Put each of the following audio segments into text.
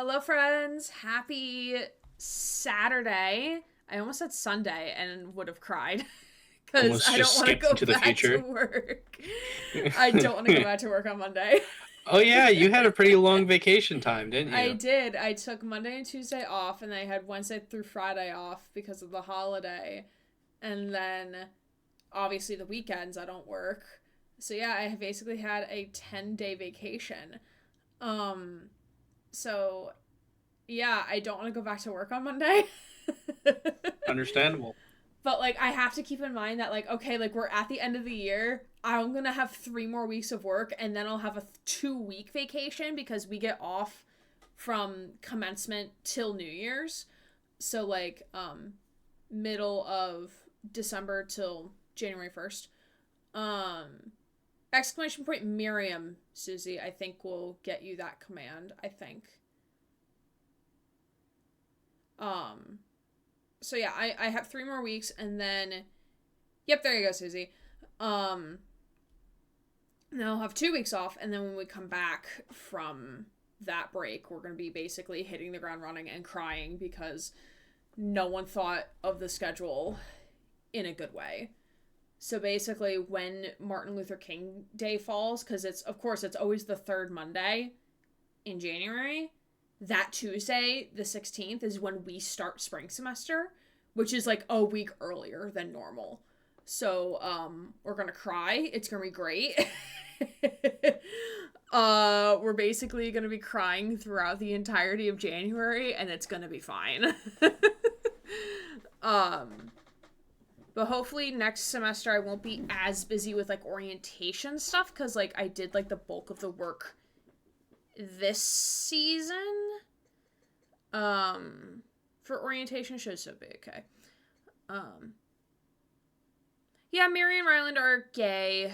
Hello, friends. Happy Saturday. I almost said Sunday and would have cried because Almost I don't just want to skipped go into the back to future. work. I don't want to go back to work on Monday. Oh yeah, you had a pretty long vacation time, didn't I you? did. I took Monday and Tuesday off, and I had Wednesday through Friday off because of the holiday. And then, obviously, the weekends I don't work. So, yeah, I basically had a 10-day vacation. Um, so yeah, I don't want to go back to work on Monday. Understandable. But like I have to keep in mind that like okay, like we're at the end of the year. I'm going to have 3 more weeks of work and then I'll have a 2-week vacation because we get off from commencement till New Year's. So like middle of December till January 1st. Um exclamation point Miriam, Susie, I think will get you that command, I think. Um so yeah, I have 3 more weeks and then yep, there you go, Susie. Um then I'll have 2 weeks off, and then when we come back from that break, we're gonna be basically hitting the ground running and crying because no one thought of the schedule in a good way. So basically when Martin Luther King Day falls, because it's of course it's always the third Monday in January, that Tuesday, the 16th, is when we start spring semester, which is like a week earlier than normal. So, we're gonna cry. It's gonna be great. We're basically gonna be crying throughout the entirety of January, and it's gonna be fine. um, but hopefully next semester I won't be as busy with like orientation stuff, because like I did like the bulk of the work this season. For orientation should still be okay. Um, yeah, Mary and Ryland are gay.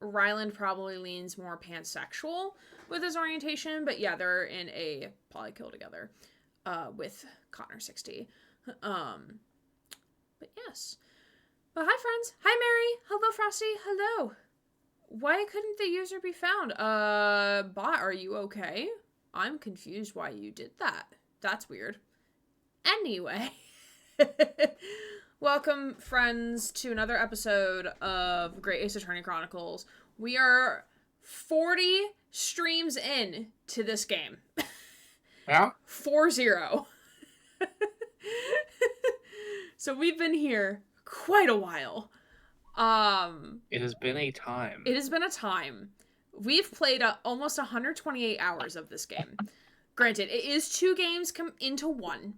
Ryland probably leans more pansexual with his orientation, but yeah, they're in a polykill together, with Connor 60. Um, but yes. But hi, friends. Hi, Mary. Hello, Frosty. Hello. Why couldn't the user be found? Bot, are you okay? I'm confused why you did that. That's weird. Anyway. Welcome, friends, to another episode of Great Ace Attorney Chronicles. We are 40 streams in to this game. Yeah? 4-0. So we've been here quite a while. It has been a time. It has been a time. We've played almost 128 hours of this game. Granted, it is 2 games come into 1,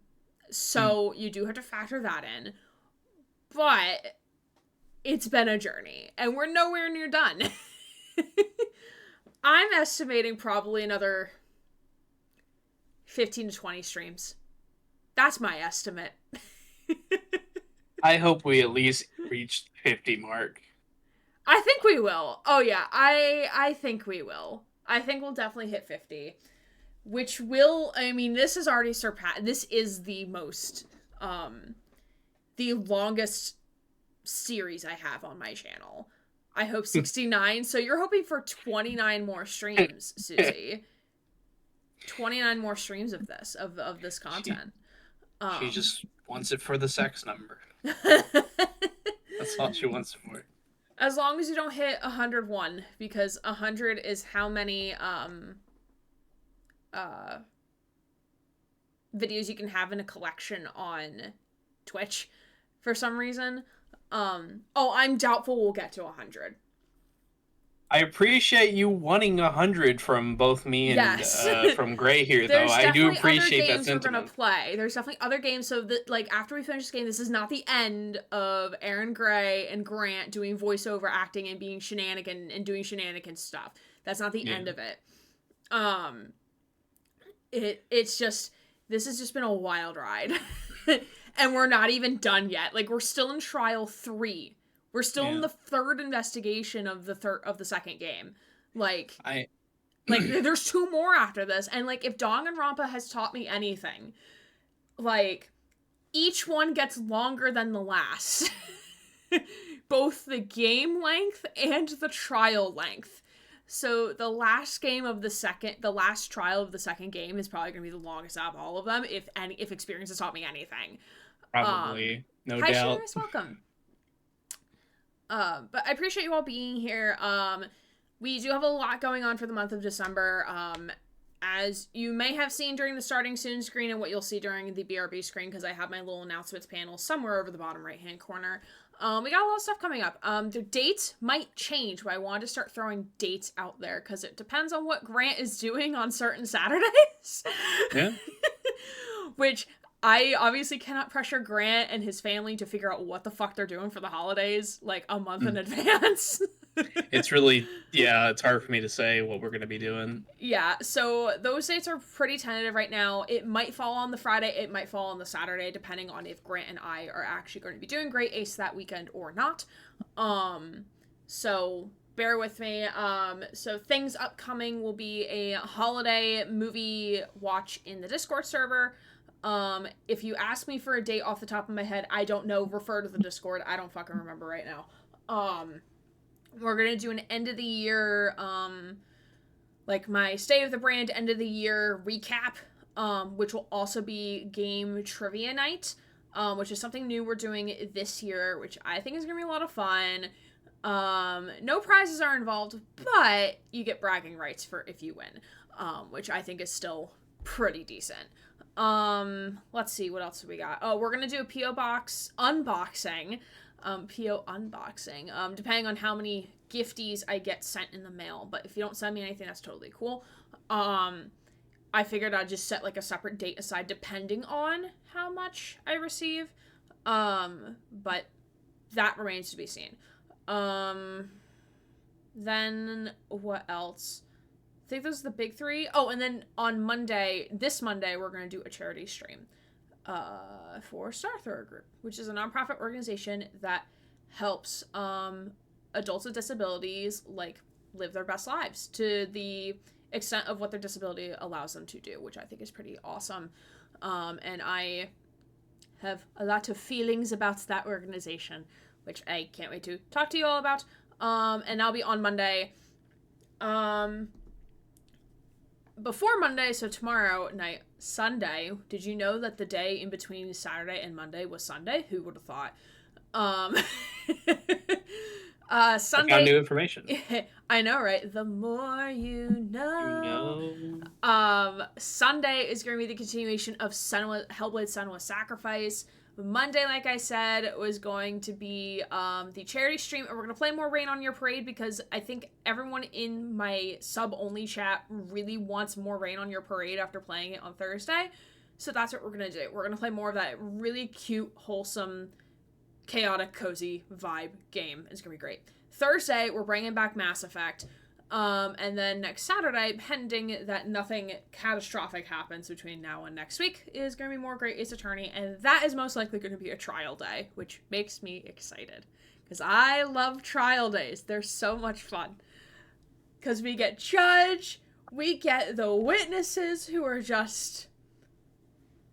so you do have to factor that in. But it's been a journey, and we're nowhere near done. I'm estimating probably another 15 to 20 streams. That's my estimate. I hope we at least reach the 50 mark. I think we will. Oh yeah, I think we will. I think we'll definitely hit 50. Which will, I mean, this is already surpassed. This is the most, the longest series I have on my channel. I hope 69. So you're hoping for 29 more streams, Susie. 29 more streams of this, of this content. She just wants it for the sex number. That's all she wants it for. As long as you don't hit 101, because 100 is how many, videos you can have in a collection on Twitch for some reason. I'm doubtful we'll get to 100. I appreciate you wanting 100 from both me and Yes. from Gray here, though. I do appreciate that There's definitely other games sentiment. we're gonna play. There's definitely other games. So that like after we finish this game, this is not the end of Aaron Gray and Grant doing voiceover acting and being shenanigan and doing shenanigan stuff. That's not the end of it. It's just, this has just been a wild ride. And we're not even done yet. Like, we're still in trial 3. We're still in the 3rd investigation of the second game. Like there's 2 more after this. And like, if Danganronpa has taught me anything, like, each one gets longer than the last. Both the game length and the trial length. So the last trial of the second game is probably going to be the longest out of all of them, if experience has taught me anything. Probably, no Hi, doubt. Sharis, welcome. But I appreciate you all being here. We do have a lot going on for the month of December. As you may have seen during the starting soon screen and what you'll see during the BRB screen, because I have my little announcements panel somewhere over the bottom right-hand corner. We got a lot of stuff coming up. The dates might change, but I wanted to start throwing dates out there because it depends on what Grant is doing on certain Saturdays. Yeah. Which I obviously cannot pressure Grant and his family to figure out what the fuck they're doing for the holidays, like, a month in advance. It's really, it's hard for me to say what we're going to be doing. Yeah, so those dates are pretty tentative right now. It might fall on the Friday, it might fall on the Saturday, depending on if Grant and I are actually going to be doing Great Ace that weekend or not. So bear with me. So things upcoming will be a holiday movie watch in the Discord server. If you ask me for a date off the top of my head, I don't know, refer to the Discord. I don't fucking remember right now. We're gonna do an end of the year, like my State of the Brand end of the year recap, which will also be game trivia night, which is something new we're doing this year, which I think is gonna be a lot of fun. No prizes are involved, but you get bragging rights for if you win, which I think is still pretty decent. Let's see, what else do we got? Oh, we're gonna do a P.O. Box unboxing. PO unboxing, depending on how many gifties I get sent in the mail, but if you don't send me anything, that's totally cool. I figured I'd just set, like, a separate date aside depending on how much I receive, but that remains to be seen. Then, what else? I think those are the big three. Oh, and then on this Monday, we're gonna do a charity stream. For Star Thrower Group, which is a nonprofit organization that helps adults with disabilities, like, live their best lives to the extent of what their disability allows them to do, which I think is pretty awesome. And I have a lot of feelings about that organization, which I can't wait to talk to you all about. And I'll be on Monday. Before Monday, so tomorrow night, Sunday, did you know that the day in between Saturday and Monday was Sunday? Who would have thought? Sunday. I found new information. I know, right? The more you know. Sunday is going to be the continuation of Hellblade Senua's Sacrifice. Monday, like I said, was going to be the charity stream, and we're going to play more Rain on Your Parade because I think everyone in my sub-only chat really wants more Rain on Your Parade after playing it on Thursday. So that's what we're going to do. We're going to play more of that really cute, wholesome, chaotic, cozy vibe game. It's going to be great. Thursday, we're bringing back Mass Effect. And then next Saturday, pending that nothing catastrophic happens between now and next week, is going to be more Great Ace Attorney, and that is most likely going to be a trial day, which makes me excited, because I love trial days. They're so much fun, because we get Judge, we get the witnesses who are just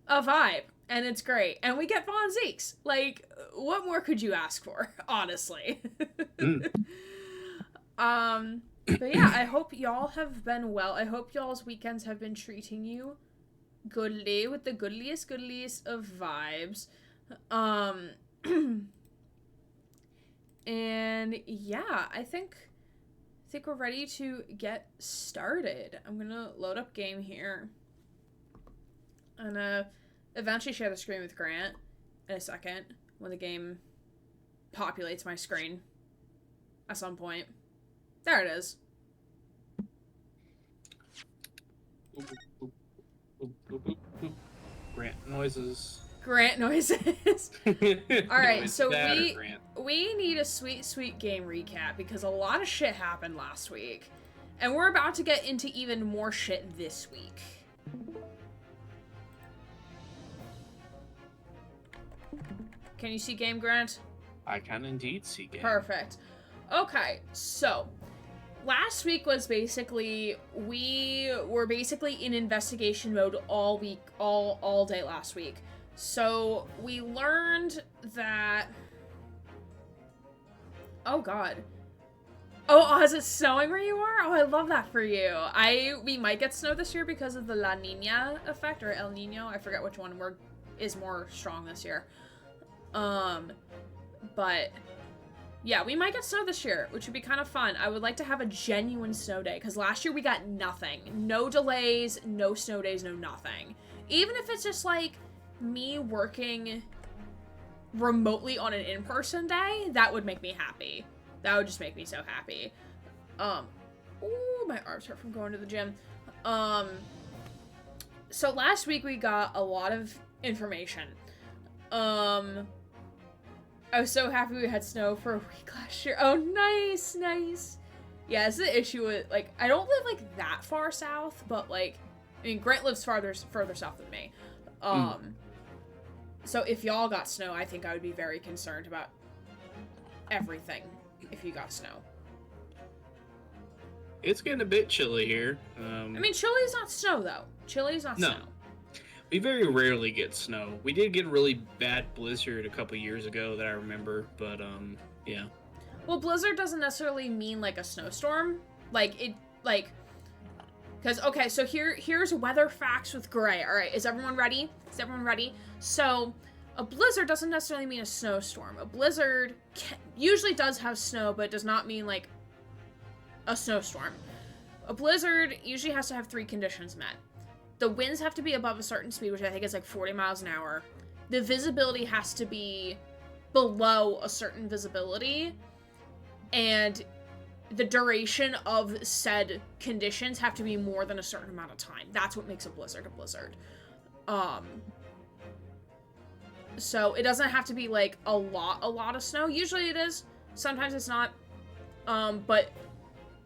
a vibe, and it's great, and we get Von Zeeks. Like, what more could you ask for, honestly? But yeah, I hope y'all have been well. I hope y'all's weekends have been treating you goodly with the goodliest of vibes. And yeah, I think we're ready to get started. I'm gonna load up game here. I'm gonna eventually share the screen with Grant in a second when the game populates my screen at some point. There it is. Grant noises. Alright, so we need a sweet game recap because a lot of shit happened last week. And we're about to get into even more shit this week. Can you see game, Grant? I can indeed see game. Perfect. Okay, so last week was basically, we were basically in investigation mode all week, all day last week. So we learned that, oh god, Oh, is it snowing where you are? Oh, I love that for you. We might get snow this year because of the La Nina effect, or El Nino. I forget which one is more strong this year. But yeah, we might get snow this year, which would be kind of fun. I would like to have a genuine snow day, because last year we got nothing. No delays, no snow days, no nothing. Even if it's just like me working remotely on an in-person day, that would make me happy. That would just make me so happy. Ooh, my arms hurt from going to the gym. So last week we got a lot of information. I was so happy we had snow for a week last year. Oh, nice, nice. Yeah, it's the issue with, like, I don't live, like, that far south, but, like, I mean, Grant lives further south than me. So if y'all got snow, I think I would be very concerned about everything if you got snow. It's getting a bit chilly here. I mean, Chile's not snow, though. Chile's not snow. We very rarely get snow. We did get a really bad blizzard a couple years ago that I remember, but, yeah. Well, blizzard doesn't necessarily mean, like, a snowstorm. Because, okay, so here's weather facts with Gray. All right, is everyone ready? So, a blizzard doesn't necessarily mean a snowstorm. A blizzard usually does have snow, but it does not mean, like, a snowstorm. A blizzard usually has to have 3 conditions met. The winds have to be above a certain speed, which I think is like 40 miles an hour. The visibility has to be below a certain visibility. And the duration of said conditions have to be more than a certain amount of time. That's what makes a blizzard a blizzard. So it doesn't have to be like a lot of snow. Usually it is. Sometimes it's not. But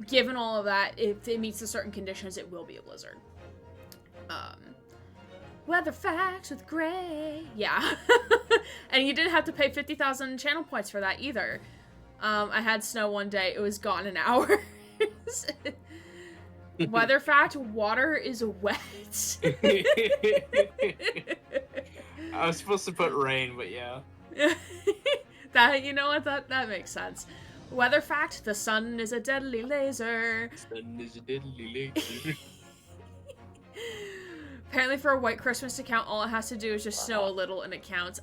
given all of that, if it meets the certain conditions, it will be a blizzard. Weather facts with Gray. Yeah. And you didn't have to pay 50,000 channel points for that either. I had snow one day. It was gone in hours. Weather fact, water is wet. I was supposed to put rain, but yeah. That, you know what, that makes sense. Weather fact, the sun is a deadly laser. Sun is a deadly laser. Apparently for a white Christmas to count, all it has to do is just snow a little and it counts.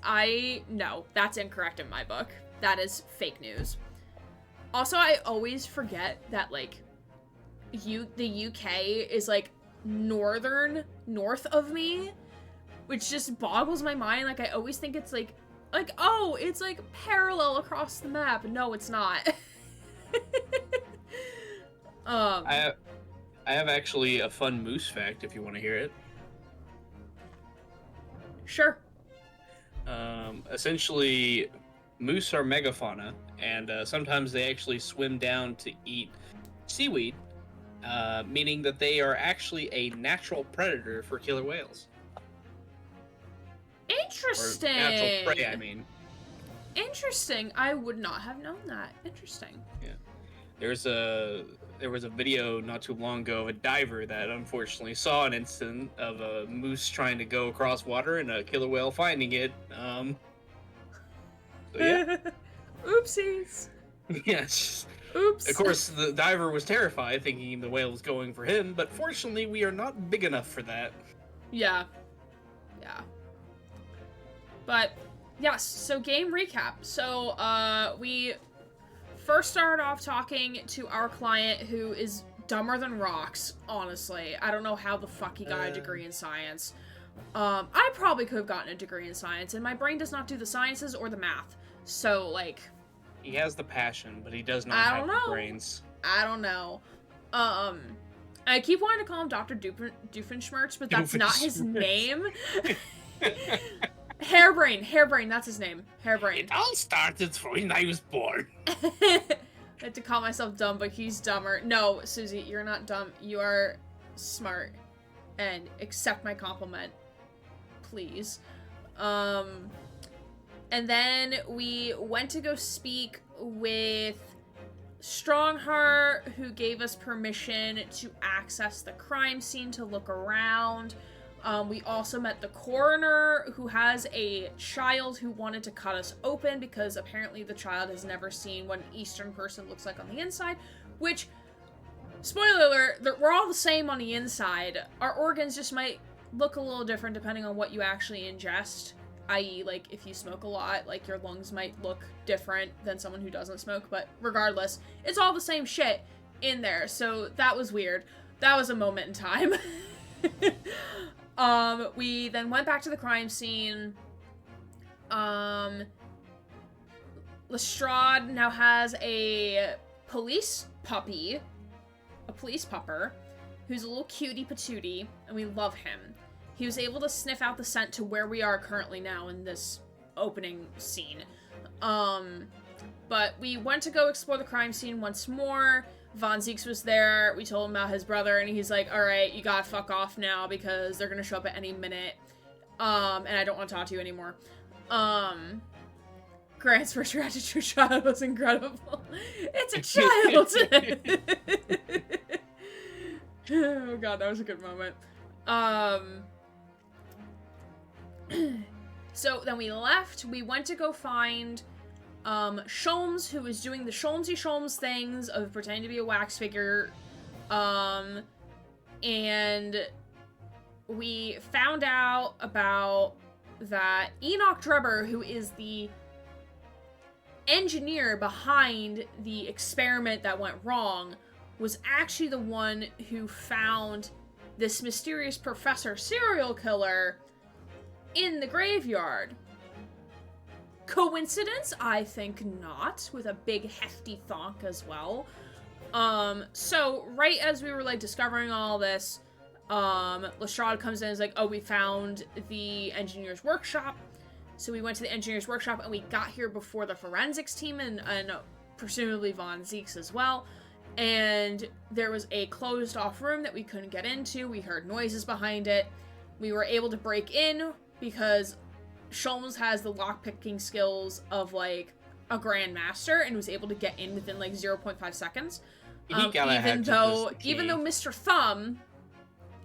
No, that's incorrect in my book. That is fake news. Also, I always forget that, like, the UK is, like, north of me, which just boggles my mind. Like, I always think it's, like, oh, it's, like, parallel across the map. No, it's not. I have actually a fun moose fact if you want to hear it. Sure. Essentially, moose are megafauna, and sometimes they actually swim down to eat seaweed, meaning that they are actually a natural predator for killer whales. Interesting. Or natural prey, I mean. Interesting. I would not have known that. Interesting. Yeah. There was a video not too long ago of a diver that unfortunately saw an incident of a moose trying to go across water and a killer whale finding it. So yeah. Oopsies. Yes. Oops. Of course, the diver was terrified, thinking the whale was going for him, but fortunately, we are not big enough for that. Yeah. Yeah. But, yes, so game recap. So, we first started off talking to our client who is dumber than rocks, honestly. I don't know how the fuck he got a degree in science. I probably could have gotten a degree in science, and my brain does not do the sciences or the math. So, like... He has the passion, but he does not have the brains. I don't know. I keep wanting to call him Dr. Doofenshmirtz, but that's not his name. Hairbrain, that's his name. Hairbrain. It all started when I was born. I had to call myself dumb, but he's dumber. No, Susie, you're not dumb. You are smart. And accept my compliment. Please. And then we went to go speak with Strongheart, who gave us permission to access the crime scene to look around. We also met the coroner, who has a child who wanted to cut us open because apparently the child has never seen what an Eastern person looks like on the inside, Which, spoiler alert, we're all the same on the inside. Our organs just might look a little different depending on what you actually ingest. I.e., like, if you smoke a lot, like, your lungs might look different than someone who doesn't smoke. But regardless, it's all the same shit in there. So that was weird. That was a moment in time. We then went back to the crime scene. Lestrade now has a police puppy, a police pupper, who's a little cutie patootie, and we love him. He was able to sniff out the scent to where we are currently now in this opening scene. But we went to go explore the crime scene once more. Von Zieks was there. We told him about his brother, and he's like, alright, you gotta fuck off now because they're gonna show up at any minute. And I don't want to talk to you anymore. Grant's first reaction to a child was incredible. It's a child! Oh god, that was a good moment. So then we left. We went to go find Sholmes, who was doing the Sholmesy Sholmes things of pretending to be a wax figure. And we found out about that Enoch Drebber, who is the engineer behind the experiment that went wrong, was actually the one who found this mysterious professor serial killer in the graveyard. Coincidence? I think not, with a big hefty thonk as well. So right as we were like discovering all this, Lestrade comes in and is like, oh, we found the engineer's workshop. So we went to the engineer's workshop and we got here before the forensics team and presumably Von Zieks as well. And there was a closed off room that we couldn't get into. We heard noises behind it. We were able to break in because Sholmes has the lockpicking skills of like a grandmaster and was able to get in within like 0.5 seconds. Even though Mr. Thumb,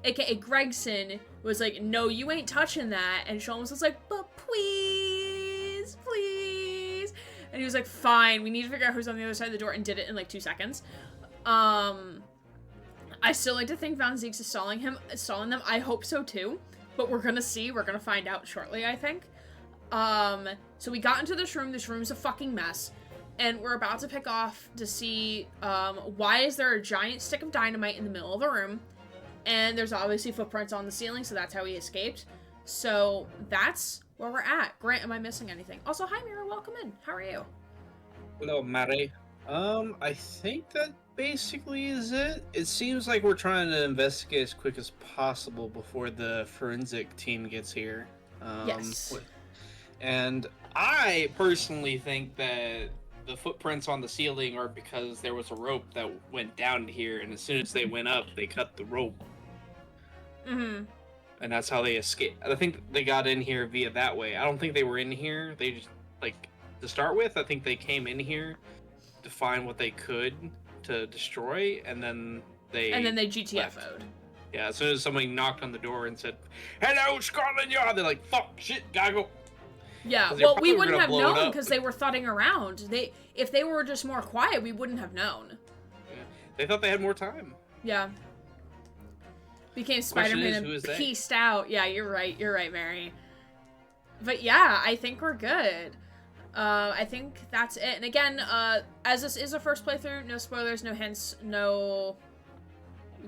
aka Gregson, was like, no, you ain't touching that. And Sholmes was like, but please, please. And he was like, fine, we need to figure out who's on the other side of the door, and did it in like 2 seconds. I still like to think Von Zieks is stalling them. I hope so too. But we're gonna see. We're gonna find out shortly, I think. So we got into this room. This room's a fucking mess. And we're about to pick off to see, why is there a giant stick of dynamite in the middle of the room? And there's obviously footprints on the ceiling, so that's how he escaped. So that's where we're at. Grant, am I missing anything? Also, hi Mira, welcome in. How are you? Hello, Mary. I think that basically is it. It seems like we're trying to investigate as quick as possible before the forensic team gets here. Yes. And I personally think that the footprints on the ceiling are because there was a rope that went down here, and as soon as they went up, they cut the rope. Mm-hmm. And that's how they escaped. I think they got in here via that way. I don't think they were in here. They just, like, to start with, I think they came in here to find what they could to destroy, and then they GTFO'd. Yeah, as soon as somebody knocked on the door and said, "Hello, Scotland Yard," they're like, "Fuck, shit, gotta go." Yeah, well, we wouldn't have known because they were thudding around. If they were just more quiet, we wouldn't have known. Yeah. They thought they had more time. Yeah. Became Spider-Man and pieced out. Yeah, you're right, Mary. But yeah, I think we're good. I think that's it. And again, as this is a first playthrough, no spoilers, no hints, no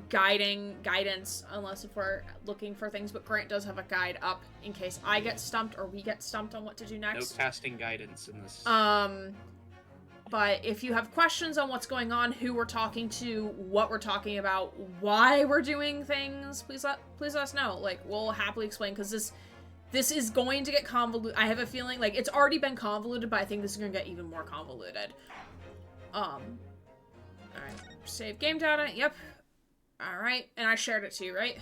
guidance, unless if we're looking for things, but Grant does have a guide up in case I get stumped or we get stumped on what to do next. No casting guidance in this. But if you have questions on what's going on, who we're talking to, what we're talking about, why we're doing things, please let us know. Like, we'll happily explain, because this is going to get convoluted. I have a feeling, like, it's already been convoluted, but I think this is going to get even more convoluted. Alright. Save game data. Yep. Alright. And I shared it to you, right?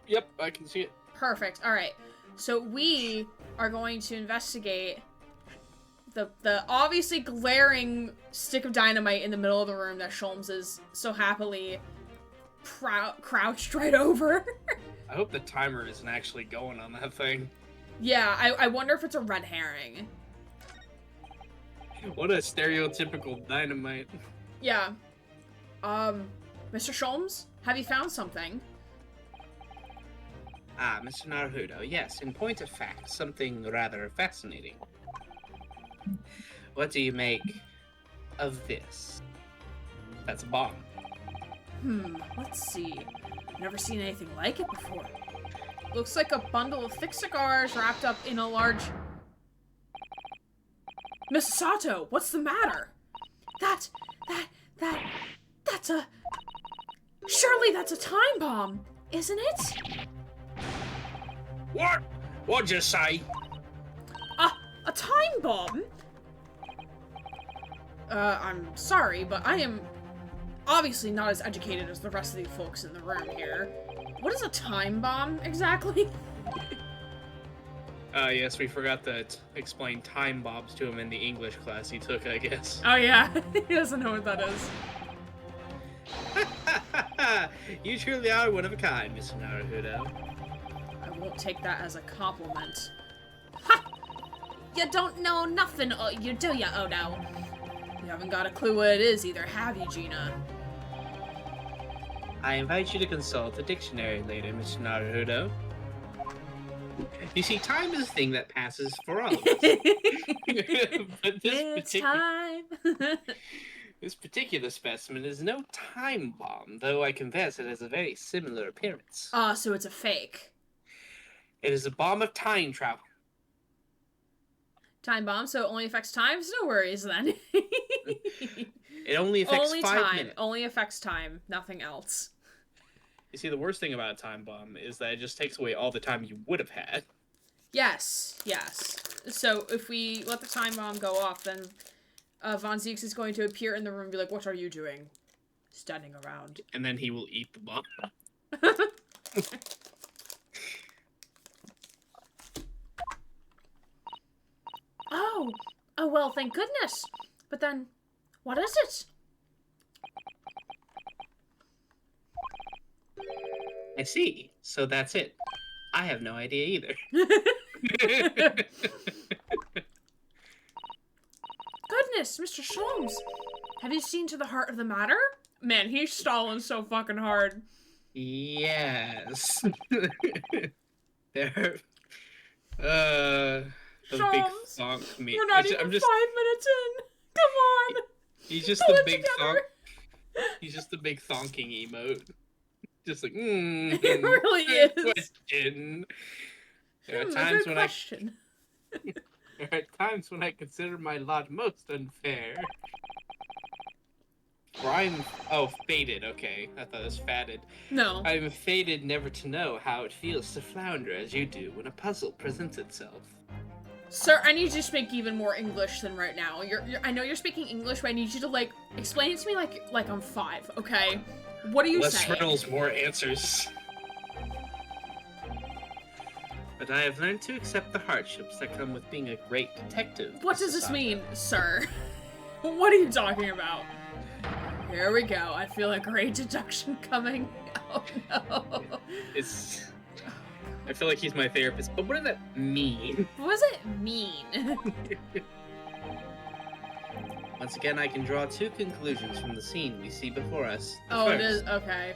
Yep, I can see it. Perfect. Alright. So we are going to investigate the obviously glaring stick of dynamite in the middle of the room that Sholmes is so happily crouched right over. I hope the timer isn't actually going on that thing. Yeah, I wonder if it's a red herring. What a stereotypical dynamite. Yeah. Mr. Sholmes, have you found something? Ah, Mr. Naruto, yes, in point of fact, something rather fascinating. What do you make of this? That's a bomb. Let's see. I've never seen anything like it before. Looks like a bundle of thick cigars wrapped up in a large... Miss Sato, what's the matter? That's a... Surely that's a time bomb, isn't it? What? What'd you say? A time bomb? I'm sorry, but I am obviously not as educated as the rest of the folks in the room here. What is a time bomb, exactly? Yes, we forgot to explain time bombs to him in the English class he took, I guess. Oh yeah, he doesn't know what that is. You truly are one of a kind, Mr. Naruto. I won't take that as a compliment. Ha! You don't know nothing, you do ya, oh no. You haven't got a clue what it is either, have you, Gina? I invite you to consult the dictionary later, Mr. Naruto. You see, time is a thing that passes for all of us. But time. This particular specimen is no time bomb, though I confess it has a very similar appearance. So it's a fake. It is a bomb of time travel. Time bomb, so it only affects time? No worries then. It only affects only 5 time. minutes. Only affects time, nothing else. You see, the worst thing about a time bomb is that it just takes away all the time you would have had. Yes, yes. So if we let the time bomb go off, then Von Zieks is going to appear in the room and be like, what are you doing? Standing around. And then he will eat the bomb. Oh, well, thank goodness. But then, what is it? I see. So that's it. I have no idea either. Goodness, Mr. Sholmes. Have you seen to the heart of the matter? Man, he's stalling so fucking hard. Yes. There. The big thonk me. We're not even 5 minutes in. Come on. He's just Pull the it big together. thonk. He's just the big thonking emote. Just like, It really is. Question. There are times when question. there are times when I consider my lot most unfair. Or fated. Okay, I thought it was fatted. No. I'm fated never to know how it feels to flounder as you do when a puzzle presents itself. Sir, I need you to speak even more English than right now. I know you're speaking English, but I need you to, like, explain it to me like I'm 5, okay? What are you saying? Less riddles, more answers. But I have learned to accept the hardships that come with being a great detective. What does this mean, sir? What are you talking about? Here we go. I feel a great deduction coming. Oh no. I feel like he's my therapist, but what does that mean? What does it mean? Once again, I can draw 2 conclusions from the scene we see before us. It is? Okay.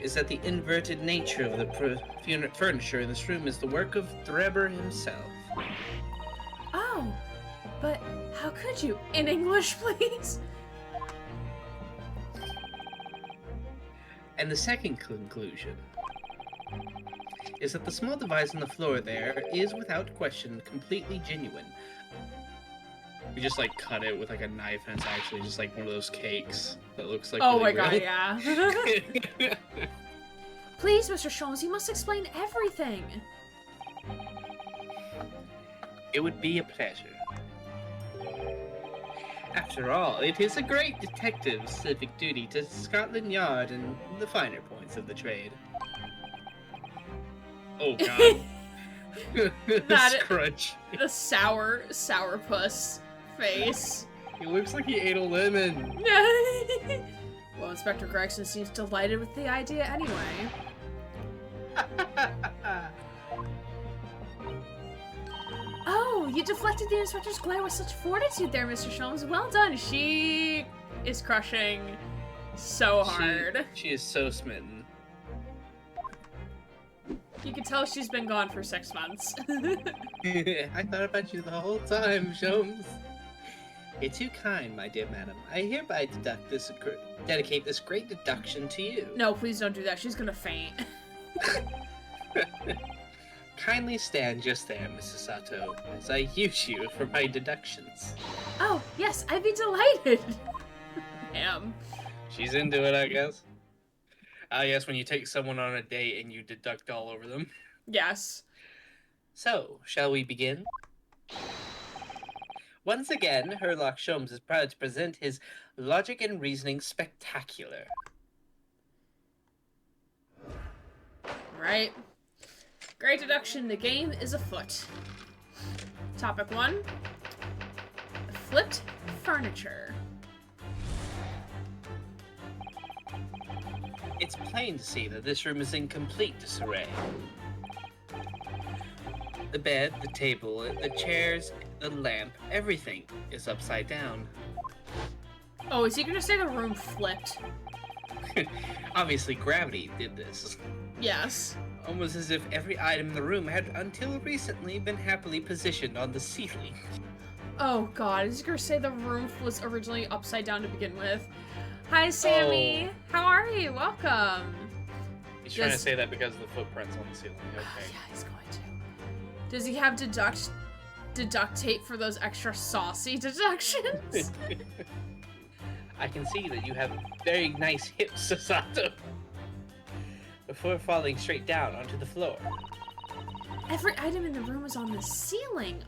Is that the inverted nature of the furniture in this room is the work of Drebber himself. Oh, but how could you? In English, please? And the second conclusion is that the small device on the floor there is, without question, completely genuine. We just, like, cut it with, like, a knife, and it's actually just, like, one of those cakes that looks like Oh really my god, real. yeah. Please, Mr. Sholmes, you must explain everything. It would be a pleasure. After all, it is a great detective's civic duty to Scotland Yard and the finer points of the trade. Oh god. Scrunch. The sourpuss face. He looks like he ate a lemon. Well, Inspector Gregson seems delighted with the idea anyway. Oh, you deflected the inspector's glare with such fortitude there, Mr. Sholmes. Well done. She is crushing so hard. She is so smitten. You can tell she's been gone for 6 months. I thought about you the whole time, Sholmes. You're too kind, my dear madam. I hereby dedicate this great deduction to you. No, please don't do that. She's gonna faint. Kindly stand just there, Mrs. Sato, as I use you for my deductions. Oh, yes, I'd be delighted. Damn. She's into it, I guess. I guess when you take someone on a date and you deduct all over them. Yes. So, shall we begin? Once again, Herlock Sholmes is proud to present his Logic and Reasoning Spectacular. Right. Great deduction, the game is afoot. Topic 1. Flipped furniture. It's plain to see that this room is in complete disarray. The bed, the table, the chairs, the lamp, everything is upside down. Oh, is he gonna say the room flipped? Obviously, gravity did this. Yes. Almost as if every item in the room had, until recently, been happily positioned on the ceiling. Oh god, is he gonna say the room was originally upside down to begin with? Hi, Sammy. Oh. How are you? Welcome. He's trying to say that because of the footprints on the ceiling. Okay. Yeah, he's going to. Does he have deduct tape for those extra saucy deductions? I can see that you have very nice hips, Sato. Before falling straight down onto the floor. Every item in the room is on the ceiling.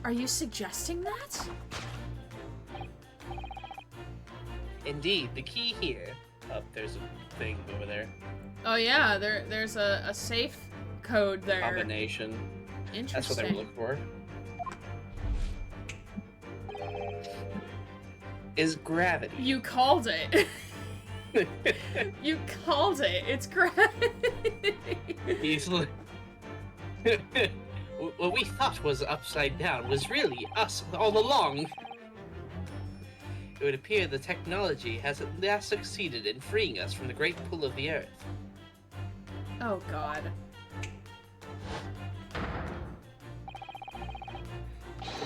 Are you suggesting that? Indeed, the key here. Oh, there's a thing over there. Oh yeah, there's a safe code there. Combination. Interesting. That's what they were looking for. Is gravity. You called it. You called it. It's gravity. Easily. What we thought was upside down was really us all along. It would appear the technology has at last succeeded in freeing us from the great pull of the Earth. Oh god.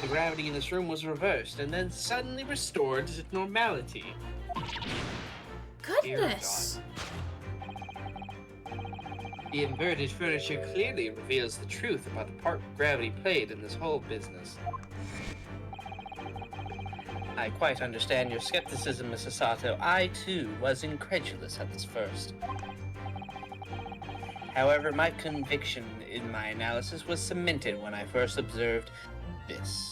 The gravity in this room was reversed and then suddenly restored to normality. Goodness. The inverted furniture clearly reveals the truth about the part gravity played in this whole business. I quite understand your skepticism, Mrs. Sato. I, too, was incredulous at this first. However, my conviction in my analysis was cemented when I first observed this.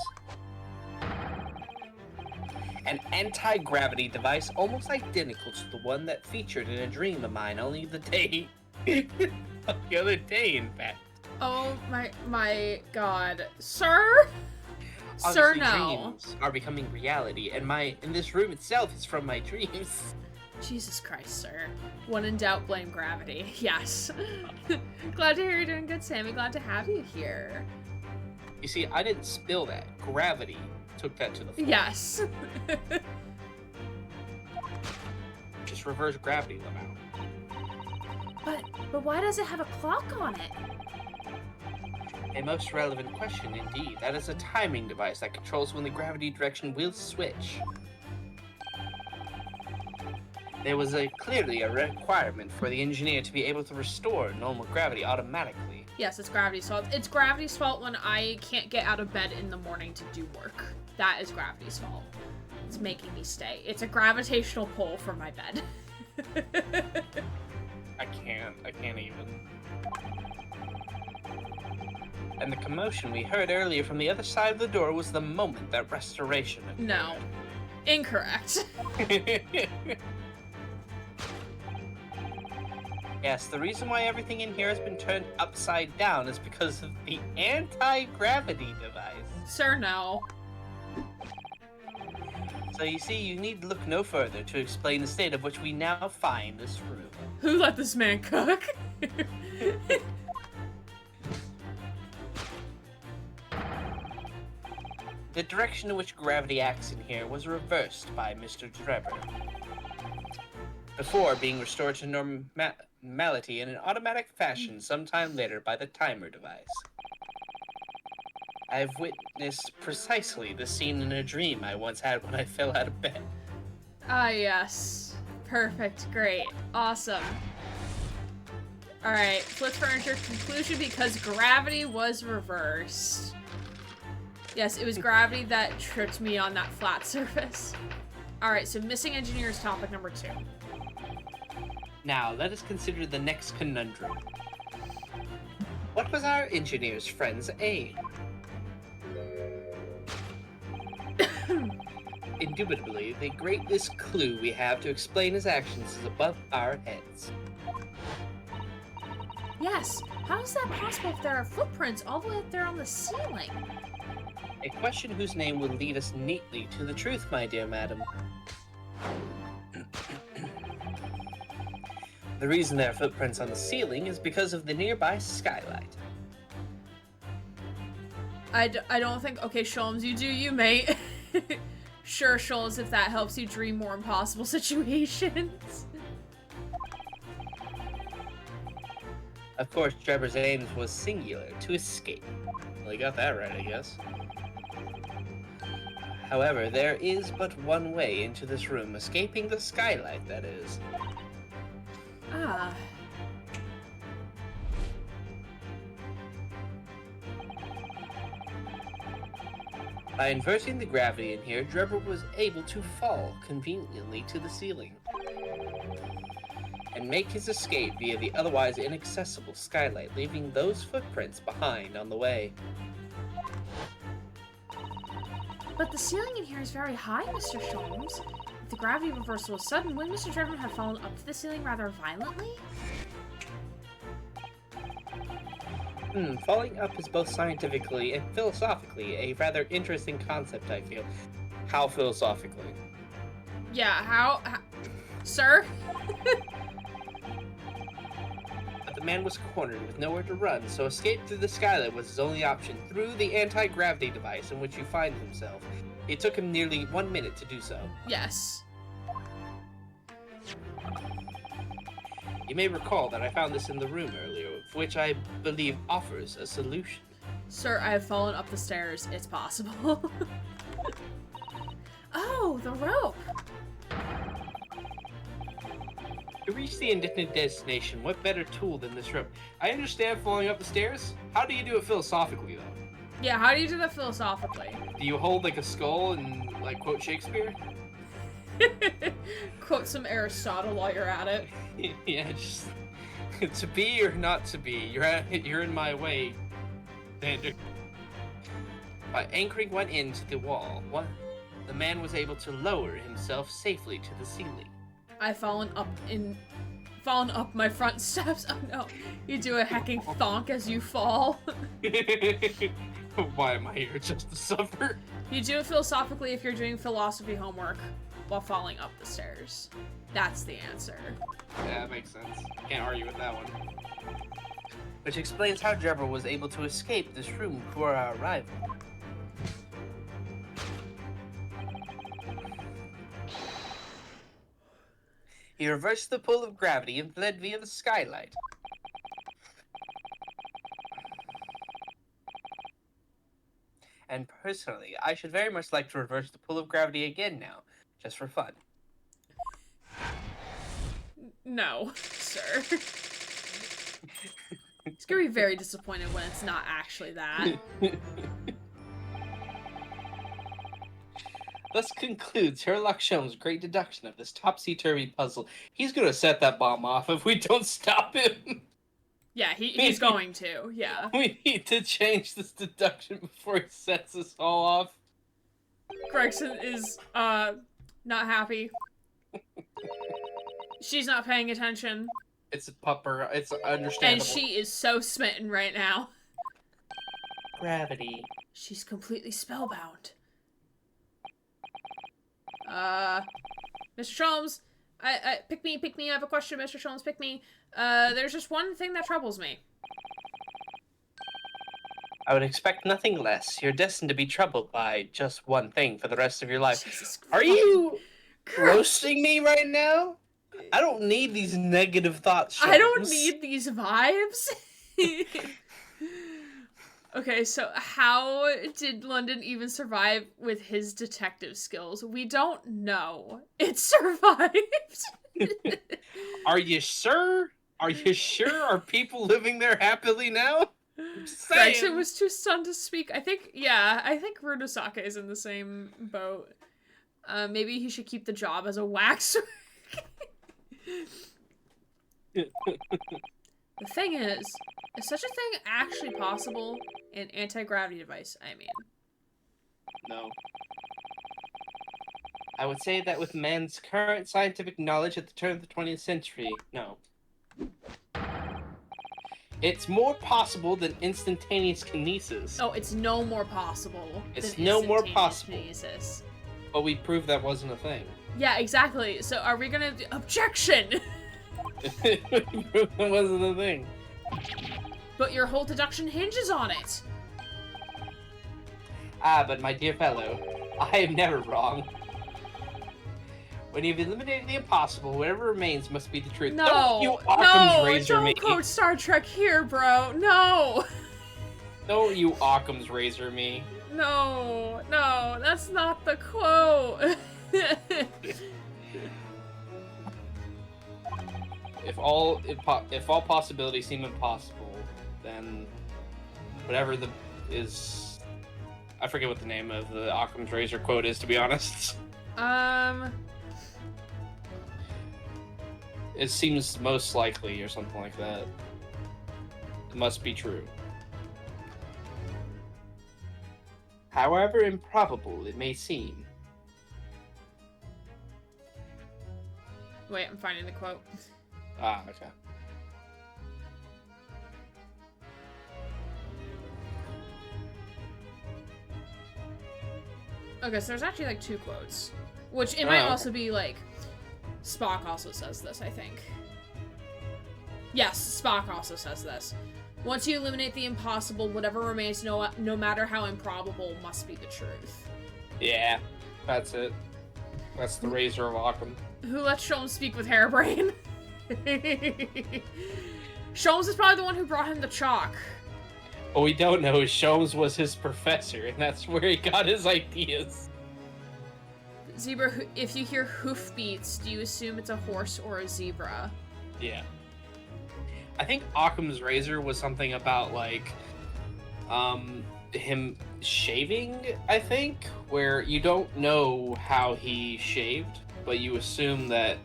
An anti-gravity device almost identical to the one that featured in a dream of mine only the other day, in fact. Oh my god. Sir? Sir, Obviously, no. dreams are becoming reality, and this room itself is from my dreams. Jesus Christ, sir. When in doubt, blame gravity. Yes. Glad to hear you're doing good, Sammy. Glad to have you here. You see, I didn't spill that. Gravity took that to the floor. Yes. Just reverse gravity them out. But why does it have a clock on it? A most relevant question indeed. That is a timing device that controls when the gravity direction will switch. There was clearly a requirement for the engineer to be able to restore normal gravity automatically. Yes, it's gravity's fault. It's gravity's fault when I can't get out of bed in the morning to do work. That is gravity's fault. It's making me stay. It's a gravitational pull for my bed. I can't even. And the commotion we heard earlier from the other side of the door was the moment that restoration occurred. No. Incorrect. Yes, the reason why everything in here has been turned upside down is because of the anti-gravity device. Sir, no. So you see, you need look no further to explain the state of which we now find this room. Who let this man cook? The direction in which gravity acts in here was reversed by Mr. Drebber, before being restored to normality in an automatic fashion sometime later by the timer device. I've witnessed precisely the scene in a dream I once had when I fell out of bed. Ah, yes. Perfect. Great. Awesome. Alright, flip furniture conclusion because gravity was reversed. Yes, it was gravity that tripped me on that flat surface. Alright, so missing engineers topic number 2. Now, let us consider the next conundrum. What was our engineer's friend's aim? Indubitably, the greatest clue we have to explain his actions is above our heads. Yes, how is that possible if there are footprints all the way up there on the ceiling? A question whose name will lead us neatly to the truth, my dear madam. The reason there are footprints on the ceiling is because of the nearby skylight. I don't think... Okay, Sholmes, you do you, mate. Sure, Sholmes, if that helps you dream more impossible situations. Of course, Drebber's aim was singular, to escape. Well, he got that right, I guess. However, there is but one way into this room, escaping the skylight, that is. Ah. By inverting the gravity in here, Drebber was able to fall conveniently to the ceiling and make his escape via the otherwise inaccessible skylight, leaving those footprints behind on the way. But the ceiling in here is very high, Mr. Sholmes. If the gravity reversal was sudden, wouldn't Mr. Drebber have fallen up to the ceiling rather violently? Falling up is both scientifically and philosophically a rather interesting concept, I feel. How philosophically? Yeah, how Sir? But the man was cornered with nowhere to run, so escape through the skylight was his only option through the anti-gravity device in which he finds himself. It took him nearly 1 minute to do so. Yes. You may recall that I found this in the room earlier, which I believe offers a solution. Sir, I have fallen up the stairs. It's possible. Oh, the rope! To reach the intended destination, what better tool than this rope? I understand falling up the stairs. How do you do it philosophically, though? Yeah, how do you do that philosophically? Do you hold, like, a skull and, like, quote Shakespeare? Quote some Aristotle while you're at it. Yeah, just... to be or not to be. You're in my way, Xander. By anchoring one end to the wall, the man was able to lower himself safely to the ceiling. I've fallen up my front steps. Oh no. You do a hecking thonk as you fall. Why am I here, just to suffer? You do it philosophically if you're doing philosophy homework while falling up the stairs. That's the answer. Yeah, that makes sense. Can't argue with that one. Which explains how Drebber was able to escape this room before our arrival. He reversed the pull of gravity and fled via the skylight. And personally, I should very much like to reverse the pull of gravity again now, just for fun. No, sir. It's gonna be very disappointed when it's not actually that. Thus concludes Sherlock Holmes' great deduction of this topsy-turvy puzzle. He's gonna set that bomb off if we don't stop him. Yeah, he's going to, yeah. We need to change this deduction before he sets us all off. Gregson is, not happy. She's not paying attention. It's a pupper. It's understandable. And she is so smitten right now. Gravity. She's completely spellbound. Mr. Sholmes, pick me, I have a question, Mr. Sholmes, pick me. There's just one thing that troubles me. I would expect nothing less. You're destined to be troubled by just one thing for the rest of your life. Jesus Are fucking you Christ. roasting me right now? I don't need these negative thoughts, I don't Sholmes. need these vibes. Okay, so how did London even survive with his detective skills? We don't know. It survived. Are you sure? Are you sure? Are people living there happily now? Gregson was too stunned to speak. I think Runosake is in the same boat. Maybe he should keep the job as a waxer. The thing is such a thing actually possible? An anti-gravity device, I mean. No. I would say that with man's current scientific knowledge at the turn of the 20th century, no. It's more possible than instantaneous kinesis. Oh, it's no more possible. It's no more possible. Kinesis. But we proved that wasn't a thing. Yeah, exactly. So are we gonna... Objection! We proved that wasn't a thing. But your whole deduction hinges on it. Ah, but my dear fellow, I am never wrong. When you've eliminated the impossible, whatever remains must be the truth. No, don't you Occam's razor don't me. quote Star Trek here, bro. No. Don't you Occam's razor me. No, that's not the quote. If all possibilities seem impossible, then whatever is, I forget what the name of the Occam's razor quote is, to be honest. It seems most likely, or something like that. It must be true. However improbable it may seem. Wait, I'm finding the quote. Ah, okay. Okay, so there's actually like two quotes. Which it might also be like... Spock also says this, I think. Yes, Spock also says this. Once you eliminate the impossible, whatever remains, no matter how improbable, must be the truth. Yeah, that's it. That's the razor of Occam. Who lets Sholmes speak with hairbrain? Sholmes is probably the one who brought him the chalk. What we don't know is Sholmes was his professor, and that's where he got his ideas. Zebra, if you hear hoofbeats, do you assume it's a horse or a zebra? Yeah. I think Occam's razor was something about, like, him shaving, I think, where you don't know how he shaved, but you assume that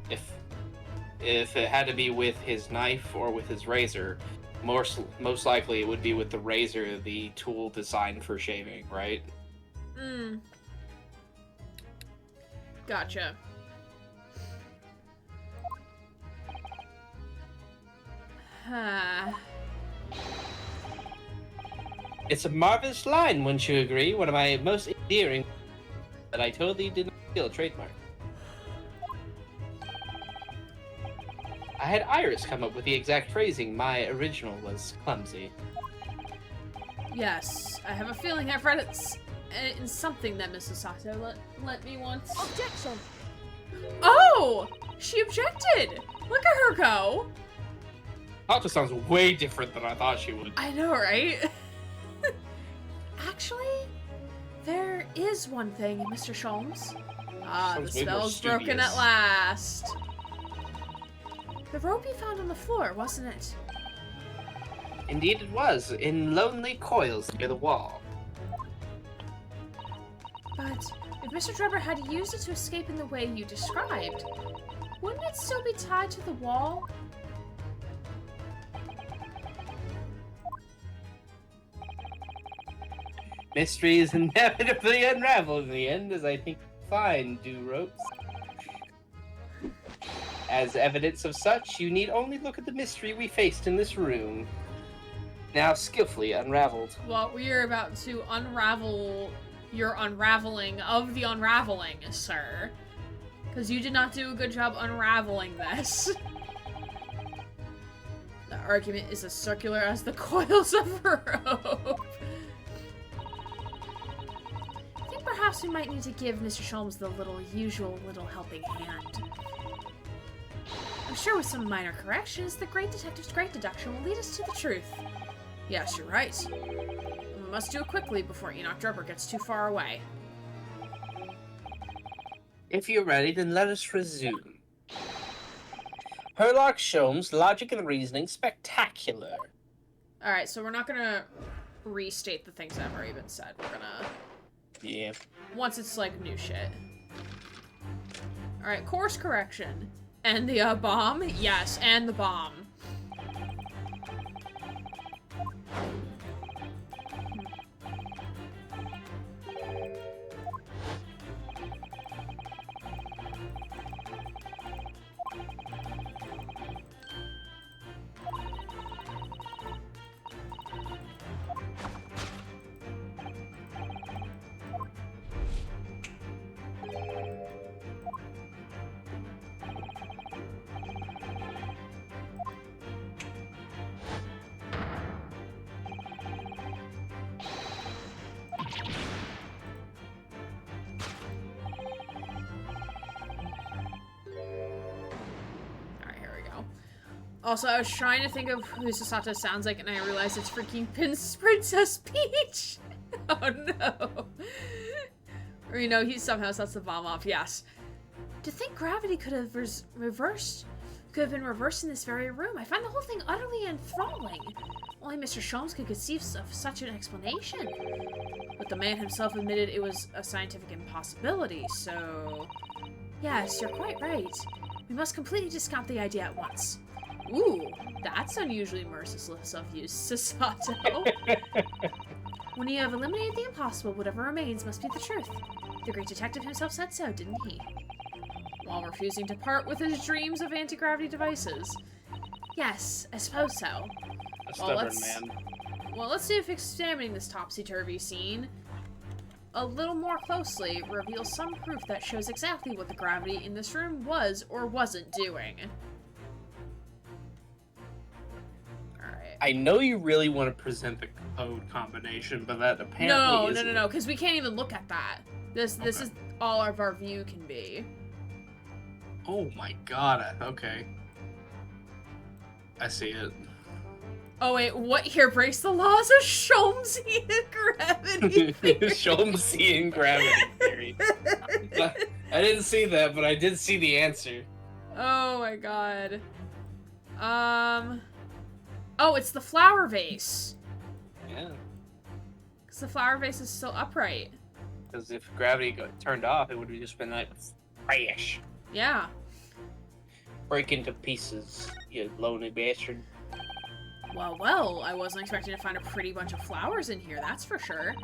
if it had to be with his knife or with his razor, most likely it would be with the razor, the tool designed for shaving, right? Gotcha. It's a marvelous line, wouldn't you agree? One of my most endearing, that I totally did not steal a trademark. I had Iris come up with the exact phrasing. My original was clumsy. Yes, I have a feeling I've read it in something that Mrs. Sato let me once. Objection! Oh! She objected! Look at her go! Sato sounds way different than I thought she would. I know, right? Actually, there is one thing, Mr. Sholmes. Ah, the spell's broken at last. The rope you found on the floor, wasn't it? Indeed it was, in lonely coils near the wall. But if Mr. Drebber had used it to escape in the way you described, wouldn't it still be tied to the wall? Mysteries inevitably unravel in the end, as I think fine do ropes. As evidence of such, you need only look at the mystery we faced in this room. Now skillfully unraveled. Well, we are about to unravel your unraveling of the unraveling, sir. Because you did not do a good job unraveling this. The argument is as circular as the coils of a rope. perhaps we might need to give Mr. Sholmes the usual little helping hand. I'm sure with some minor corrections, the great detective's great deduction will lead us to the truth. Yes, you're right. We must do it quickly before Enoch Drebber gets too far away. If you're ready, then let us resume. Herlock Sholmes, logic and reasoning, spectacular. Alright, so we're not gonna restate the things that have already been said. We're gonna... Yeah. Once it's, like, new shit. Alright, course correction. And the, bomb? Yes, and the bomb. Also, I was trying to think of who Susato sounds like, and I realized it's freaking Princess Peach! Oh no! Or, you know, he somehow sets the bomb off, yes. To think gravity could have been reversed in this very room. I find the whole thing utterly enthralling. Only Mr. Sholmes could conceive of such an explanation. But the man himself admitted it was a scientific impossibility, so... Yes, you're quite right. We must completely discount the idea at once. Ooh, that's unusually merciless of you, Susato. When you have eliminated the impossible, whatever remains must be the truth. The great detective himself said so, didn't he? While refusing to part with his dreams of anti-gravity devices. Yes, I suppose so. A stubborn man. Well, let's see if examining this topsy-turvy scene a little more closely reveals some proof that shows exactly what the gravity in this room was or wasn't doing. I know you really want to present the code combination, but that apparently isn't. No, because we can't even look at that. This is all of our view can be. Oh my god, okay. I see it. Oh wait, what here breaks the laws of Sholmesian gravity theory? Sholmesian gravity theory. I didn't see that, but I did see the answer. Oh my god. Oh, it's the flower vase. Yeah. Because the flower vase is still upright. Because if gravity got turned off, it would have just been like, crash. Yeah. Break into pieces, you lonely bastard. Well, I wasn't expecting to find a pretty bunch of flowers in here, that's for sure.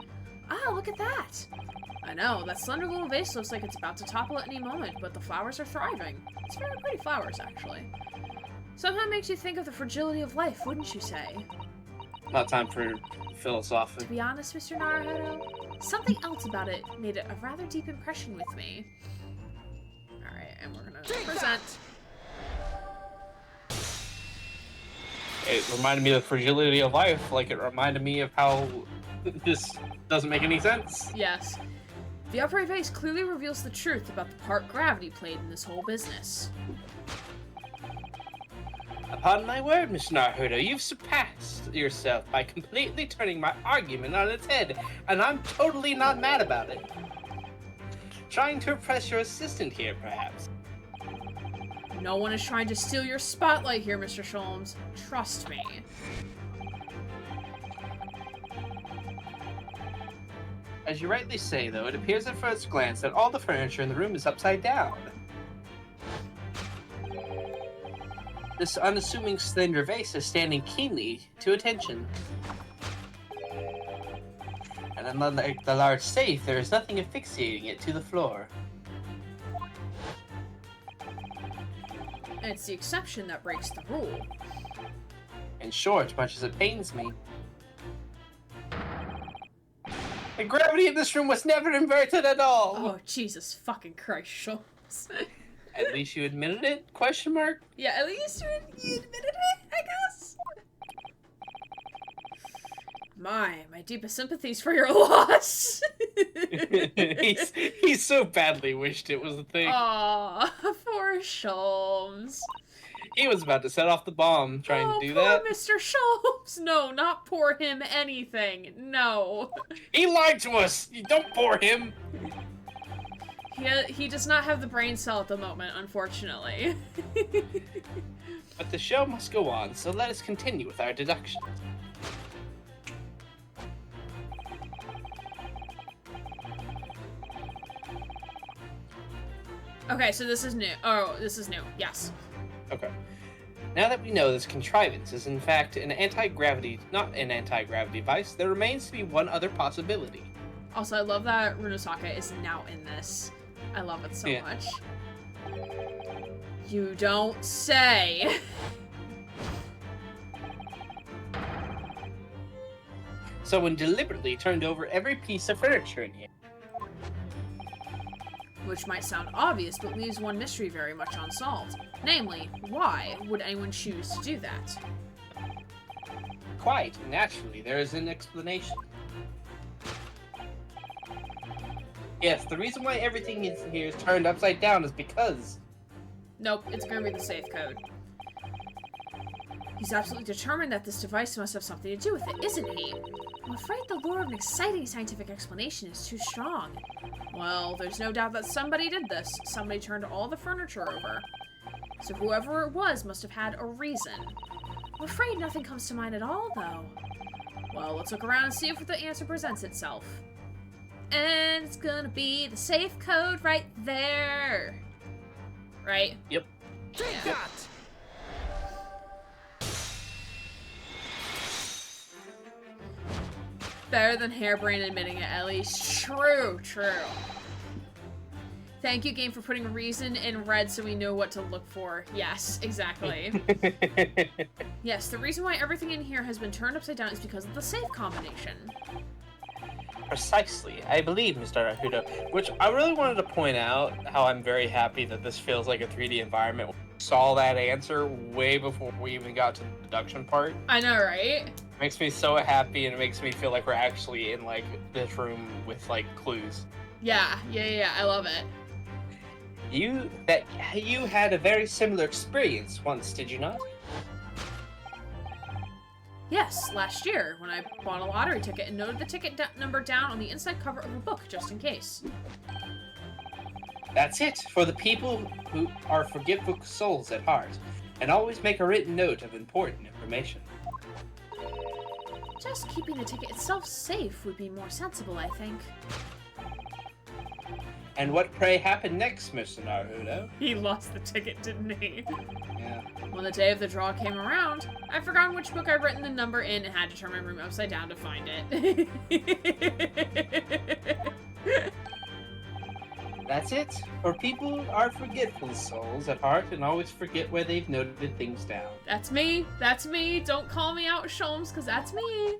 Ah, look at that. I know, that slender little vase looks like it's about to topple at any moment, but the flowers are thriving. It's very pretty flowers, actually. Somehow makes you think of the fragility of life, wouldn't you say? Not time for philosophy. To be honest, Mr. Naruhodo, something else about it made a rather deep impression with me. Alright, and we're gonna present. It reminded me of the fragility of life, like it reminded me of how this doesn't make any sense. Yes. The upright vase clearly reveals the truth about the part gravity played in this whole business. Upon my word, Mr. Naruhodo, you've surpassed yourself by completely turning my argument on its head, and I'm totally not mad about it. Trying to impress your assistant here, perhaps. No one is trying to steal your spotlight here, Mr. Sholmes. Trust me. As you rightly say, though, it appears at first glance that all the furniture in the room is upside down. This unassuming slender vase is standing keenly to attention. And unlike the large safe, there is nothing asphyxiating it to the floor. It's the exception that breaks the rule. In short, much as it pains me, the gravity in this room was never inverted at all! Oh, Jesus fucking Christ, Sholmes. At least you admitted it? Question mark? Yeah, at least you admitted it, I guess? My deepest sympathies for your loss. he's so badly wished it was a thing. Aw, poor Sholmes. He was about to set off the bomb trying to do poor that. Mr. Sholmes. No, not pour him anything. No. He lied to us. You don't pour him. He does not have the brain cell at the moment, unfortunately. But the show must go on, so let us continue with our deductions. Okay, so this is new. Oh, this is new. Yes. Okay. Now that we know this contrivance is in fact not an anti-gravity device, there remains to be one other possibility. Also, I love that Runosaka is now in this. I love it so much. You don't say. Someone deliberately turned over every piece of furniture in here. Which might sound obvious, but leaves one mystery very much unsolved. Namely, why would anyone choose to do that? Quite naturally, there is an explanation. Yes, the reason why everything in here is turned upside down is because... Nope, it's gonna be the safe code. He's absolutely determined that this device must have something to do with it, isn't he? I'm afraid the lure of an exciting scientific explanation is too strong. Well, there's no doubt that somebody did this. Somebody turned all the furniture over. So whoever it was must have had a reason. I'm afraid nothing comes to mind at all, though. Well, let's look around and see if the answer presents itself. And it's gonna be the safe code right there. Right? Yep. Take that! Better than Hairbrain admitting it, at least. True, true. Thank you, game, for putting reason in red so we know what to look for. Yes, exactly. Yes, the reason why everything in here has been turned upside down is because of the safe combination. Precisely. I believe, Mr. Arkudo. Which I really wanted to point out how I'm very happy that this feels like a 3D environment. We saw that answer way before we even got to the deduction part. I know, right? Makes me so happy, and it makes me feel like we're actually in, like, this room with, like, clues. Yeah, I love it. You had a very similar experience once, did you not? Yes, last year, when I bought a lottery ticket and noted the ticket number down on the inside cover of a book, just in case. That's it, for the people who are forgetful souls at heart, and always make a written note of important information. Just keeping the ticket itself safe would be more sensible, I think. And what, pray, happened next, Mr. Naruto? He lost the ticket, didn't he? Yeah. When the day of the draw came around, I'd forgotten which book I'd written the number in and had to turn my room upside down to find it. That's it. For people are forgetful souls at heart and always forget where they've noted things down. That's me. That's me. Don't call me out, Sholmes, because that's me.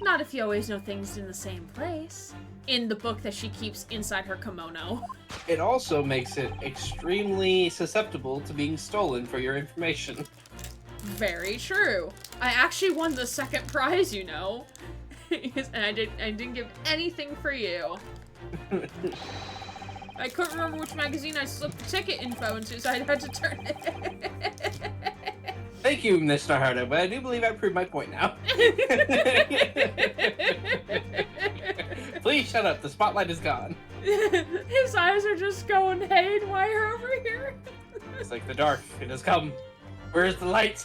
Not if you always know things in the same place. In the book that she keeps inside her kimono. It also makes it extremely susceptible to being stolen for your information. Very true. I actually won the second prize, you know. And I didn't give anything for you. I couldn't remember which magazine I slipped the ticket info into, so I had to turn it. Thank you, Mr. Harder, but I do believe I proved my point now. Please shut up, the spotlight is gone. His eyes are just going haywire over here. It's like the dark, it has come. Where's the light?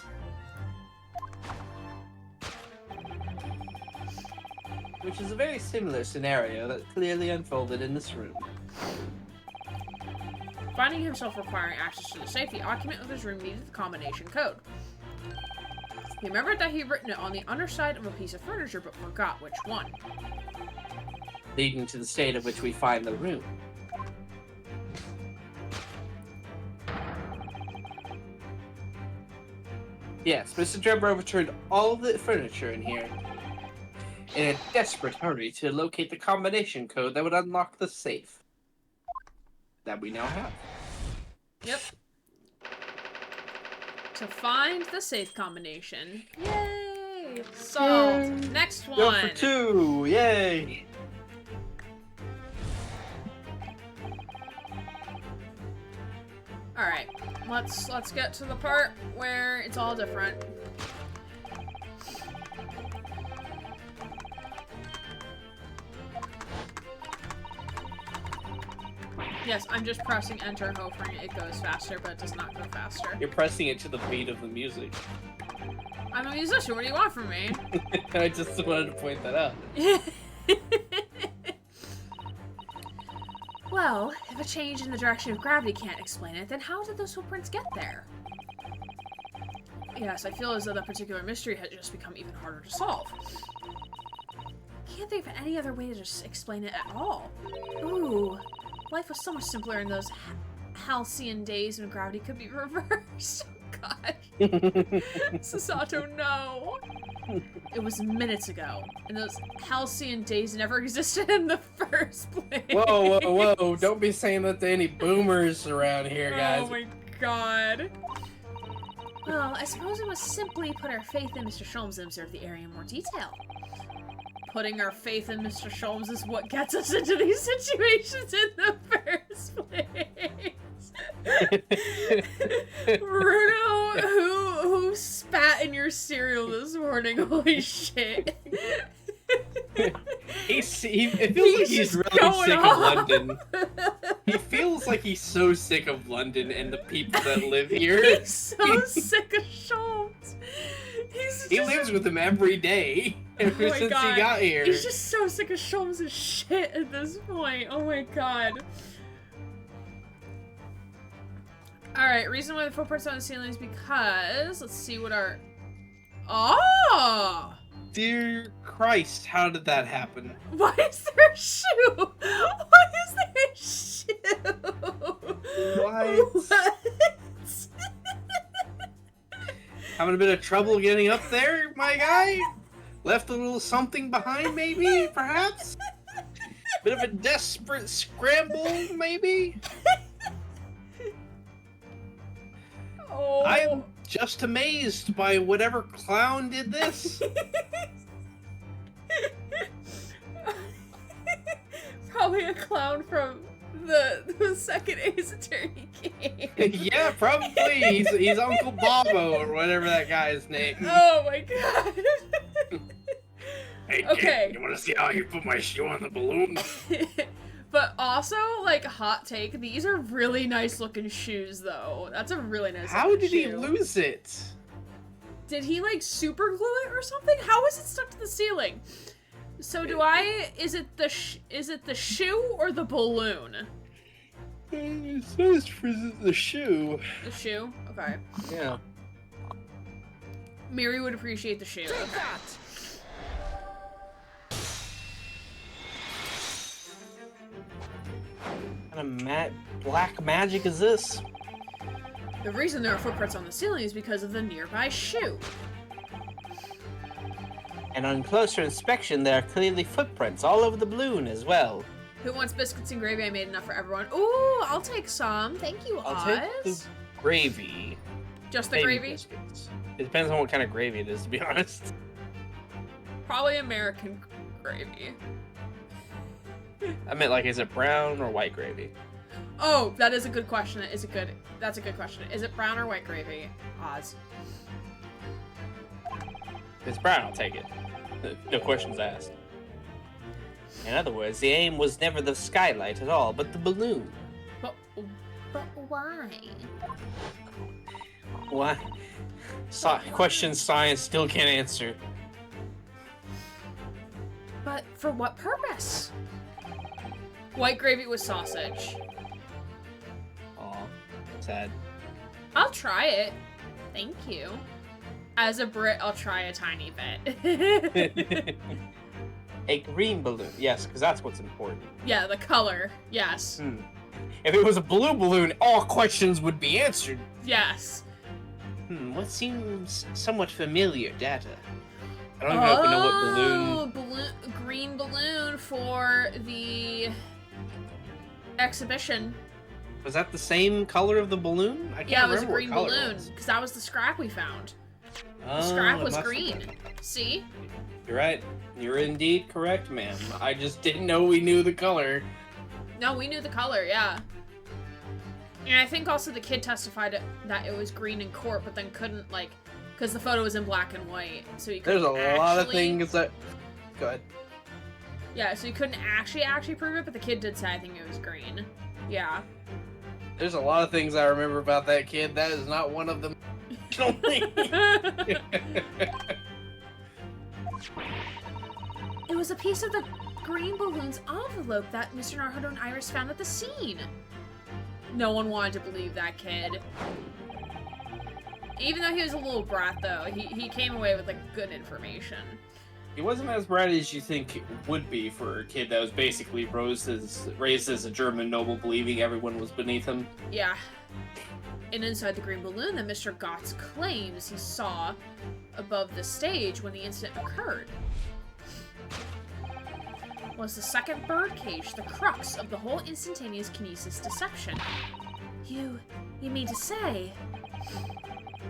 Which is a very similar scenario that clearly unfolded in this room. Finding himself requiring access to the safe, the occupant of his room needed the combination code. He remembered that he'd written it on the underside of a piece of furniture, but forgot which one. Leading to the state of which we find the room. Yes, Mr. Drebber overturned all the furniture in here in a desperate hurry to locate the combination code that would unlock the safe that we now have. Yep. To find the safe combination. Yay! Solved. Next one. Go for 2! Yay! Alright, let's get to the part where it's all different. Yes, I'm just pressing enter hoping it goes faster, but it does not go faster. You're pressing it to the beat of the music. I'm a musician, what do you want from me? I just wanted to point that out. Well, if a change in the direction of gravity can't explain it, then how did those footprints get there? Yes, I feel as though that particular mystery has just become even harder to solve. Can't think of any other way to just explain it at all. Ooh, life was so much simpler in those halcyon days when gravity could be reversed. Oh god. Sasato, no. It was minutes ago, and those halcyon days never existed in the first place. Whoa, whoa, whoa. Don't be saying that to any boomers around here, guys. Oh my god. Well, I suppose we must simply put our faith in Mr. Sholmes and observe the area in more detail. Putting our faith in Mr. Sholmes is what gets us into these situations in the first place. Bruno, who spat in your cereal this morning? Holy shit. It feels like he's really sick of London. He feels like he's so sick of London and the people that live here. He's so sick of Sholmes. He lives with him every day ever since he got here. He's just so sick of Sholmes' shit at this point. Oh my god. Alright, reason why the footprints on the ceiling is because... Let's see what our... Oh! Dear Christ, how did that happen? Why is there a shoe? Why is there a shoe? What? Having a bit of trouble getting up there, my guy? Left a little something behind, maybe? Perhaps? Bit of a desperate scramble, maybe? Oh. I'm just amazed by whatever clown did this. Probably a clown from the second Ace Attorney game. Yeah, probably. He's Uncle Bobo or whatever that guy's name. Oh my god. Hey, okay. kid, you want to see how you put my shoe on the balloon? But also, like, hot take, these are really nice looking shoes, though. That's a really nice How did he shoe. lose it? Did he, like, super glue it or something? How is it stuck to the ceiling? So is it the shoe or the balloon? It says for the shoe. The shoe? Okay. Yeah. Miri would appreciate the shoe. Take that! What kind of black magic is this? The reason there are footprints on the ceiling is because of the nearby shoe. And on closer inspection, there are clearly footprints all over the balloon as well. Who wants biscuits and gravy? I made enough for everyone. Ooh, I'll take some. Thank you, I'll Oz. take the gravy. Just the Maybe gravy? biscuits. It depends on what kind of gravy it is, to be honest. Probably American gravy. I meant, like, is it brown or white gravy? Oh, that is a good question. That's a good question. Is it brown or white gravy? Oz. If it's brown, I'll take it. No questions asked. In other words, the aim was never the skylight at all, but the balloon. But why? Why? Questions science still can't answer. But for what purpose? White gravy with sausage. Aw, sad. I'll try it. Thank you. As a Brit, I'll try a tiny bit. A green balloon, yes, because that's what's important. Yeah, the color. Yes. If it was a blue balloon, all questions would be answered. Yes. What seems somewhat familiar data? I don't even know if we know what balloon... Green balloon for the exhibition. Was that the same color of the balloon? I can't Yeah, it was a remember green what color balloon. it was. Because that was the scrap we found. Oh, The scrap it was must have green. been. See? You're right. You're indeed correct, ma'am. I just didn't know we knew the color. No, we knew the color, yeah. And I think also the kid testified that it was green in court, but then couldn't, like, because the photo was in black and white, so he couldn't There's a lot of things that... Go ahead. Yeah, so he couldn't actually prove it, but the kid did say, I think it was green. Yeah. There's a lot of things I remember about that kid. That is not one of them. It was a piece of the green balloon's envelope that Mr. Naruto and Iris found at the scene. No one wanted to believe that kid. Even though he was a little brat, though, he came away with, like, good information. He wasn't as brat as you think it would be for a kid that was basically raised as a German noble, believing everyone was beneath him. Yeah. And inside the green balloon that Mr. Gotts claims he saw above the stage when the incident occurred was the second bird cage, the crux of the whole instantaneous kinesis deception. You mean to say...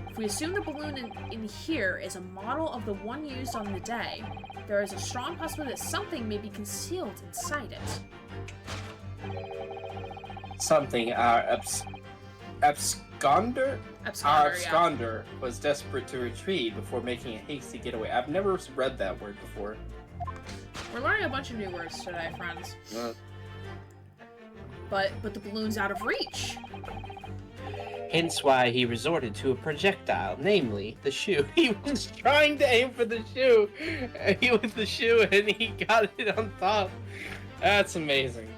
If we assume the balloon in here is a model of the one used on the day, there is a strong possibility that something may be concealed inside it. Something, absconder? Our absconder was desperate to retreat before making a hasty getaway. I've never read that word before. We're learning a bunch of new words today, friends. But the balloon's out of reach. Hence why he resorted to a projectile, namely the shoe. He was trying to aim for the shoe. He with the shoe and he got it on top. That's amazing.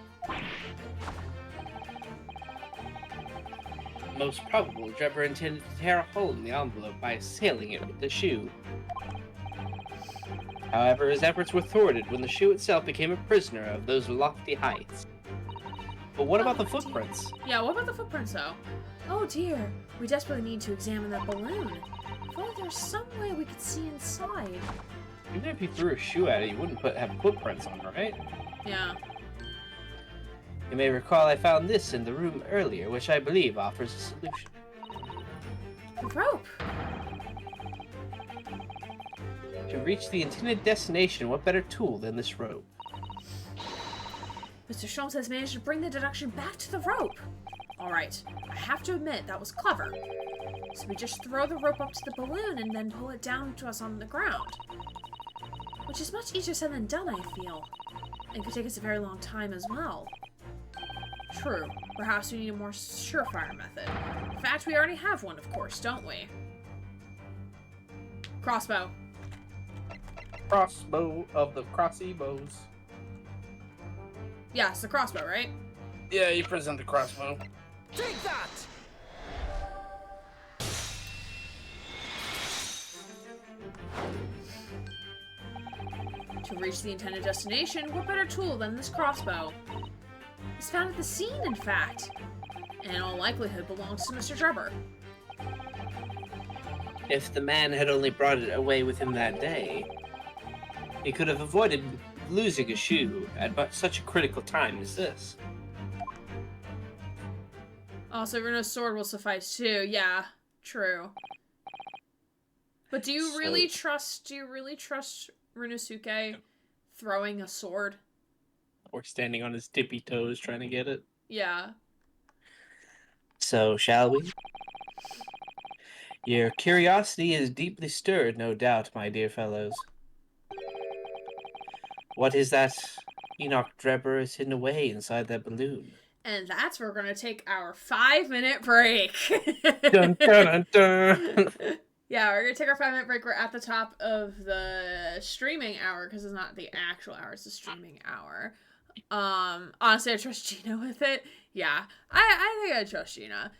Most probable, Drebber intended to tear a hole in the envelope by assailing it with the shoe. However, his efforts were thwarted when the shoe itself became a prisoner of those lofty heights. But what about the footprints? Yeah, what about the footprints, though? Oh dear, we desperately need to examine that balloon. I feel like there's some way we could see inside. Even if you threw a shoe at it, you wouldn't have footprints on, right? Yeah. You may recall I found this in the room earlier, which I believe offers a solution. The rope! To reach the intended destination, what better tool than this rope? Mr. Sholmes has managed to bring the deduction back to the rope. Alright, I have to admit, that was clever. So we just throw the rope up to the balloon and then pull it down to us on the ground. Which is much easier said than done, I feel. And could take us a very long time as well. True, perhaps we need a more surefire method. In fact, we already have one, of course, don't we? Crossbow. Crossbow of the crossy bows. Yeah, it's the crossbow, right? Yeah, you present the crossbow. Take that! To reach the intended destination, what better tool than this crossbow? It's found at the scene, in fact, and in all likelihood belongs to Mr. Drebber. If the man had only brought it away with him that day, he could have avoided losing a shoe at such a critical time as this. Also, Runo's sword will suffice too. Yeah, true. But do you really trust Runosuke throwing a sword? Or standing on his tippy toes trying to get it? Yeah. So, shall we? Your curiosity is deeply stirred, no doubt, my dear fellows. What is that Enoch Drebber is hidden away inside that balloon? And that's where we're going to take our 5-minute break. Dun, dun, dun, dun. Yeah, we're going to take our 5-minute break. We're at the top of the streaming hour, because it's not the actual hour, it's the streaming hour. Honestly, I trust Gina with it. Yeah, I think I trust Gina.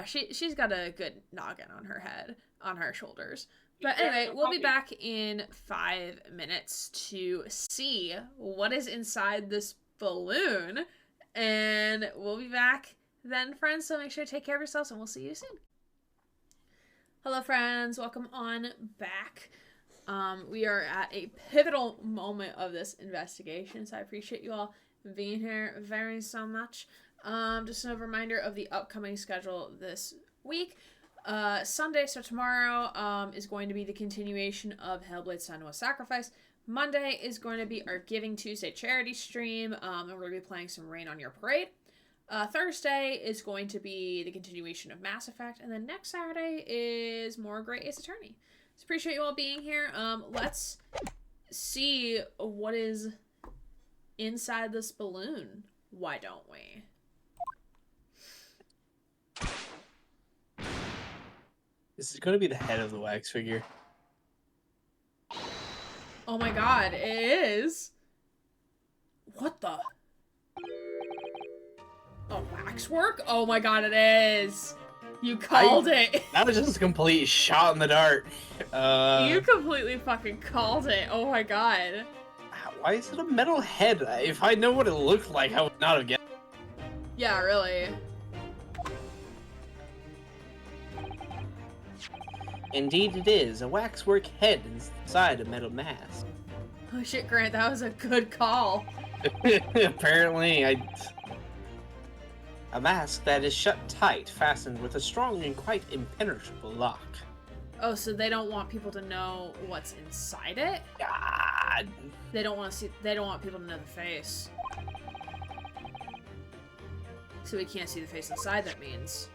She's got a good noggin on her head, on her shoulders. But anyway, we'll be back in 5 minutes to see what is inside this balloon. And we'll be back then, friends. So make sure to take care of yourselves, and we'll see you soon. Hello, friends. Welcome on back. We are at a pivotal moment of this investigation, so I appreciate you all being here very so much. Just a reminder of the upcoming schedule this week. Sunday, so tomorrow, is going to be the continuation of Hellblade: Senua's Sacrifice. Monday is going to be our Giving Tuesday charity stream, and we're going to be playing some Rain on Your Parade. Thursday is going to be the continuation of Mass Effect, and then next Saturday is more Great Ace Attorney. So appreciate you all being here. Let's see what is inside this balloon. Why don't we? This is going to be the head of the wax figure. Oh my god, it is. What the? Oh, waxwork? Oh my god, it is. You called it. That was just a complete shot in the dark. You completely fucking called it. Oh my god. Why is it a metal head? If I know what it looked like, I would not have guessed. Yeah, really. Indeed it is, a waxwork head inside a metal mask. Oh shit, Grant, that was a good call. Apparently, a mask that is shut tight, fastened with a strong and quite impenetrable lock. Oh, so they don't want people to know what's inside it? God. They don't want people to know the face. So we can't see the face inside, that means.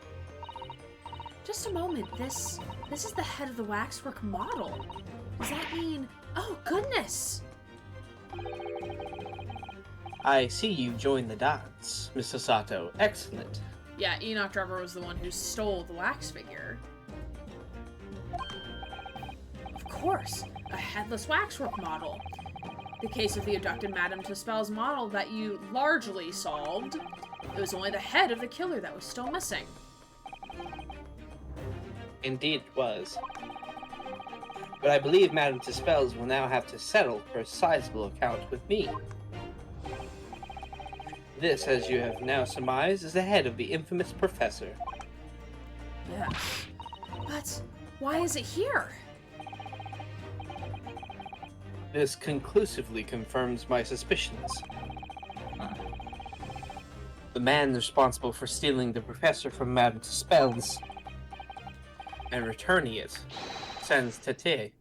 Just a moment, this is the head of the waxwork model. Does that mean... Oh, goodness! I see you joined the dance, Mr. Sato. Excellent. Yeah, Enoch Drebber was the one who stole the wax figure. Of course, a headless waxwork model. The case of the abducted Madame Tuspel's model that you largely solved. It was only the head of the killer that was still missing. Indeed it was. But I believe Madame Tuspel's will now have to settle for a sizable account with me. This, as you have now surmised, is the head of the infamous professor. Yes. But why is it here? This conclusively confirms my suspicions. The man responsible for stealing the professor from Madame Tuspel's and returning it, sans tete,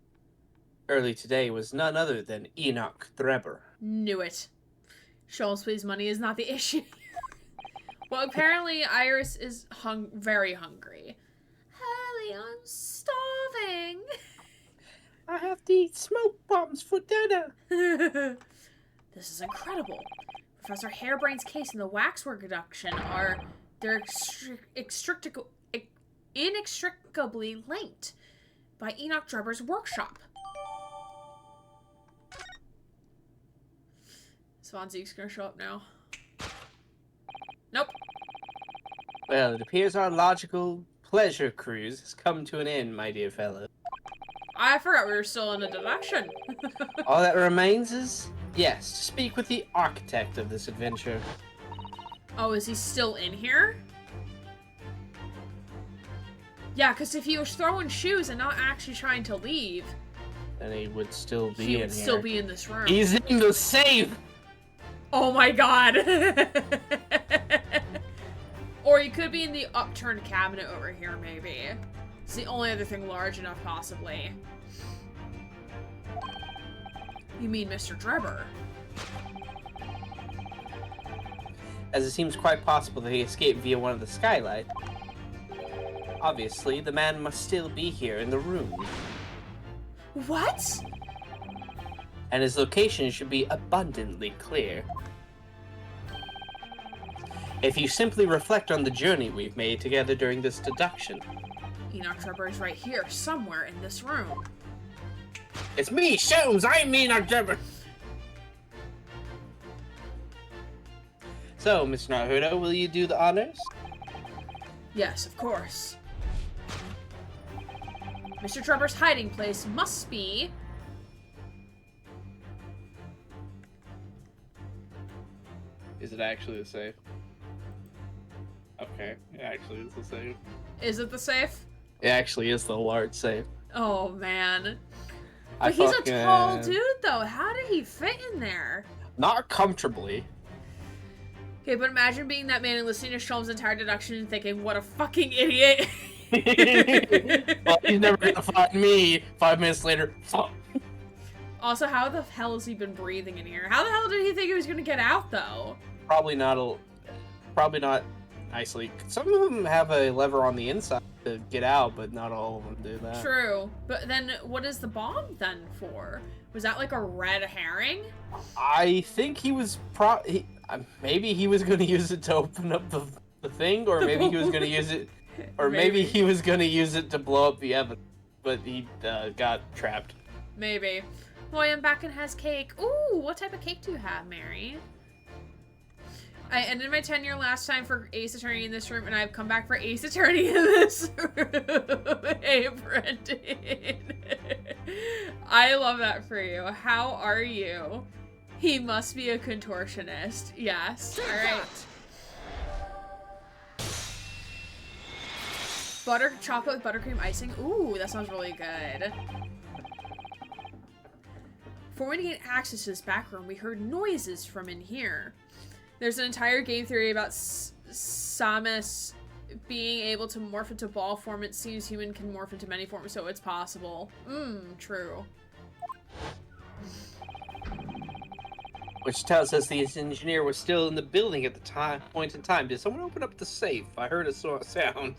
early today was none other than Enoch Drebber. Knew it. Sholmes, please, money is not the issue. Well, apparently Iris is very hungry. Hallie, I'm starving. I have to eat smoke bombs for dinner. This is incredible. Professor Harebrain's case and the waxwork abduction are inextricably linked by Enoch Drebber's workshop. Swanzeek's gonna show up now. Nope. Well, it appears our logical pleasure cruise has come to an end, my dear fellow. I forgot we were still in a deduction. All that remains is, yes, to speak with the architect of this adventure. Oh, is he still in here? Yeah, because if he was throwing shoes and not actually trying to leave, then he would still be he in would here. still be in this room. He's in the safe! Oh my god! Or he could be in the upturned cabinet over here, maybe. It's the only other thing large enough, possibly. You mean Mr. Drebber? As it seems quite possible that he escaped via one of the skylight. Obviously, the man must still be here in the room. What? And his location should be abundantly clear. If you simply reflect on the journey we've made together during this deduction. Enoch Drebber is right here, somewhere in this room. It's me, Sholmes! I'm Enoch Drebber! So, Mr. Naruto, will you do the honors? Yes, of course. Mr. Drebber's hiding place must be... Is it actually the safe? Okay, it actually is the safe. Is it the safe? It actually is the large safe. Oh, man. But he's a tall dude, though. How did he fit in there? Not comfortably. Okay, but imagine being that man and listening to Sholmes' entire deduction and thinking, what a fucking idiot. Well, he's never gonna find me 5 minutes later. Fuck. Also, how the hell has he been breathing in here? How the hell did he think he was gonna get out, though? Probably probably not nicely. Some of them have a lever on the inside to get out, but not all of them do that. True. But then what is the bomb then for? Was that like a red herring? I think he was maybe he was going to use it to open up the thing, or maybe he was going to use it, or maybe he was going to use it to blow up the evidence, but he got trapped. Maybe. William Backen has cake. Ooh, what type of cake do you have, Mary? I ended my tenure last time for Ace Attorney in this room, and I've come back for Ace Attorney in this room. Hey, Brendan. I love that for you. How are you? He must be a contortionist. Yes. All right. Butter chocolate with buttercream icing. Ooh, that sounds really good. Before we gain access to this back room, we heard noises from in here. There's an entire game theory about Samus being able to morph into ball form. It seems human can morph into many forms, so it's possible. True. Which tells us the engineer was still in the building at the point in time. Did someone open up the safe? I heard a sound.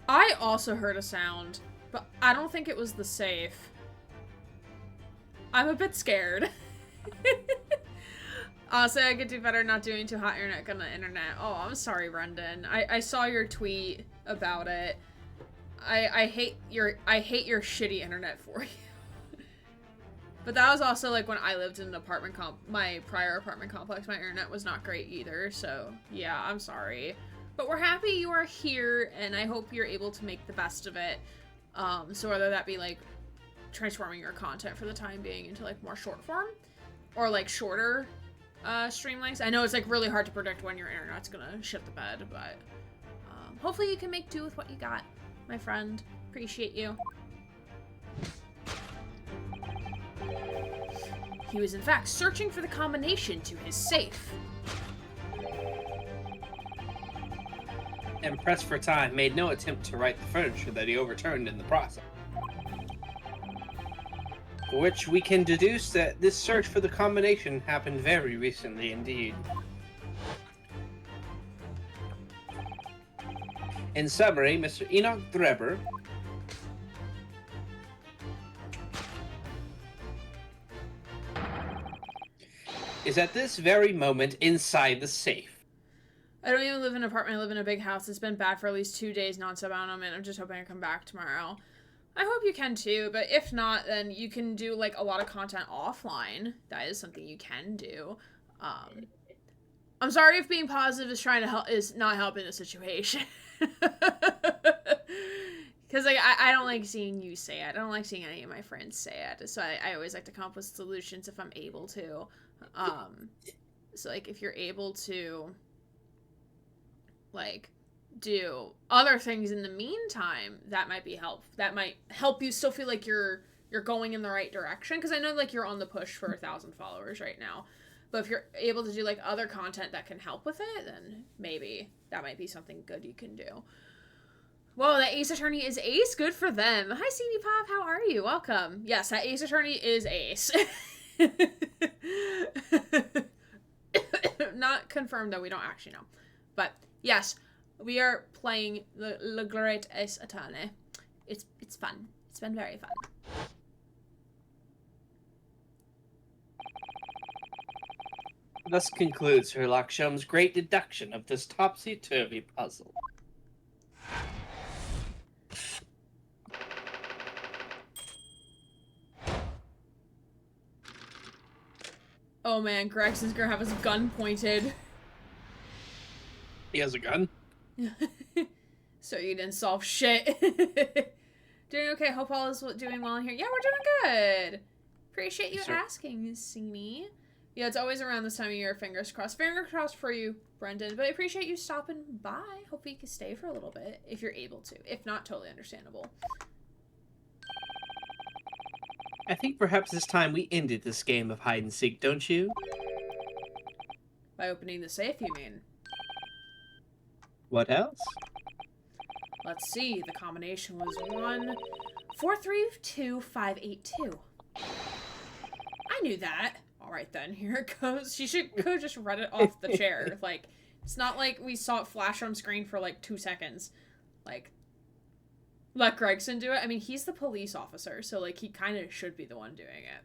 I also heard a sound, but I don't think it was the safe. I'm a bit scared. Honestly, I could do better not doing too hot internet on the internet. Oh, I'm sorry, Brendan. I saw your tweet about it. I hate your shitty internet for you. But that was also like when I lived in an apartment my prior apartment complex. My internet was not great either. So yeah, I'm sorry. But we're happy you are here, and I hope you're able to make the best of it. So whether that be like transforming your content for the time being into like more short form, or like shorter stream lengths. I know it's like really hard to predict when your internet's gonna shit the bed, but hopefully you can make do with what you got, my friend. Appreciate you. He was in fact searching for the combination to his safe. And pressed for time, made no attempt to right the furniture that he overturned in the process. For which we can deduce that this search for the combination happened very recently indeed. In summary, Mr. Enoch Drebber is at this very moment inside the safe. I don't even live in an apartment, I live in a big house. It's been bad for at least 2 days non-stop on them, and I'm just hoping I come back tomorrow. I hope you can too, but if not, then you can do like a lot of content offline. That is something you can do. I'm sorry if being positive is trying to help is not helping the situation. Because like I don't like seeing you say it. I don't like seeing any of my friends say it. So I always like to come up with solutions if I'm able to. So like if you're able to like do other things in the meantime, that might be that might help you still feel like you're going in the right direction, because I know like you're on the push for 1,000 followers right now, but if you're able to do like other content that can help with it, then maybe that might be something good you can do. Whoa, that Ace Attorney is ace. Good for them. Hi CD Pop, how are you? Welcome. Yes, that Ace Attorney is ace. Not confirmed though, we don't actually know, but yes, we are playing the Great Ace Attorney. It's fun. It's been very fun. Thus concludes Sherlock Sholmes' great deduction of this topsy-turvy puzzle. Oh man, Gregson's gonna have his gun pointed. He has a gun? So you didn't solve shit. Doing okay. Hope all is doing well in here. Yeah, we're doing good. Appreciate you asking, Sini. Yeah, it's always around this time of year. Fingers crossed. Fingers crossed for you, Brendan. But I appreciate you stopping by. Hope you can stay for a little bit if you're able to. If not, totally understandable. I think perhaps it's time we ended this game of hide and seek, don't you? By opening the safe, you mean? What else? Let's see. The combination was 1432582. I knew that. All right then, here it goes. She should go just read it off the chair. Like, It's not like we saw it flash on screen for like 2 seconds. Like, let Gregson do it. I mean, he's the police officer, so like he kind of should be the one doing it.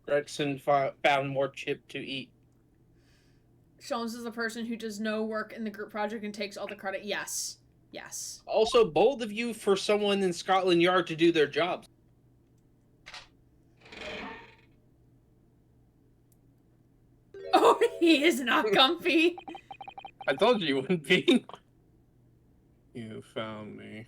Gregson found more chip to eat. Sholmes is the person who does no work in the group project and takes all the credit. Yes. Yes. Also, bold of you for someone in Scotland Yard to do their jobs. Oh, he is not comfy. I told you wouldn't be. You found me.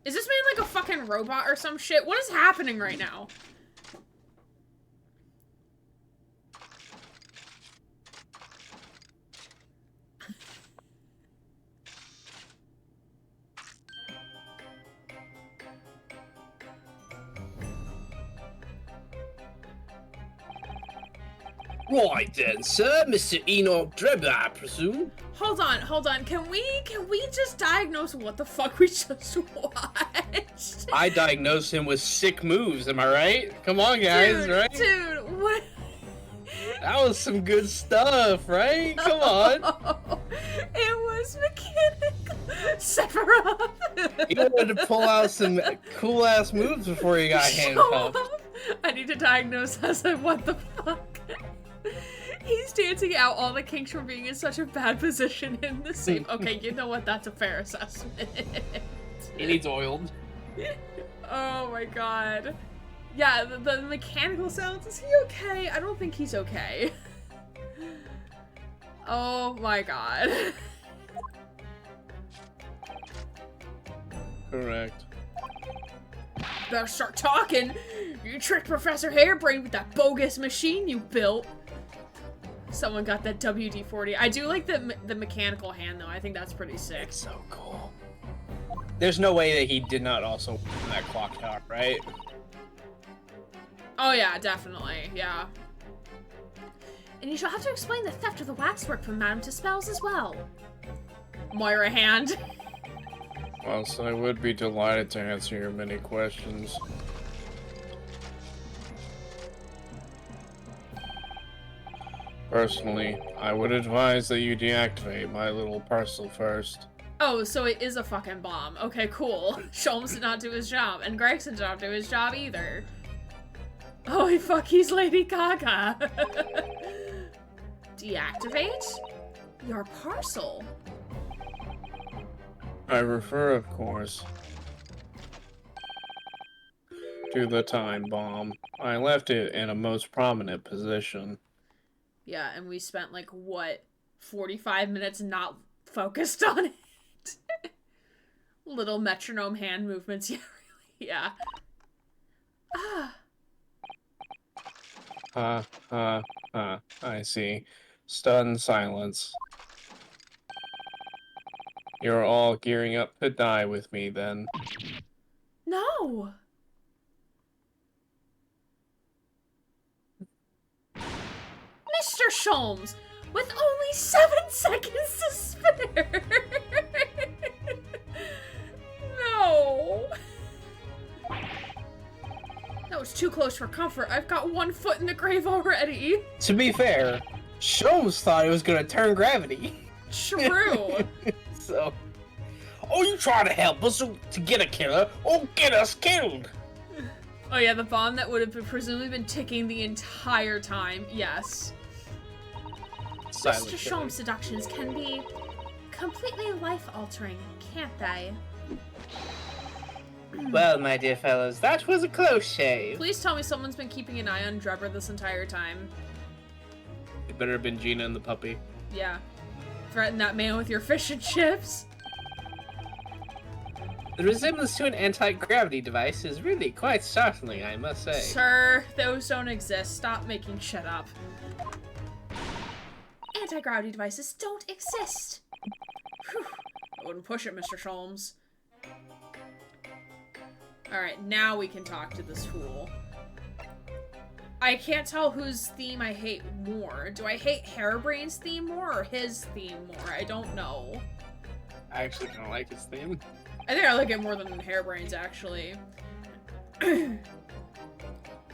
Is this man like a fucking robot or some shit? What is happening right now? Right then, sir. Mr. Enoch Drebber, I presume. Hold on. Can we just diagnose what the fuck we just watched? I diagnosed him with sick moves, am I right? Come on, guys, right? Dude, what? That was some good stuff, right? Come on. It was mechanical. Sephiroth. He wanted to pull out some cool-ass moves before he got handcuffed. I need to diagnose us and what the fuck. He's dancing out all the kinks from being in such a bad position in the same. Okay, you know what? That's a fair assessment. He needs oiled. Oh my god. Yeah, the mechanical sounds. Is he okay? I don't think he's okay. Oh my god. Correct. Better start talking. You tricked Professor Hairbrain with that bogus machine you built. Someone got that WD-40. I do like the mechanical hand though. I think that's pretty sick. So cool. There's no way that he did not also win that clock tower, right? Oh yeah, definitely. Yeah. And you shall have to explain the theft of the waxwork from Madame Tuspel's as well. Moira hand. Whilst I would be delighted to answer your many questions. Personally, I would advise that you deactivate my little parcel first. Oh, so it is a fucking bomb. Okay, cool. Sholmes did not do his job, and Gregson did not do his job either. Holy fuck, he's Lady Gaga. Deactivate your parcel. I refer, of course, to the time bomb. I left it in a most prominent position. Yeah, and we spent like, what, 45 minutes not focused on it? Little metronome hand movements. Yeah, really. Yeah. Ah. I see. Stunned silence. You're all gearing up to die with me, then. No! Mr. Sholmes, with only 7 seconds to spare! No! That was too close for comfort. I've got 1 foot in the grave already. To be fair, Sholmes thought it was gonna turn gravity. True. So, oh, you try to help us to get a killer, or get us killed. Oh yeah, the bomb that would have presumably been ticking the entire time. Yes. Mr. Sholmes' seductions can be completely life-altering, can't they? Well, my dear fellows, that was a close shave. Please tell me someone's been keeping an eye on Drebber this entire time. It better have been Gina and the puppy. Yeah. Threaten that man with your fish and chips. The resemblance to an anti-gravity device is really quite startling, I must say. Sir, those don't exist. Stop making shit up. Anti-gravity devices don't exist. Whew. I wouldn't push it, Mr. Sholmes. Alright, now we can talk to this fool. I can't tell whose theme I hate more. Do I hate Hairbrain's theme more or his theme more? I don't know. I actually kind of like his theme. I think I like it more than hairbrains, actually.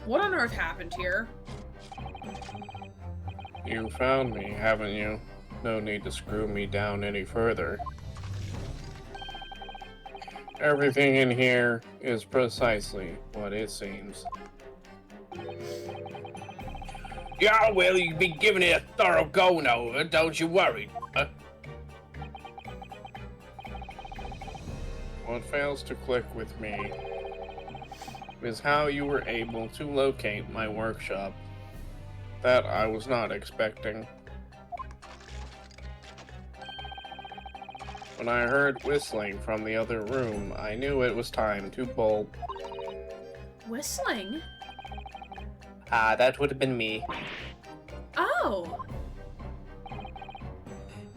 What on earth happened here? You found me, haven't you? No need to screw me down any further. Everything in here is precisely what it seems. Yeah, well, you've been giving it a thorough going over, don't you worry. What fails to click with me is how you were able to locate my workshop. That I was not expecting. When I heard whistling from the other room, I knew it was time to bolt. Whistling? Ah, that would have been me. Oh!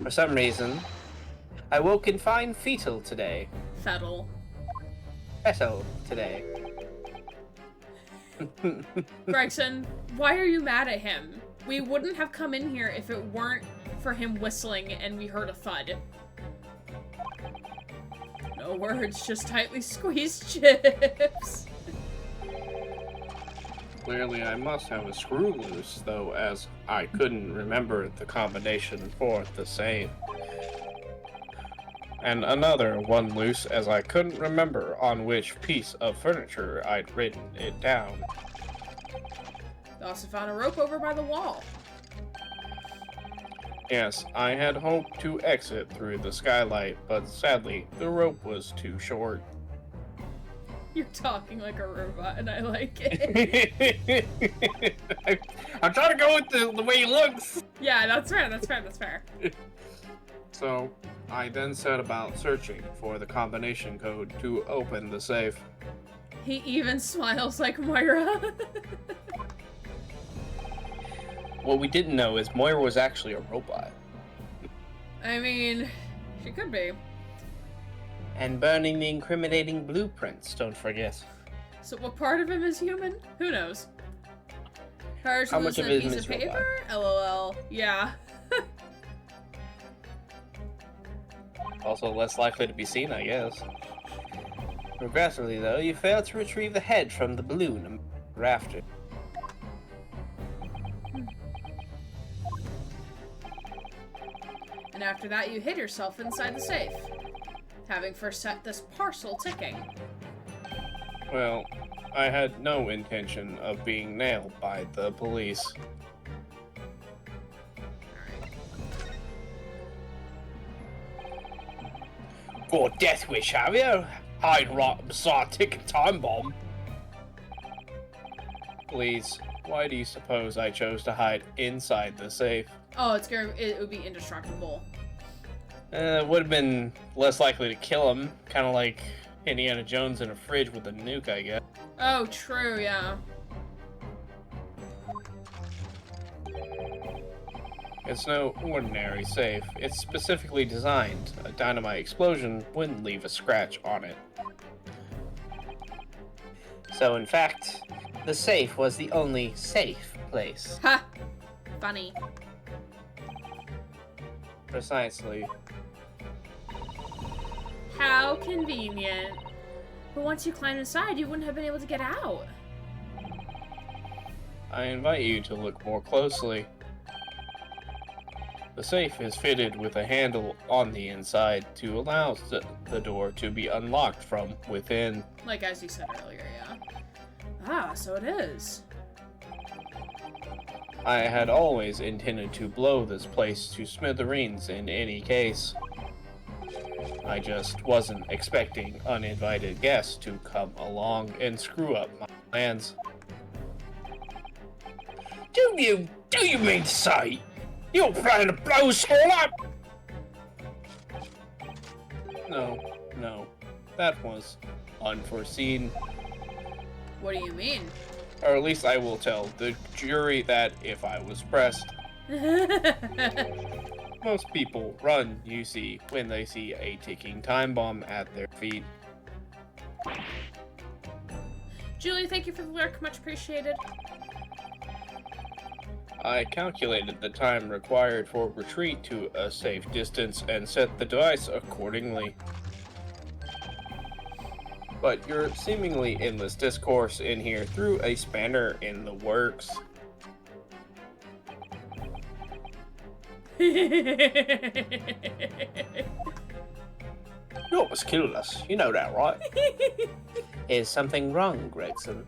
For some reason, I woke in fine fetal today. Fettle. Fetal today. Gregson, why are you mad at him? We wouldn't have come in here if it weren't for him whistling and we heard a thud. No words, just tightly squeezed chips. Clearly, I must have a screw loose, though, as I couldn't remember the combination for the safe. And another one loose, as I couldn't remember on which piece of furniture I'd written it down. We also found a rope over by the wall. Yes, I had hoped to exit through the skylight, but sadly, the rope was too short. You're talking like a robot, and I like it. I'm trying to go with the way he looks. Yeah, that's fair, that's fair, that's fair. So, I then set about searching for the combination code to open the safe. He even smiles like Moira. What we didn't know is Moira was actually a robot. I mean, she could be. And burning the incriminating blueprints, don't forget. So what part of him is human? Who knows? Hers How was much of a it piece is of robot? paper? LOL. Yeah. Also less likely to be seen, I guess. Regretfully, though, you failed to retrieve the head from the balloon rafter. And after that, you hid yourself inside the safe, having first set this parcel ticking. Well, I had no intention of being nailed by the police. Got a death wish, have you? Hide right beside a ticking time bomb. Please, why do you suppose I chose to hide inside the safe? Oh, it would be indestructible. It would have been less likely to kill him, kind of like Indiana Jones in a fridge with a nuke, I guess. Oh, true, yeah. It's no ordinary safe. It's specifically designed. A dynamite explosion wouldn't leave a scratch on it. So, in fact, the safe was the only safe place. Ha! Funny. Precisely. How convenient. But once you climbed inside, you wouldn't have been able to get out. I invite you to look more closely. The safe is fitted with a handle on the inside to allow the door to be unlocked from within. Like as you said earlier, yeah. Ah, so it is. I had always intended to blow this place to smithereens in any case. I just wasn't expecting uninvited guests to come along and screw up my plans. Do you mean to say you're planning to blow us all up? No. That was unforeseen. What do you mean? Or at least I will tell the jury that if I was pressed. Most people run, you see, when they see a ticking time bomb at their feet. Julie, thank you for the lurk. Much appreciated. I calculated the time required for retreat to a safe distance and set the device accordingly. but your seemingly endless discourse in here threw a spanner in the works. You almost killed us. You know that, right? Is something wrong, Gregson?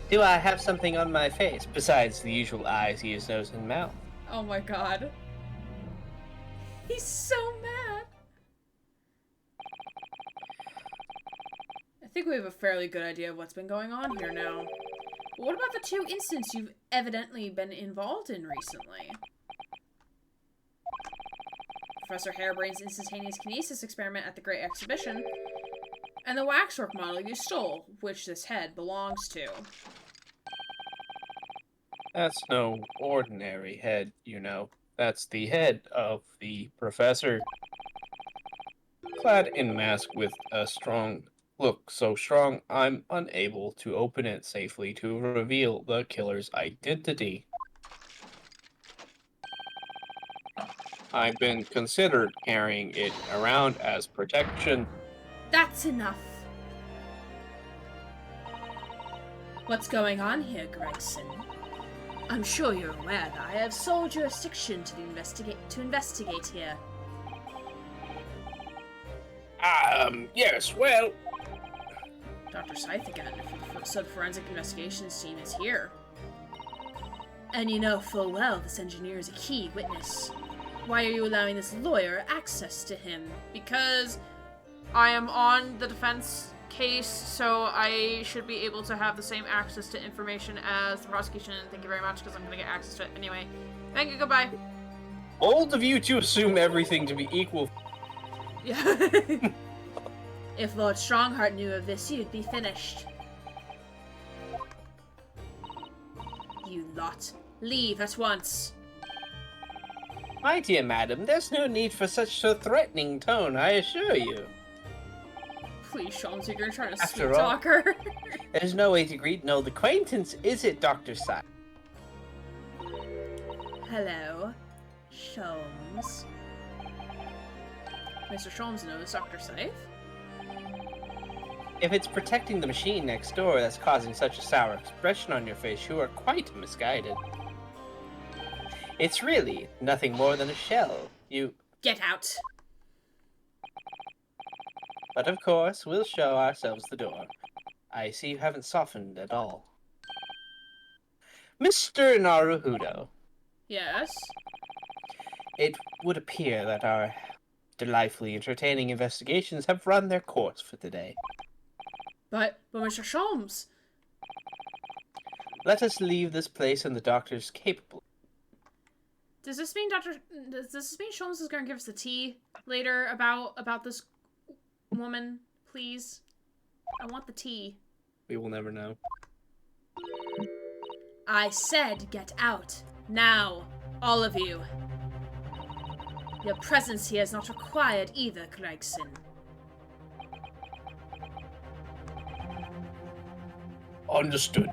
Do I have something on my face besides the usual eyes, ears, nose, and mouth? Oh my god. He's so mad. I think we have a fairly good idea of what's been going on here now. But what about the 2 incidents you've evidently been involved in recently? Professor Harebrain's instantaneous kinesis experiment at the Great Exhibition, and the waxwork model you stole, which this head belongs to. That's no ordinary head, you know. That's the head of the professor. Clad in mask with a strong look so strong I'm unable to open it safely to reveal the killer's identity. I've been considered carrying it around as protection. That's enough. What's going on here, Gregson? I'm sure you're aware that I have sole jurisdiction to investigate here. Yes, well, Dr. Scythe again, if the sub-forensic investigations team is here. And you know full well this engineer is a key witness. Why are you allowing this lawyer access to him? Because I am on the defense case, so I should be able to have the same access to information as the prosecution. Thank you very much, because I'm going to get access to it anyway. Thank you, goodbye. bold of you to assume everything to be equal. Yeah. If Lord Strongheart knew of this, you'd be finished. You lot. Leave at once. My dear madam, there's no need for such a threatening tone, I assure you. Please, Sholmes, you're gonna try to After sweet talk her. There's no way to greet an old acquaintance, is it, Dr. Scythe? Hello, Sholmes. Mr. Sholmes knows Dr. Scythe? If it's protecting the machine next door that's causing such a sour expression on your face, you are quite misguided. It's really nothing more than a shell. Get out. But of course, we'll show ourselves the door. I see you haven't softened at all. Mr. Naruhodo, Yes? it would appear that our delightfully entertaining investigations have run their course for today. But Mr. Sholmes. Let us leave this place and the doctor's capable. Does this mean Sholmes is gonna give us the tea later about this woman, please? I want the tea. We will never know. I said get out. Now. All of you. Your presence here is not required either, Gregson. Understood.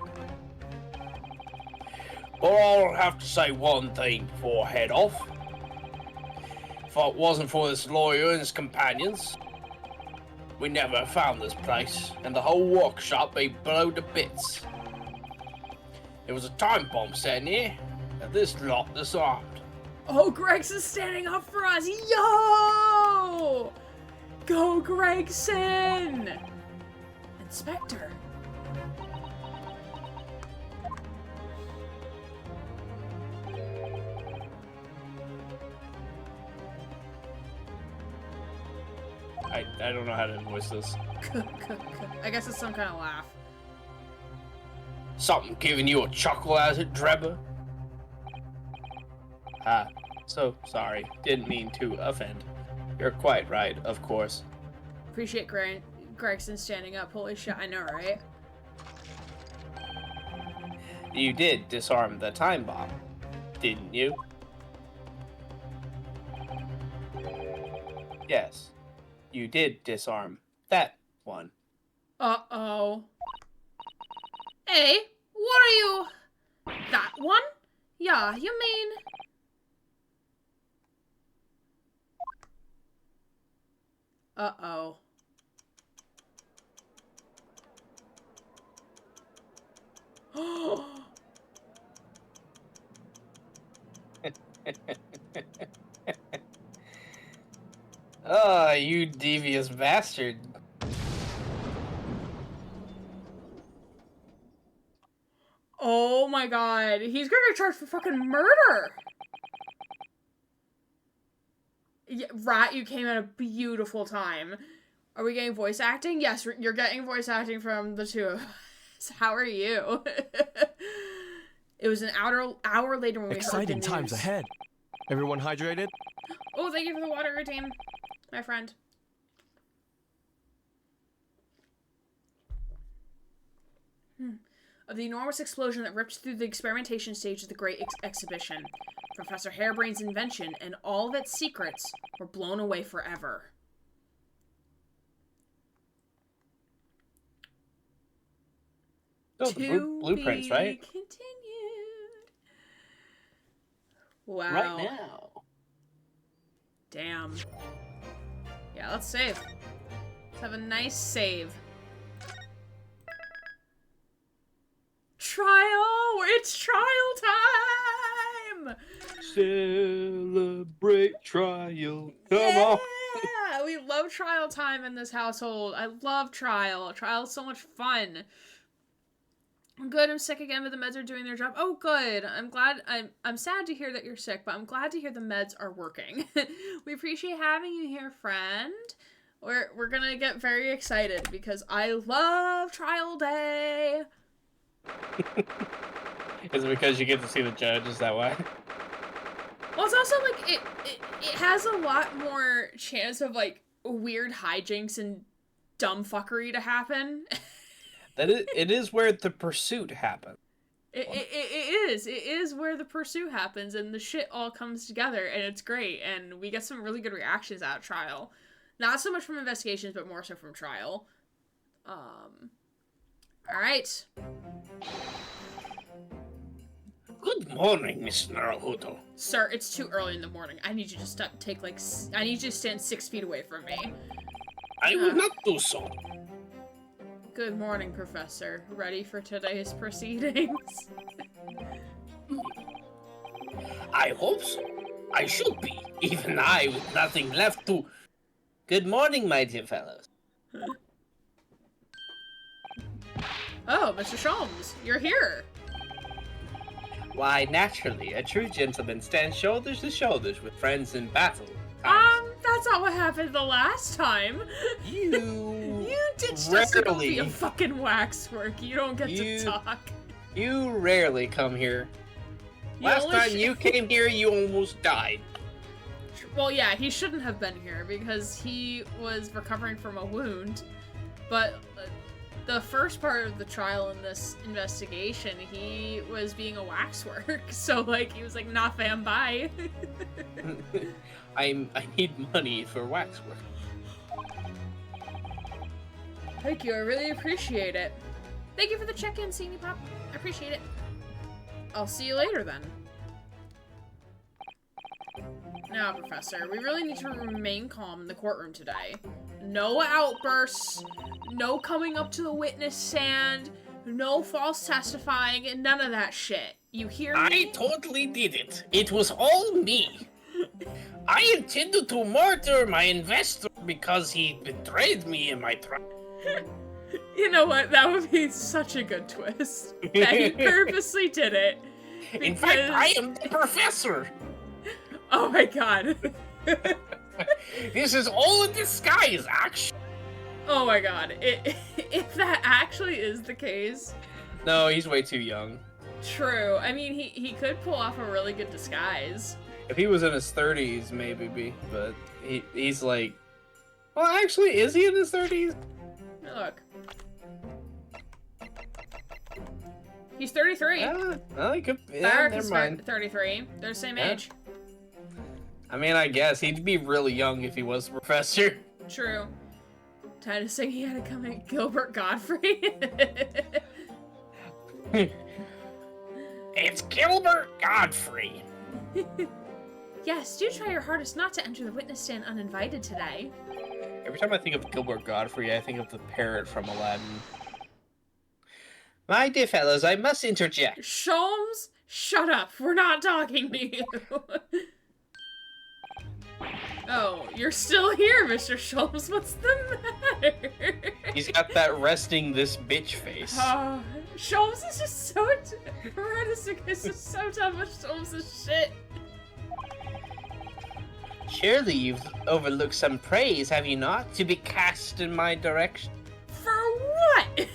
But I'll have to say one thing before I head off. If it wasn't for this lawyer and his companions, we never found this place, and the whole workshop be blown to bits. There was a time bomb set in here, and this lot disarmed. Oh, Gregson's standing up for us! Yo! Go, Gregson! Inspector. I don't know how to voice this. I guess it's some kind of laugh. Something giving you a chuckle, has it, Drebber? So sorry. Didn't mean to offend. You're quite right, of course. Appreciate Gregson standing up. Holy shit, I know, right? You did disarm the time bomb, didn't you? Yes. You did disarm that one. Uh-oh. Hey, what are you... That one? Yeah, you mean... Uh-oh. Oh, you devious bastard. Oh my god. He's gonna get charged for fucking murder. Yeah, Rat, you came at a beautiful time. Are we getting voice acting? Yes, you're getting voice acting from the two of us. How are you? It was an hour later when we heard the Exciting news. times ahead. Everyone hydrated? Oh, thank you for the water routine, my friend. Of the enormous explosion that ripped through the experimentation stage of the Great Exhibition. Professor Harebrain's invention and all of its secrets were blown away forever. Oh, the blueprints, right? Continued. Wow. Right now. Damn. Yeah, let's save. Let's have a nice save. Trial! It's trial time! Celebrate trial. Come on. Yeah! We love trial time in this household. I love trial. Trial is so much fun. I'm good. I'm sick again, but the meds are doing their job. Oh, good. I'm glad. I'm sad to hear that you're sick, but I'm glad to hear the meds are working. We appreciate having you here, friend. We're gonna get very excited because I love trial day. Is it because you get to see the judge? Is that why? Well, it's also like it has a lot more chance of like weird hijinks and dumb fuckery to happen. It is where the pursuit happens. It is where the pursuit happens and the shit all comes together and it's great and we get some really good reactions out of trial. Not so much from investigations, but more so from trial. Alright. Good morning, Miss Naruto. Sir, it's too early in the morning. I need you to I need you to stand 6 feet away from me. I will not do so. Good morning, Professor. Ready for today's proceedings? I hope so. I should be. Even I, with nothing left to... Good morning, my dear fellows. Oh, Mr. Sholmes, you're here. Why, naturally, a true gentleman stands shoulders to shoulders with friends in battle. That's not what happened the last time. You ditched us to go be a fucking waxwork. You don't get to talk. You rarely come here. Last time you came here, you almost died. Well, yeah, he shouldn't have been here because he was recovering from a wound. But the first part of the trial in this investigation, he was being a waxwork. So, like, he was like, nah fam, bye. I need money for waxwork. Thank you, I really appreciate it. Thank you for the check-in, Seenie Pop. I appreciate it. I'll see you later, then. Now, Professor, we really need to remain calm in the courtroom today. No outbursts, no coming up to the witness stand, no false testifying, and none of that shit. You hear me? I totally did it. It was all me. I intended to murder my investor because he betrayed me in my trial. You know what? That would be such a good twist. That he purposely did it. Because... In fact, I am the professor. Oh my god. This is all a disguise, actually. Oh my god. If that actually is the case... No, he's way too young. True. I mean, he could pull off a really good disguise. If he was in his 30s, maybe, but he's like... Well, actually, is he in his 30s? Look. He's 33. Well, he could... Yeah, Barrack never is mind. 33. They're the same Yeah. age. I mean, I guess he'd be really young if he was the professor. True. Time to sing he had to come at Gilbert Godfrey. It's Gilbert Godfrey. Yes, do try your hardest not to enter the witness stand uninvited today. Every time I think of Gilbert Godfrey, I think of the parrot from Aladdin. My dear fellows, I must interject. Sholmes, shut up. We're not talking to you. Oh, you're still here, Mr. Sholmes. What's the matter? He's got that resting this bitch face. Sholmes is just so... Hereditary is just so done with Sholmes' shit. Surely you've overlooked some praise, have you not, to be cast in my direction? For what?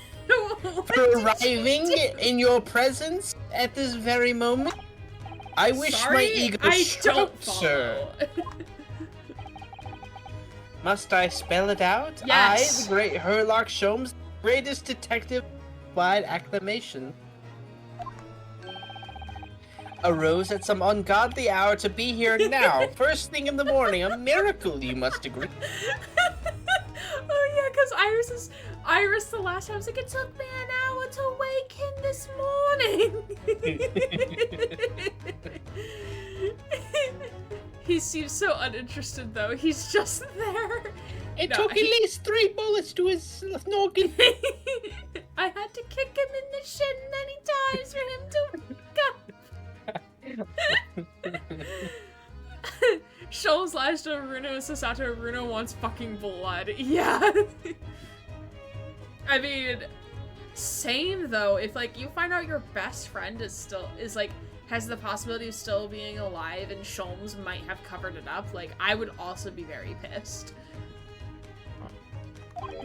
What For did arriving you do? in your presence at this very moment? I wish Sorry, my ego I struck, don't sir. follow. Must I spell it out? Yes. I, the great Herlock Sholmes, greatest detective by acclamation, arose at some ungodly hour to be here now, first thing in the morning. A miracle, you must agree. Oh yeah, because Iris the last time was like, it took me an hour to wake him this morning. He seems so uninterested though. He's just there. It No, took at least 3 bullets to his noggin. I had to kick him in the shin many times for him to go. Sholmes lies to Aruno, Sasato Aruno wants fucking blood. Yeah. I mean, same though. If like you find out your best friend is like has the possibility of still being alive and Sholmes might have covered it up, like I would also be very pissed.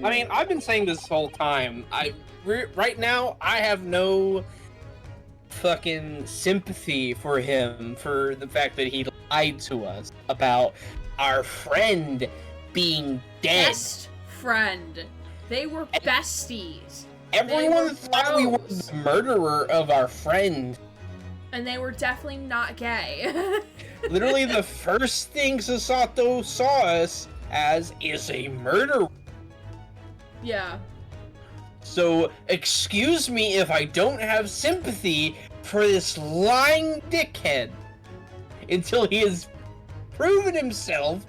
I mean, I've been saying this whole time. Right now, I have no fucking sympathy for him for the fact that he lied to us about our friend being dead. Best friend. They were besties. Everyone were thought we were bros. the murderer of our friend. And they were definitely not gay. Literally, the first thing Sasato saw us as is a murderer. Yeah. So, excuse me if I don't have sympathy for this lying dickhead until he has proven himself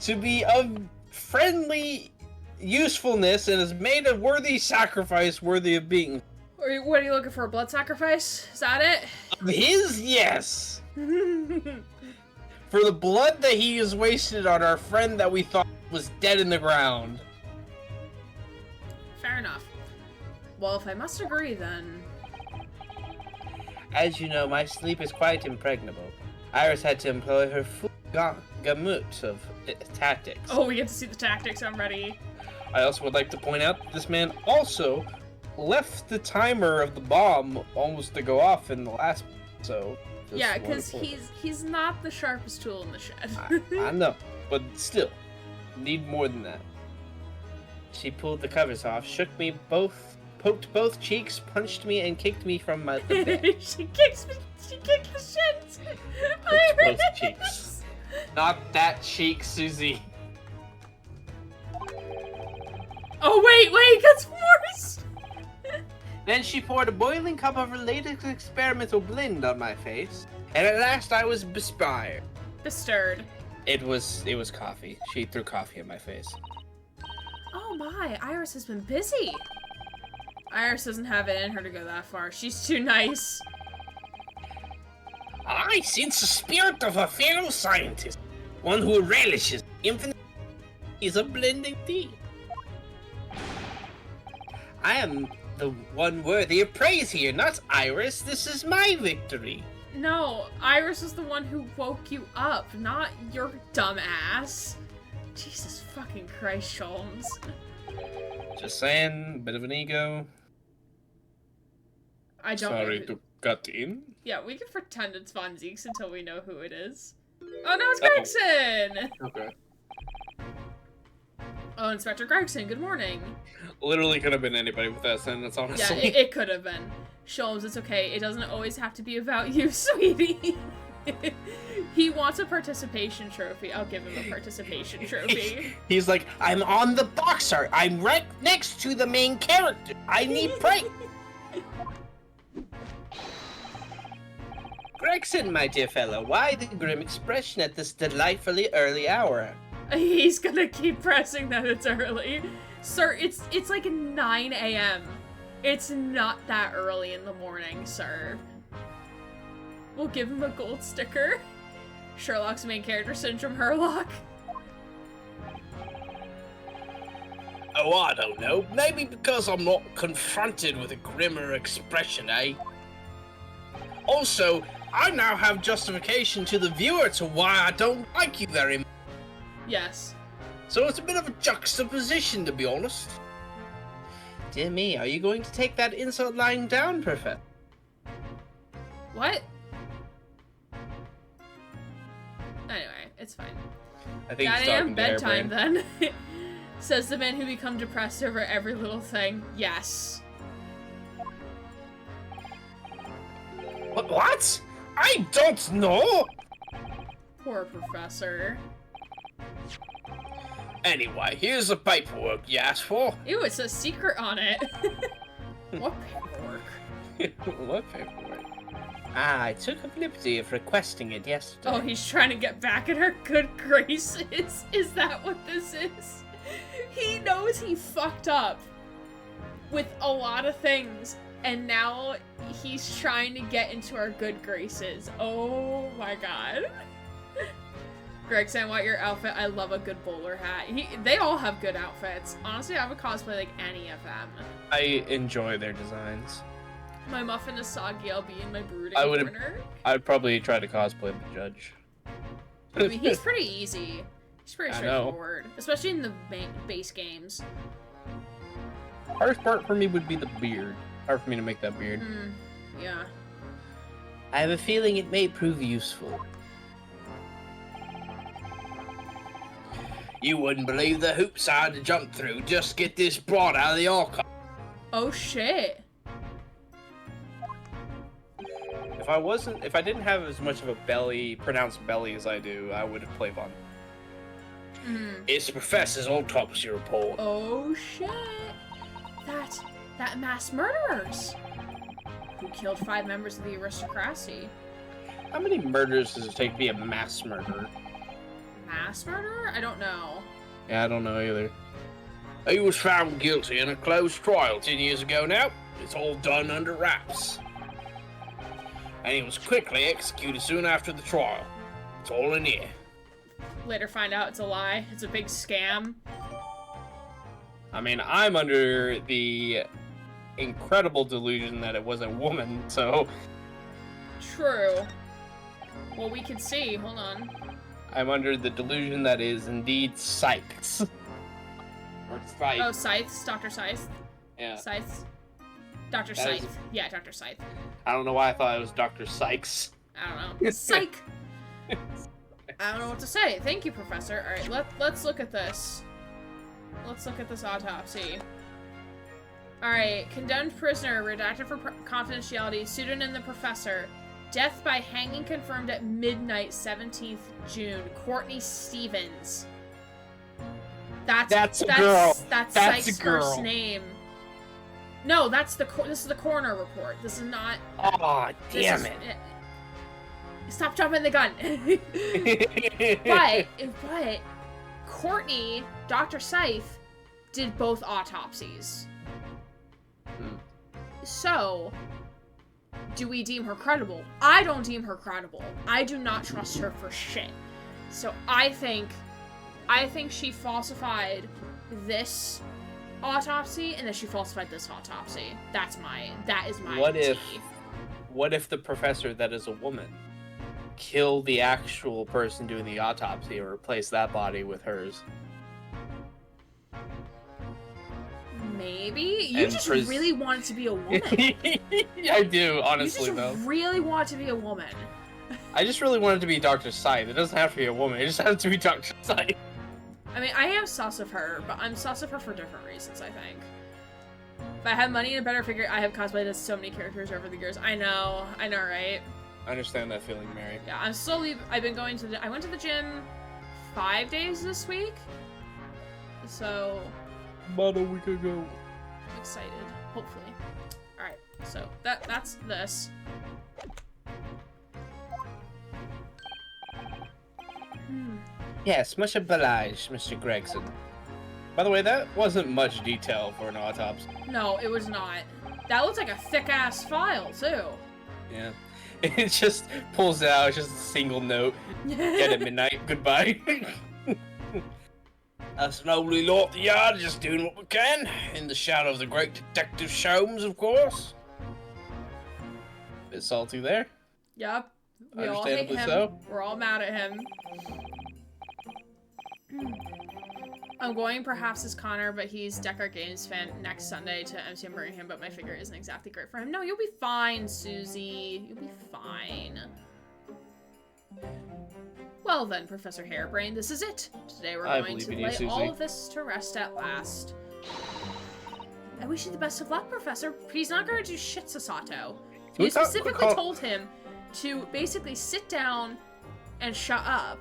to be of friendly usefulness and has made a worthy sacrifice worthy of being. What are you looking for? A blood sacrifice? Is that it? Of his, yes! For the blood that he has wasted on our friend that we thought was dead in the ground. Fair enough. Well, if I must agree, then... As you know, my sleep is quite impregnable. Iris had to employ her full gamut of tactics. Oh, we get to see the tactics. I'm ready. I also would like to point out that this man also left the timer of the bomb almost to go off in the last, so... Yeah, because he's not the sharpest tool in the shed. I know, but still, need more than that. She pulled the covers off, shook me both, poked both cheeks, punched me, and kicked me from the bed. She kicked the shit. Both cheeks. Not that cheek, Susie. Oh wait, it gets worse. Then she poured a boiling cup of her latest experimental blend on my face, and at last I was bestirred. Bestirred. It was coffee. She threw coffee in my face. Oh my, Iris has been busy. Iris doesn't have it in her to go that far. She's too nice. I sense the spirit of a fellow scientist, one who relishes infinite of blending tea. I am the one worthy of praise here, not Iris. This is my victory. No, Iris is the one who woke you up, not your dumb ass. Jesus fucking Christ, Sholmes. Just saying, bit of an ego. I don't Sorry know. to cut in. Yeah, we can pretend it's Von Zeeks until we know who it is. Oh no, it's Gregson! Okay. Oh, Inspector Gregson, good morning. Literally could have been anybody with that sentence, Yeah, honestly. it could have been. Sholmes, it's okay. It doesn't always have to be about you, sweetie. He wants a participation trophy. I'll give him a participation trophy. He's like, I'm on the box art. I'm right next to the main character. I need praise. Gregson, my dear fellow, why the grim expression at this delightfully early hour? He's gonna keep pressing that it's early. Sir, it's like 9 a.m. It's not that early in the morning, sir. We'll give him a gold sticker. Sherlock's main character syndrome, Herlock. Oh, I don't know. Maybe because I'm not confronted with a grimmer expression, eh? Also, I now have justification to the viewer to why I don't like you very much. Yes. So it's a bit of a juxtaposition, to be honest. Dear me, are you going to take that insult lying down, Professor? What? Anyway, it's fine. I think 9 he's a.m. talking to bedtime Airbrain. then. Says the man who become depressed over every little thing. Yes. What? I don't know! Poor professor. Anyway, here's the paperwork you asked for. Ew, it says secret on it. What paperwork? What paperwork? I took a liberty of requesting it yesterday. Oh, he's trying to get back at her good graces. Is that what this is? He knows he fucked up with a lot of things, and now he's trying to get into our good graces. Oh my god. Gregson, I want your outfit. I love a good bowler hat. They all have good outfits. Honestly, I would cosplay like any of them. I enjoy their designs. My muffin is soggy. I'll be in my brooding I would- corner. I'd probably try to cosplay the judge. I mean, he's pretty easy. He's pretty I know. straightforward, especially in the base games. Hardest part for me would be the beard. Hard for me to make that beard. Yeah. I have a feeling it may prove useful. You wouldn't believe the hoops I had to jump through just to get this brought out of the archive. Oh shit. If I didn't have as much of a pronounced belly as I do, I would have played Von. It's the professor's autopsy report. Oh shit. That mass murderers who killed 5 members of the aristocracy. How many murders does it take to be a mass murderer? Mass murderer? I don't know. Yeah, I don't know either. He was found guilty in a closed trial 10 years ago now. It's all done under wraps. And he was quickly executed soon after the trial. It's all in here. Later find out it's a lie. It's a big scam. I mean, I'm under the incredible delusion that it was a woman, so True. Well, we can see. Hold on. I'm under the delusion that is indeed Sykes. Or Scythe. Oh, Scythes. Dr. Scythe. Yeah. Scythes. Dr. That is- Scythe. Yeah, Dr. Scythe. I don't know why I thought it was Dr. Sykes. I don't know. Psych! I don't know what to say. Thank you, Professor. Alright, let's look at this. Let's look at this autopsy. Alright, condemned prisoner, redacted for confidentiality, pseudonym the Professor. Death by hanging confirmed at midnight, 17th June. Courtney Stevens. That's a girl. That's That's Sykes' a girl. first name. No, this is the coroner report. This is not. Aw, This damn is- it. Stop dropping the gun. but Courtney, Dr. Scythe, did both autopsies. So, do we deem her credible? I don't deem her credible. I do not trust her for shit. So I think she falsified this autopsy, and then she falsified this autopsy. That is my What if the professor that is a woman killed the actual person doing the autopsy or replace that body with hers? Maybe you And just pres- really want it to be a woman. I do, honestly, you though. just really want it to be a woman. I just really want it to be Dr. Scythe. It doesn't have to be a woman. It just has to be Dr. Scythe. I mean, I am sus of her, but I'm sus of her for different reasons, I think. If I had money and a better figure, I have cosplayed as so many characters over the years. I know, right? I understand that feeling, Mary. Yeah, I've been going to I went to the gym 5 days this week. So, About a week ago. I'm excited, hopefully. Alright, so that's this. Yes, much obliged, Mr. Gregson. By the way, that wasn't much detail for an autopsy. No, it was not. That looks like a thick-ass file, too. Yeah. It just pulls it out, it's just a single note. Get at midnight, goodbye. Us lonely lot of the yard, just doing what we can. In the shadow of the great Detective Sholmes, of course. Bit salty there. Yep. We all hate him. So. We're all mad at him. I'm going perhaps as Connor, but he's Deckard Games fan next Sunday to MCM Birmingham, but my figure isn't exactly great for him. No, you'll be fine, Susie. You'll be fine. Well then, Professor Hairbrain, this is it. Today we're going to lay all of this to rest at last. I wish you the best of luck, Professor. He's not going to do shit, Sasato. You specifically told him to basically sit down and shut up.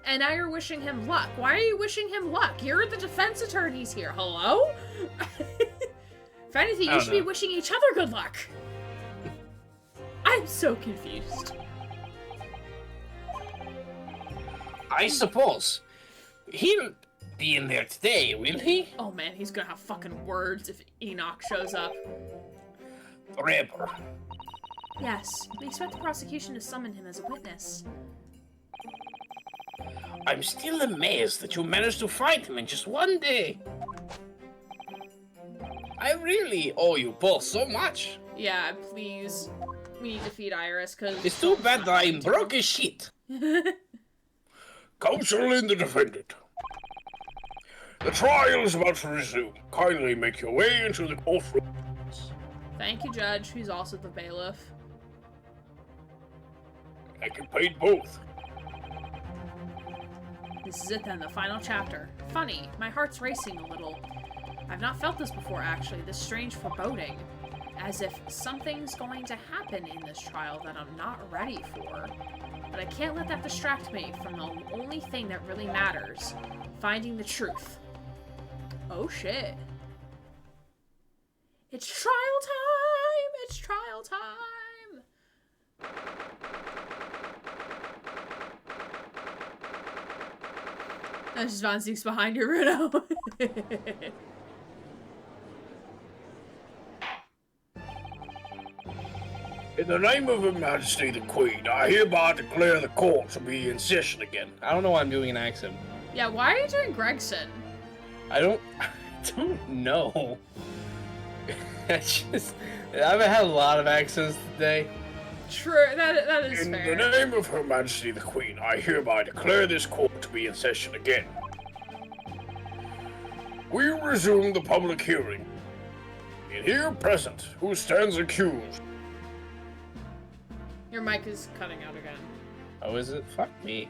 And now you're wishing him luck. Why are you wishing him luck? You're the defense attorneys here. Hello? If anything, you should be wishing each other good luck. I'm so confused. I suppose. He'll be in there today, will he? Oh man, he's gonna have fucking words if Enoch shows up. Drebber. Yes, we expect the prosecution to summon him as a witness. I'm still amazed that you managed to find him in just one day. I really owe you both so much. Yeah, please. We need to feed Iris, because... It's too bad that I'm broke as shit. Counsel in the defendant. The trial is about to resume. Kindly make your way into the courtroom. Thank you, Judge, who's also the bailiff. I can pay both. This is it then, the final chapter. Funny, my heart's racing a little. I've not felt this before, actually, this strange foreboding. As if something's going to happen in this trial that I'm not ready for. But I can't let that distract me from the only thing that really matters. Finding the truth. Oh shit. It's trial time! It's trial time! That's just Von Zeke's behind you, Runo. In the name of Her Majesty the Queen, I hereby declare the court to be in session again. I don't know why I'm doing an accent. Yeah, why are you doing Gregson? I don't know. I've had a lot of accents today. True, that is In fair. the name of Her Majesty the Queen, I hereby declare this court to be in session again. We resume the public hearing. And here present, who stands accused? Your mic is cutting out again. Oh, is it? Fuck me.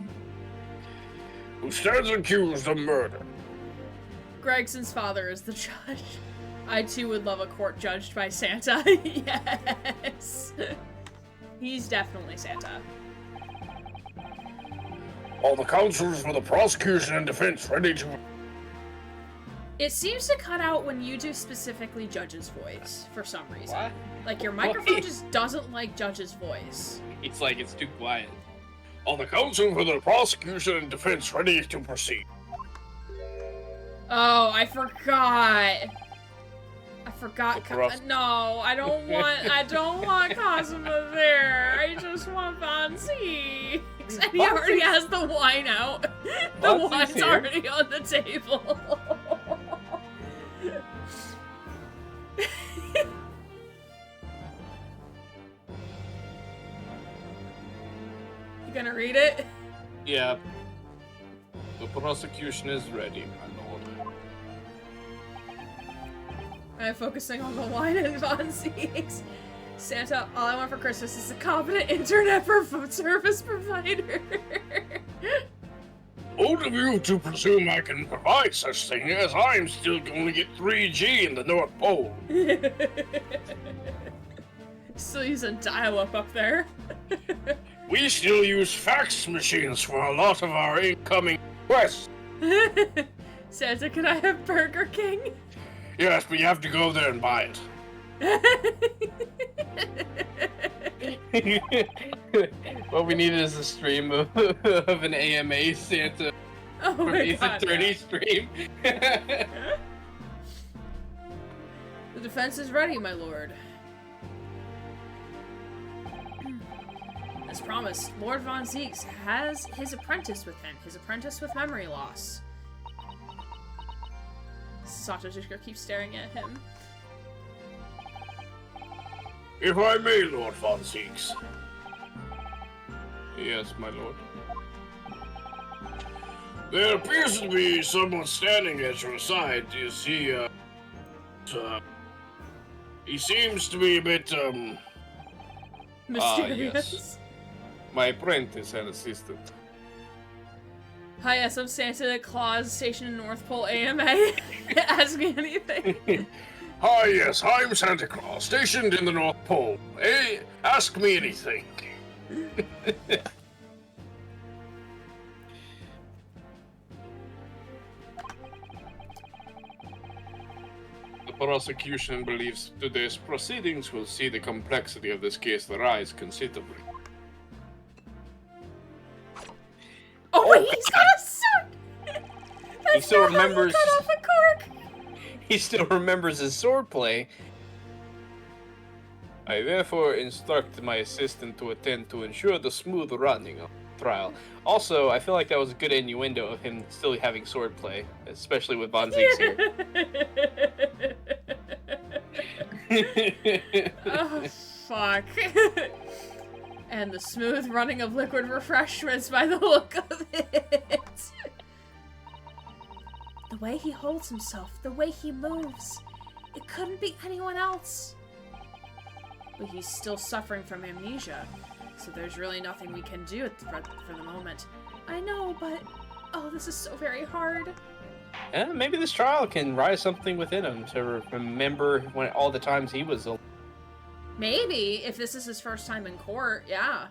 Who stands accused of murder? Gregson's father is the judge. I too would love a court judged by Santa. Yes. He's definitely Santa. All the counsels for the prosecution and defense ready to... It seems to cut out when you do specifically Judge's voice, for some reason. What? Like, your microphone just doesn't like Judge's voice. It's like it's too quiet. All the counsel for the prosecution and defense ready to proceed. Oh, I forgot. I forgot. No, I don't want Cosima there. I just want Von Zeke. And he already has the wine out. The wine's already on the table. You gonna read it? Yeah. The prosecution is ready, my lord. I'm focusing on the wine and Von Zeke's. Santa, all I want for Christmas is a competent internet service provider. Bold of you to presume I can provide such thing, as I'm still going to get 3G in the North Pole. Still using dial-up up there. We still use fax machines for a lot of our incoming requests. Santa, can I have Burger King? Yes, but you have to go there and buy it. What we needed is a stream of an AMA Santa Oh from my Ace god. Attorney stream. The defense is ready, my lord. As promised, Lord Von Zeeks has his apprentice with him. His apprentice with memory loss. Sato just keeps staring at him. If I may, Lord Von Zeeks. Yes, my lord. There appears to be someone standing at your side. Is he, he seems to be a bit, Mysterious. yes. My apprentice and assistant. Hi, yes, I'm Santa Claus, stationed in North Pole AMA. Ask me anything. Hi, yes, I'm Santa Claus, stationed in the North Pole. Hey, ask me anything. The prosecution believes today's proceedings will see the complexity of this case rise considerably. Oh wait, he's got a sword! He still not how you remembers. cut off a cork! He still remembers his swordplay. I therefore instruct my assistant to attend to ensure the smooth running of the trial. Also, I feel like that was a good innuendo of him still having swordplay, especially with Von Zeeks here. Oh, fuck. And the smooth running of liquid refreshments by the look of it. The way he holds himself, the way he moves. It couldn't be anyone else. But he's still suffering from amnesia, so there's really nothing we can do for the moment. I know, but... oh, this is so very hard. Yeah, maybe this trial can rise something within him to remember when all the times he was. Maybe, if this is his first time in court, yeah.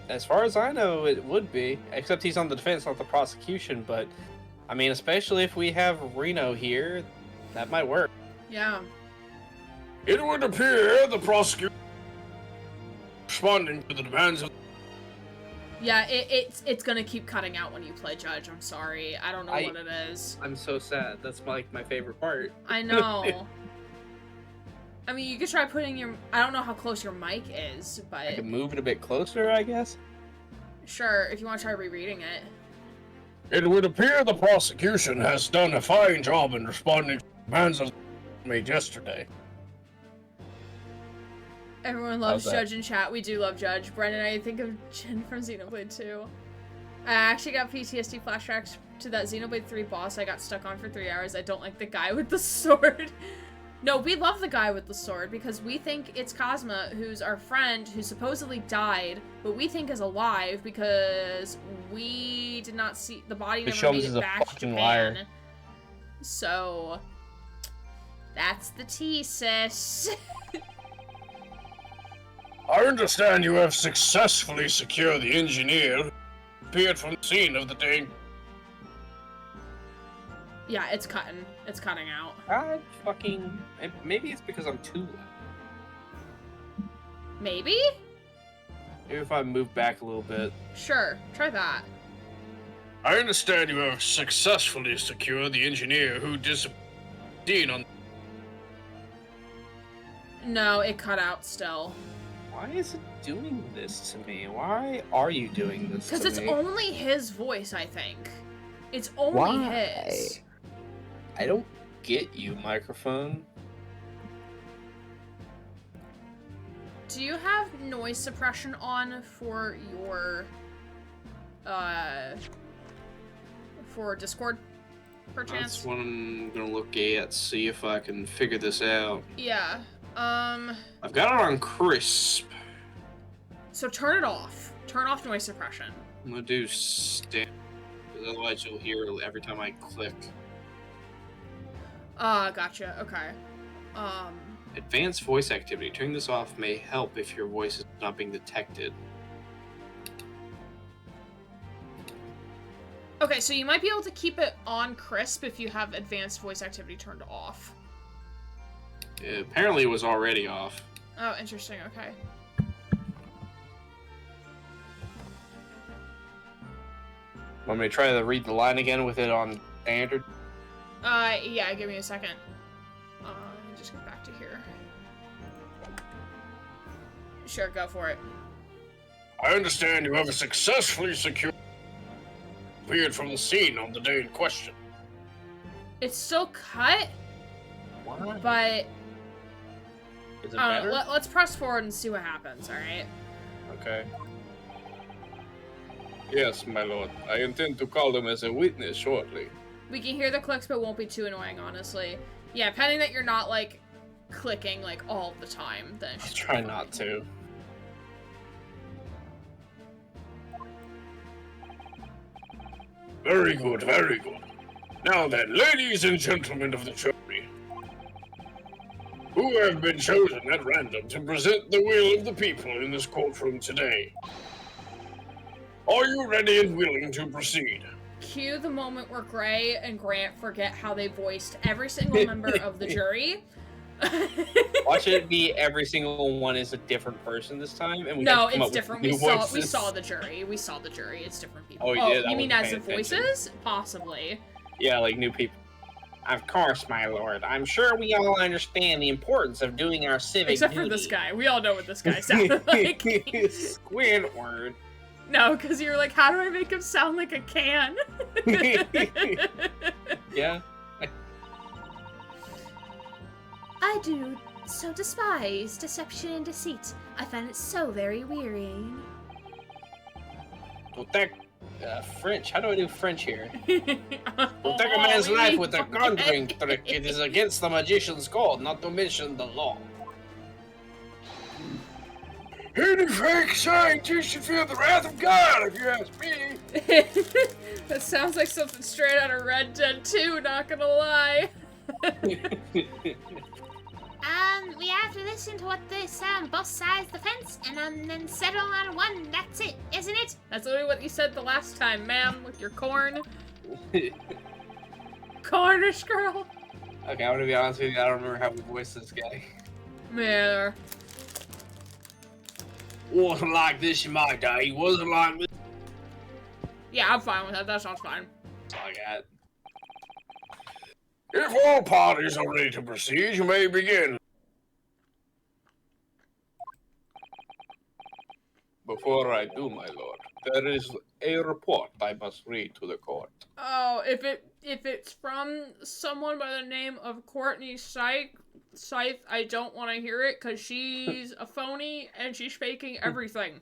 As far as I know, it would be. Except he's on the defense, not the prosecution. But, I mean, especially if we have Reno here, that might work. Yeah. It would appear the prosecutor responding to the demands of... Yeah, it's gonna keep cutting out when you play Judge. I'm sorry. I don't know what it is. I'm so sad. That's like my favorite part. I know. I mean, you could try putting your... I don't know how close your mic is, but... I can move it a bit closer, I guess. Sure, if you want to try rereading it. It would appear the prosecution has done a fine job in responding to the demands of made yesterday. Everyone loves How's that? Judge in chat. We do love Judge. Brendan, I think of Jin from Xenoblade 2. I actually got PTSD flashbacks to that Xenoblade 3 boss I got stuck on for 3 hours. I don't like the guy with the sword. No, we love the guy with the sword because we think it's Cosma, who's our friend, who supposedly died, but we think is alive because we did not see the body. Never Shelms made is it a back to fucking Japan. liar. So that's the tea, sis. I understand you have successfully secured the engineer who appeared from the scene of the day. Yeah, it's cutting. It's cutting out. I fucking... Maybe it's because I'm too loud. Maybe? Maybe if I move back a little bit. Sure, try that. I understand you have successfully secured the engineer who disappeared on... No, it cut out still. Why is it doing this to me? Why are you doing this to me? Because it's only his voice, I think. It's only his. I don't get you, microphone. Do you have noise suppression on for your, for Discord, perchance? That's what I'm gonna look at, see if I can figure this out. Yeah, I've got it on crisp. so turn it off. Turn off noise suppression. I'm gonna do stand, because otherwise you'll hear every time I click. Gotcha, okay. Advanced voice activity. Turning this off may help if your voice is not being detected. Okay, so you might be able to keep it on crisp if you have advanced voice activity turned off. Apparently it was already off. Oh, interesting, okay. Want me to try to read the line again with it on standard? Yeah, give me a second. Let me just get back to here. Sure, go for it. I understand you have successfully secured appeared from the scene on the day in question. It's still cut, What? but Is it I don't better? know. Let's press forward and see what happens. All right. Okay. Yes, my lord. I intend to call them as a witness shortly. We can hear the clicks, but won't be too annoying, honestly. Yeah, pending that you're not like clicking like all the time. Then I'll try not to. Very good, very good. Now then, ladies and gentlemen of the jury, who have been chosen at random to present the will of the people in this courtroom today? Are you ready and willing to proceed? Cue the moment where Gray and Grant forget how they voiced every single member of the jury. Watch it be every single one is a different person this time, and we No, have to come it's up different. with We new saw voices. the jury. We saw the jury. It's different people. Oh, you did? I You mean wasn't as the paying attention. voices? Possibly. Yeah, like new people. Of course, my lord. I'm sure we all understand the importance of doing our civic Except duty. for this guy. We all know what this guy sounded like. Squidward. No, because you're like, how do I make him sound like a can? Yeah. I do so despise deception and deceit. I find it so very wearying. Well, that French. How do I do French here? We'll Take a man's life with a conjuring trick. It is against the magician's code, not to mention the law. Any fake scientist should feel the wrath of God, if you ask me. That sounds like something straight out of Red Dead 2, not gonna lie. We have to listen to what they say on both sides of the fence, and then settle on one. That's it, isn't it? That's literally what you said the last time, ma'am, with your corn. Cornish girl. Okay, I'm gonna be honest with you. I don't remember how we voiced this guy. Yeah. Wasn't like this in my day. Wasn't like this. Yeah, I'm fine with that. That sounds fine. That's all I got. If all parties are ready to proceed, you may begin. Before I do, my lord, there is a report I must read to the court. Oh, if it's from someone by the name of Courtney Scythe, I don't want to hear it because she's a phony and she's faking everything.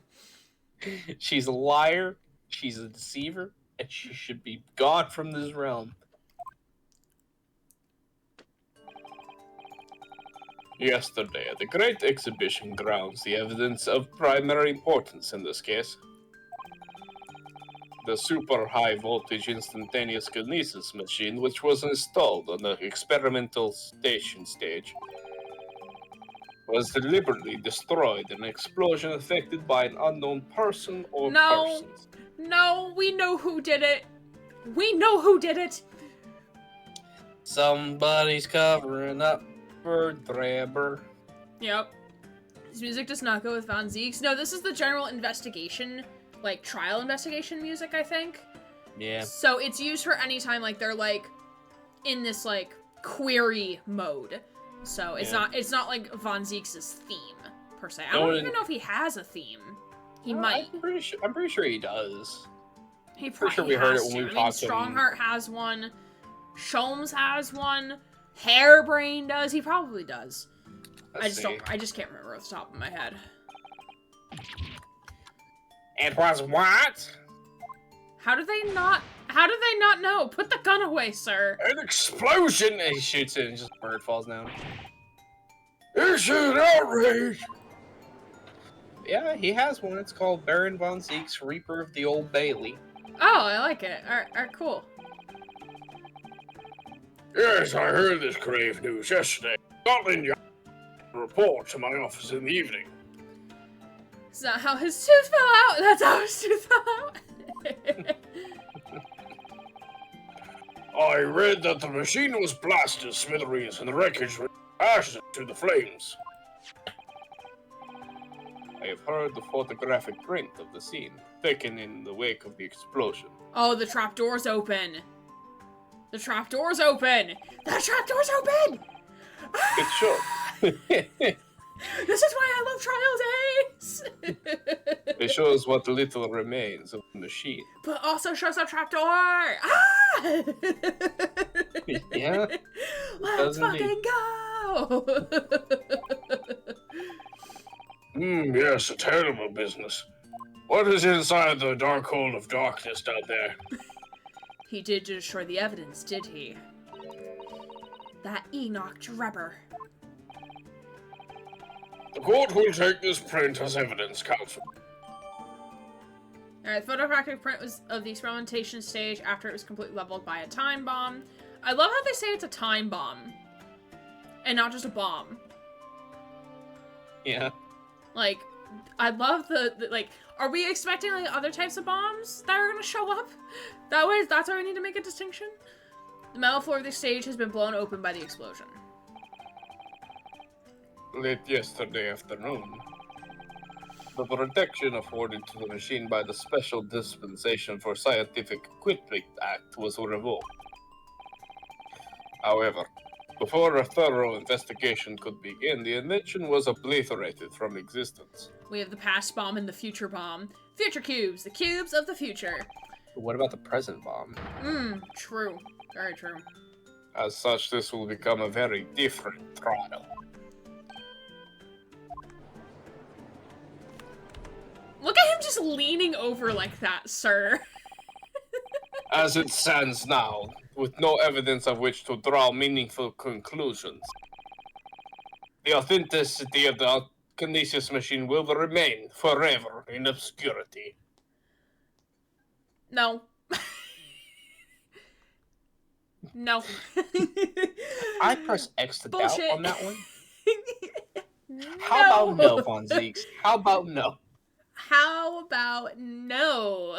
She's a liar, she's a deceiver, and she should be gone from this realm. Yesterday, at the Great Exhibition grounds, the evidence of primary importance in this case. The super high voltage instantaneous kinesis machine, which was installed on the experimental station stage, was deliberately destroyed in an explosion affected by an unknown person or No. persons. No, we know who did it. We know who did it. Somebody's covering up for Drebber. Yep. This music does not go with Von Zeke's. No, this is the general investigation, like trial investigation music, I think. Yeah. So it's used for any time like they're like in this like query mode. So it's Yeah. not like Von Zeke's theme per se. I No, don't it- even know if he has a theme. He might. I'm pretty sure he does. He pretty sure probably we heard has it when to. we I mean, talked to him. Strongheart has one. Sholmes has one. Hairbrain does. He probably does. I just can't remember off the top of my head. It was what? How do they not know? Put the gun away, sir. An explosion! And he shoots it and just a bird falls down. It's an outrage! Yeah, he has one. It's called Baron Von Zeke's Reaper of the Old Bailey. Oh, I like it. Alright, cool. Yes, I heard this grave news yesterday. Scotland Yard report to my office in the evening. Is that how his tooth fell out? That's how his tooth fell out. I read that the machine was blasted to smithereens and the wreckage was ashes to the flames. I have heard the photographic print of the scene, taken in the wake of the explosion. Oh, the trapdoor's open. The trapdoor's open. The trapdoor's open. It should. This is why I love trial It shows what little remains of the machine. But also shows a trapdoor! Ah! Yeah, Let's does indeed. fucking go! Yes, a terrible business. What is inside the dark hole of darkness down there? He did destroy the evidence, did he? That Enoch Drebber. The court will take this print as evidence, counsel. Alright, photographic print was of the experimentation stage after it was completely leveled by a time bomb. I love how they say it's a time bomb. And not just a bomb. Yeah. Like, I love the like, are we expecting like other types of bombs that are gonna show up? That's why we need to make a distinction? The metal floor of the stage has been blown open by the explosion. Late yesterday afternoon, the protection afforded to the machine by the Special Dispensation for Scientific Equipment Act was revoked. However, before a thorough investigation could begin, the invention was obliterated from existence. We have the past bomb and the future bomb. Future cubes, the cubes of the future. What about the present bomb? True. Very true. As such, this will become a very different trial. Look at him just leaning over like that, sir. As it stands now, with no evidence of which to draw meaningful conclusions, the authenticity of the Kinesis machine will remain forever in obscurity. No. No. I press X to doubt Bullshit. on that one. No. How about no, Von Zeeks? How about no? How about no?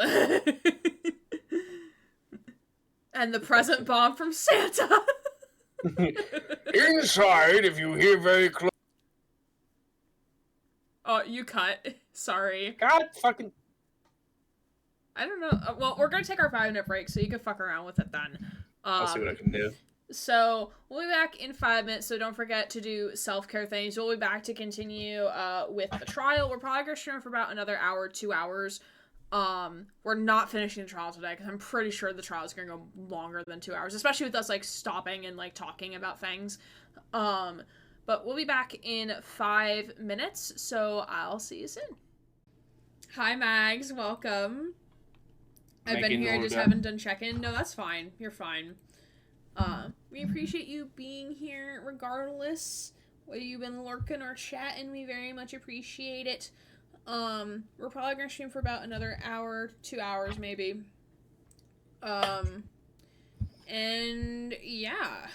And the present bomb from Santa. Inside, if you hear very close. Oh, you cut. Sorry. God fucking. I don't know. Well, we're gonna take our 5-minute break, so you can fuck around with it then. I'll see what I can do. So we'll be back in 5 minutes, so don't forget to do self-care things. We'll be back to continue with the trial. We're probably gonna stream for about another hour, 2 hours. We're not finishing the trial today, because I'm pretty sure the trial is gonna go longer than 2 hours, especially with us, like, stopping and, like, talking about things. But we'll be back in 5 minutes, so I'll see you soon. Hi, Mags. Welcome. I've been here, just haven't done check-in. No, that's fine. You're fine. We appreciate you being here regardless. Whether you've been lurking or chatting, we very much appreciate it. We're probably gonna stream for about another hour, 2 hours maybe. And yeah.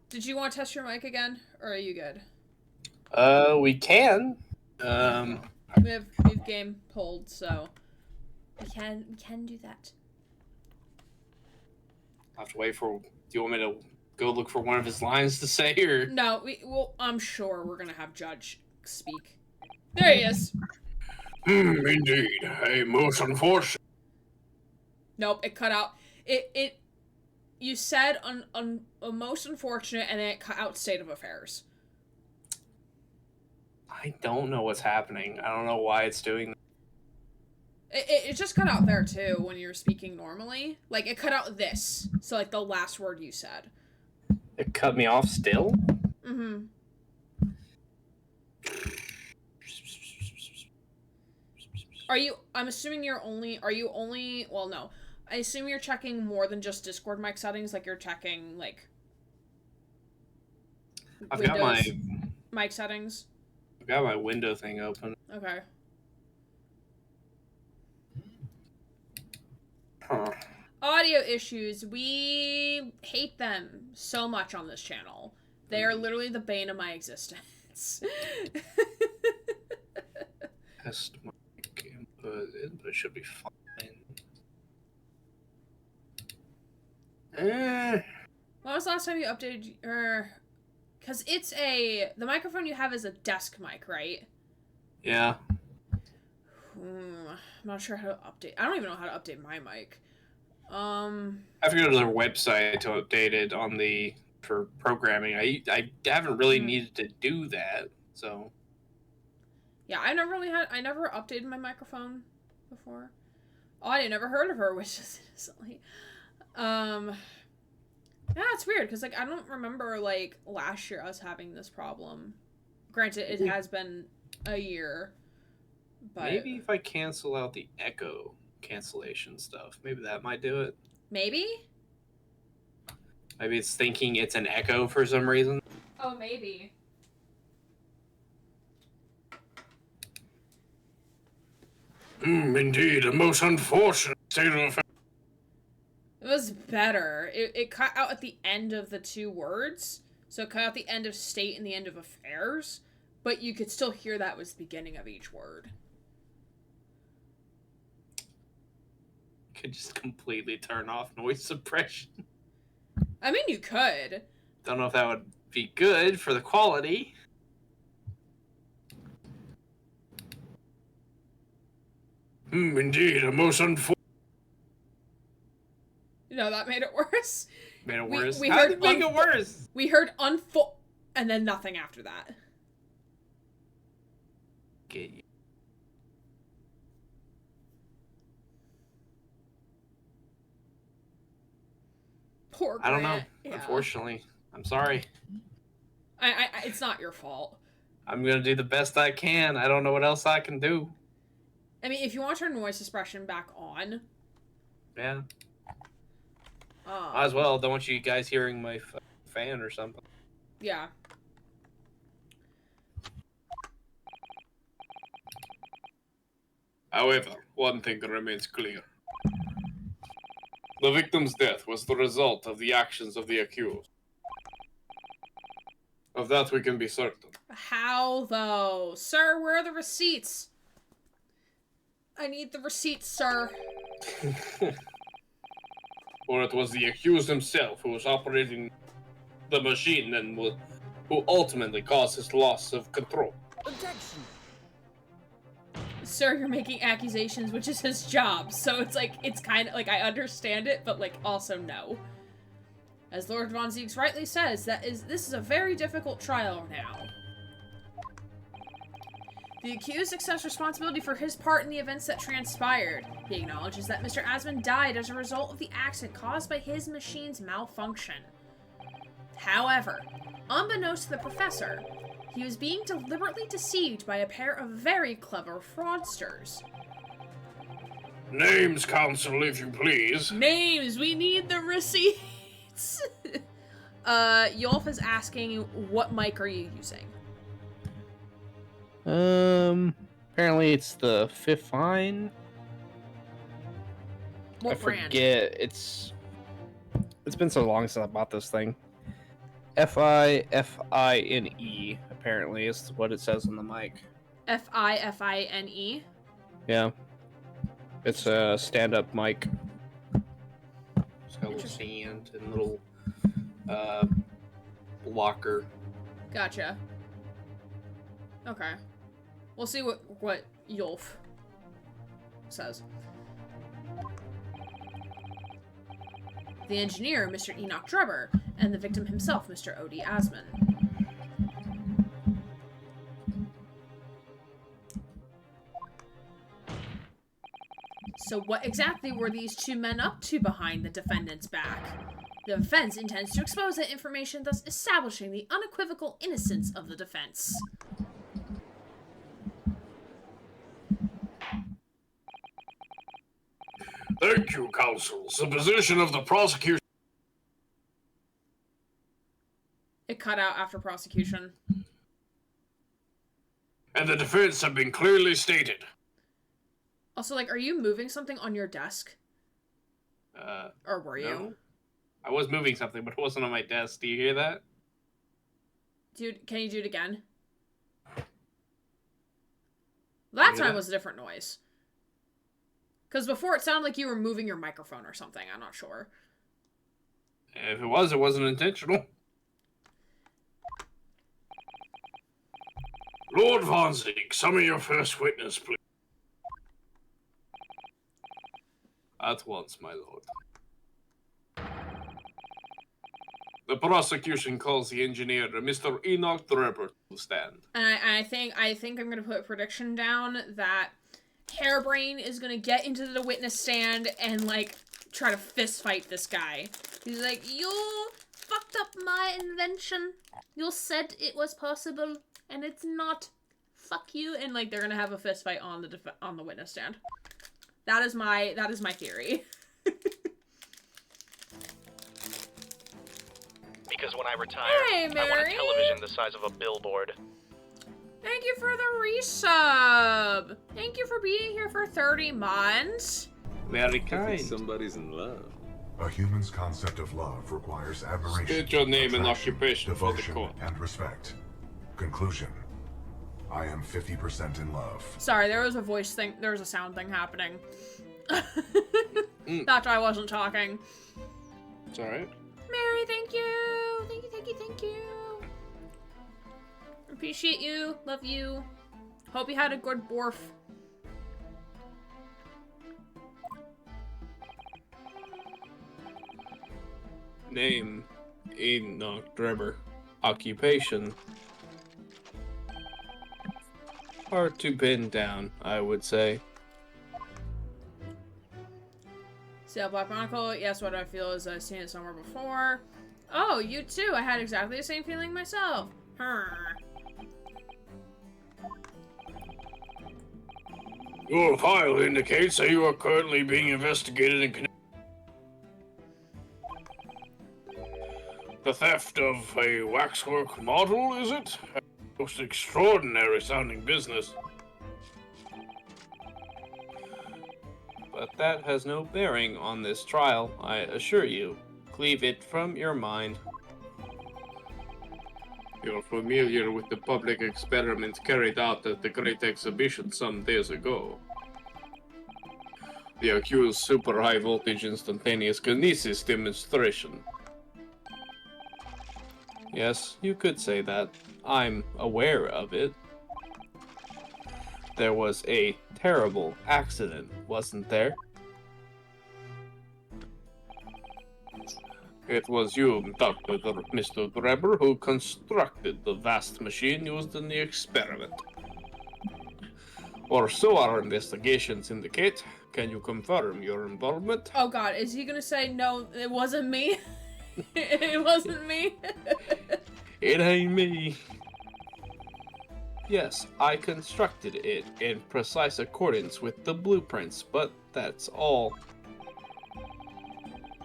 Did you want to test your mic again, or are you good? We can. We have game pulled, so we can do that. I'll have to wait for. Do you want me to go look for one of his lines to say, or? No, I'm sure we're gonna have Judge speak. There he is. Indeed. A most unfortunate. Nope, it cut out. It. You said a most unfortunate, and then it cut out state of affairs. I don't know what's happening. I don't know why it's doing that. It just cut out there too when you're speaking normally. Like, it cut out this. So, like, the last word you said. It cut me off still? Mm-hmm. I'm assuming well, no. I assume you're checking more than just Discord mic settings, like you're checking, like, I've Windows got my mic settings. I've got my window thing open. Okay. Huh. Audio issues. We hate them so much on this channel. They are literally the bane of my existence. Test my input. It should be fine. When was the last time you updated your... Because it's the microphone you have is a desk mic, right? Yeah. I'm not sure how to update. I don't even know how to update my mic. I have to go to their website to update it for programming. I haven't really needed to do that, So Yeah, I never updated my microphone before. Oh, I never heard of her, which is innocently. Yeah, it's weird because like I don't remember like last year us having this problem. Granted, it has been a year, but maybe if I cancel out the echo cancellation stuff, maybe that might do it. maybe. Maybe it's thinking it's an echo for some reason. Oh, maybe. Indeed, a most unfortunate state of affairs. It was better. It cut out at the end of the two words, so it cut out the end of state and the end of affairs, but you could still hear that was the beginning of each word. Could just completely turn off noise suppression. I mean, you could. Don't know if that would be good for the quality. Indeed, a most unfortunate. No, that made it worse. Made it worse. We How heard did it make it worse? We heard and then nothing after that. Get you. Poor I don't know. Grant. Yeah. Unfortunately, I'm sorry. I it's not your fault. I'm gonna do the best I can. I don't know what else I can do. I mean, if you want to turn noise suppression back on, Yeah. Might as well. Don't want you guys hearing my fan or something. yeah. However, one thing remains clear. The victim's death was the result of the actions of the accused. Of that we can be certain. How though, sir? Where are the receipts? I need the receipts, sir. For it was the accused himself who was operating the machine and who ultimately caused his loss of control. Objection. Sir, you're making accusations, which is his job. So it's like, it's kind of like, I understand it, but like, also no. As Lord Von Zieks rightly says, this is a very difficult trial now. The accused accepts responsibility for his part in the events that transpired. He acknowledges that Mr. Asman died as a result of the accident caused by his machine's malfunction. However, unbeknownst to the professor, he was being deliberately deceived by a pair of very clever fraudsters. Names, counsel, if you please. Names! We need the receipts! Yolf is asking, what mic are you using? Apparently it's the Fifine. What I brand? forget. It's been so long since I bought this thing. Fifine, apparently, is what it says on the mic. Fifine? Yeah. It's a stand-up mic. It's got a little stand and little locker. Gotcha. Okay. We'll see what Yolf says. The engineer, Mr. Enoch Drebber, and the victim himself, Mr. O.D. Asman. So what exactly were these two men up to behind the defendant's back? The defense intends to expose that information, thus establishing the unequivocal innocence of the defense. Thank you, counsel. The position of the prosecution. It cut out after prosecution. And the defense have been clearly stated. Also, like, are you moving something on your desk? Or were you? No. I was moving something, but it wasn't on my desk. Do you hear that? Dude, can you do it again? That time was a different noise. Because before it sounded like you were moving your microphone or something. I'm not sure. If it was, it wasn't intentional. Lord Von Zieks, summon your first witness, please. At once, my lord. The prosecution calls the engineer, Mr. Enoch Drebber, to stand. And I think I'm gonna put a prediction down that Hairbrain is gonna get into the witness stand and like try to fist fight this guy. He's like, "You fucked up my invention. You said it was possible, and it's not. Fuck you!" And like they're gonna have a fist fight on the witness stand. That is my theory. Because when I retire, Hey, I want Mary. a television the size of a billboard. Thank you for the resub. Thank you for being here for 30 months. Very kind. Somebody's in love. A human's concept of love requires admiration, State your name and attraction, occupation for the devotion, court. and respect. Conclusion. I am 50% in love. Sorry, there was a voice thing. There was a sound thing happening. That's why I wasn't talking. It's alright. Mary, thank you. Thank you, thank you, thank you. Appreciate you. Love you. Hope you had a good borf. Name, Enoch Drebber. Occupation. Hard to pin down, I would say. Sail Black Monocle. Yes, what I feel is I've seen it somewhere before. Oh, you too. I had exactly the same feeling myself. Your file indicates that you are currently being investigated in connection the theft of a waxwork model, is it? A most extraordinary sounding business. But that has no bearing on this trial, I assure you. Cleave it from your mind. You're familiar with the public experiments carried out at the Great Exhibition some days ago. The accused super high voltage instantaneous kinesis demonstration. Yes, you could say that. I'm aware of it. There was a terrible accident, wasn't there? It was you, Mr. Drebber, who constructed the vast machine used in the experiment. Or so our investigations indicate. Can you confirm your involvement? Oh god, is he gonna say, no, it wasn't me? It wasn't me? It ain't me. Yes, I constructed it in precise accordance with the blueprints, but that's all.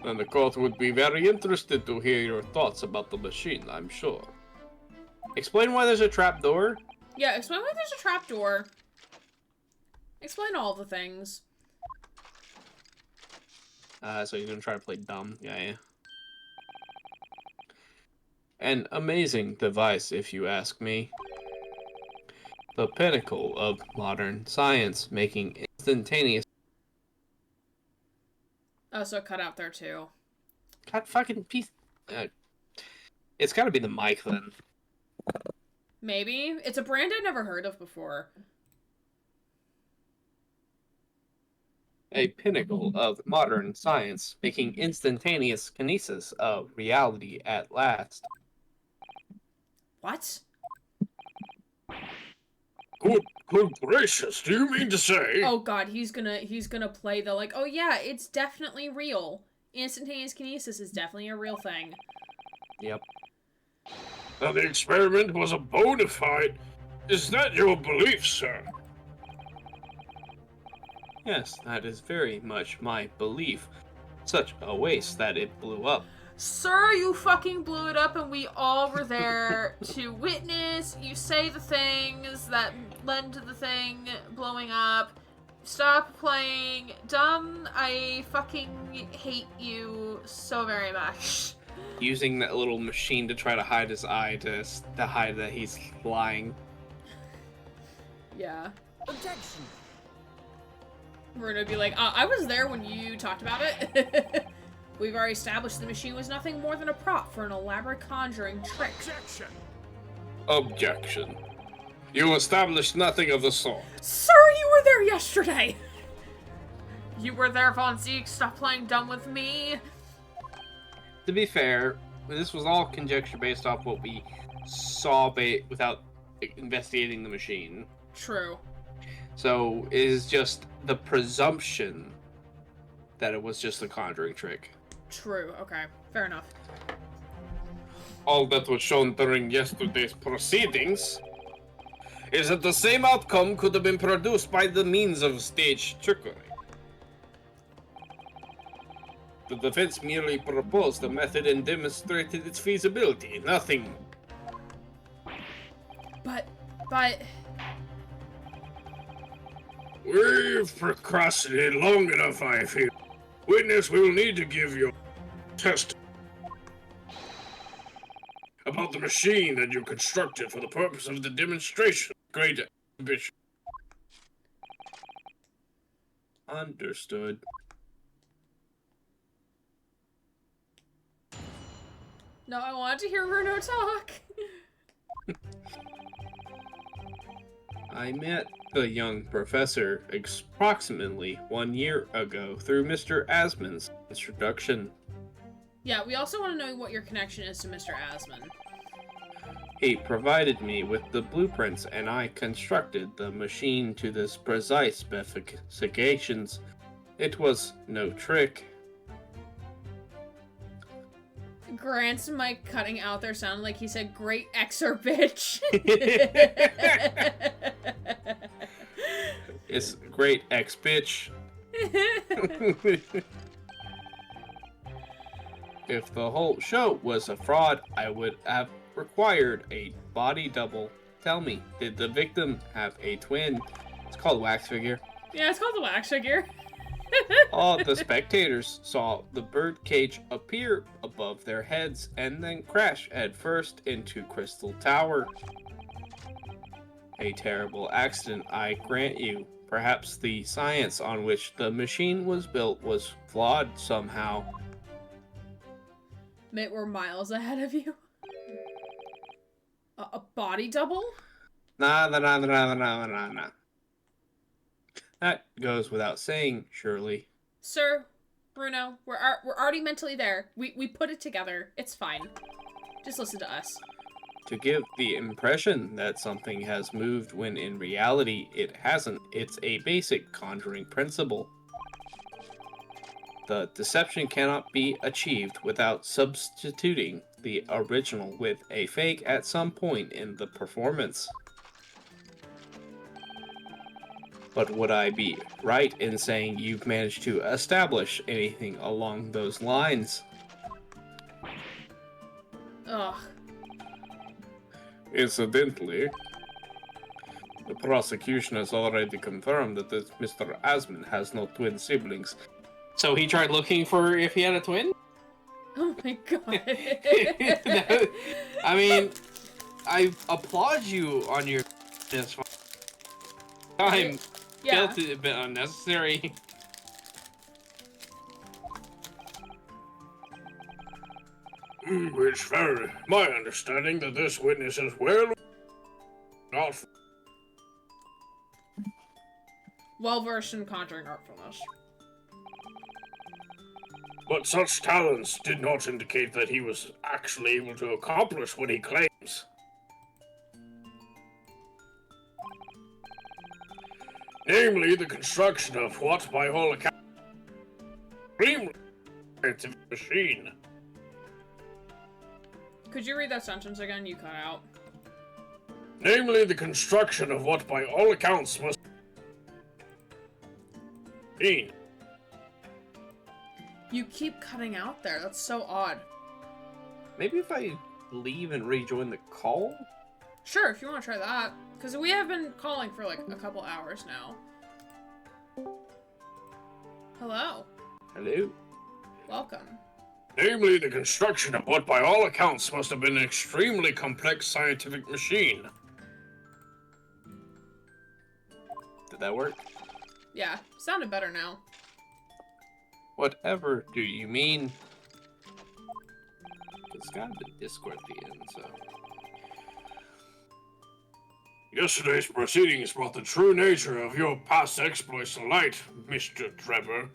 Then the court would be very interested to hear your thoughts about the machine, I'm sure. Explain why there's a trapdoor. Yeah, explain why there's a trapdoor. Explain all the things. So you're gonna try to play dumb. Yeah. An amazing device, if you ask me. The pinnacle of modern science, making instantaneous... Oh, so it cut out there too. God fucking piece... it's gotta be the mic, then. Maybe. It's a brand I'd never heard of before. A pinnacle of modern science, making instantaneous kinesis of reality at last. What? Good gracious, do you mean to say? Oh god, he's gonna play the like, oh yeah, it's definitely real. Instantaneous kinesis is definitely a real thing. Yep. That the experiment was a bona fide. Is that your belief, sir? Yes, that is very much my belief. Such a waste that it blew up. Sir, you fucking blew it up and we all were there to witness you say the things that led to the thing blowing up. Stop playing dumb. I fucking hate you so very much. Using that little machine to try to hide his eye to hide that he's lying. Yeah. Objection. We're gonna be like, I was there when you talked about it. We've already established the machine was nothing more than a prop for an elaborate conjuring trick. Objection. Objection. You established nothing of the sort. Sir, you were there yesterday! You were there, Von Zeke. Stop playing dumb with me. To be fair, this was all conjecture based off what we saw without investigating the machine. True. So it is just the presumption that it was just a conjuring trick. True. Okay. Fair enough. All that was shown during yesterday's proceedings is that the same outcome could have been produced by the means of staged trickery. The defense merely proposed the method and demonstrated its feasibility, nothing. But... We've procrastinated long enough, I feel. Witness, we will need to give your testimony about the machine that you constructed for the purpose of the demonstration. Great ambition. Understood. No, I wanted to hear Bruno talk. I met the young professor approximately 1 year ago through Mr. Asman's introduction. Yeah, we also want to know what your connection is to Mr. Asman. He provided me with the blueprints and I constructed the machine to this precise specifications. It was no trick. Grant's mic cutting out there sounded like he said, "Great Xer bitch." It's great X bitch. If the whole show was a fraud, I would have required a body double. Tell me, did the victim have a twin? It's called wax figure. Yeah, it's called the wax figure. All the spectators saw the bird cage appear above their heads and then crash headfirst into Crystal Tower. A terrible accident, I grant you. Perhaps the science on which the machine was built was flawed somehow. Mate, we're miles ahead of you. A body double? Nah. That goes without saying, surely. Sir, Bruno, we're already mentally there. We put it together. It's fine. Just listen to us. To give the impression that something has moved when in reality it hasn't, it's a basic conjuring principle. The deception cannot be achieved without substituting the original with a fake at some point in the performance. But would I be right in saying you've managed to establish anything along those lines? Ugh. Incidentally, the prosecution has already confirmed that this Mr. Asman has no twin siblings. So he tried looking for if he had a twin? Oh my god. I mean, I applaud you on your time. Yeah. Felt it a bit unnecessary. It's very my understanding that this witness is well not Well versed in conjuring artfulness. but such talents did not indicate that he was actually able to accomplish what he claims. Namely, the construction of what, by all accounts, extremely scientific machine. Could you read that sentence again? You cut out. Namely, the construction of what, by all accounts, must be. You keep cutting out there. That's so odd. Maybe if I leave and rejoin the call? Sure, if you want to try that. Because we have been calling for like a couple hours now. Hello. Hello? Welcome. Namely, the construction of what, by all accounts, must have been an extremely complex scientific machine. Did that work? Yeah, sounded better now. Whatever do you mean? It's got the Discord at the end, so... Yesterday's proceedings brought the true nature of your past exploits to light, Mr. Drebber.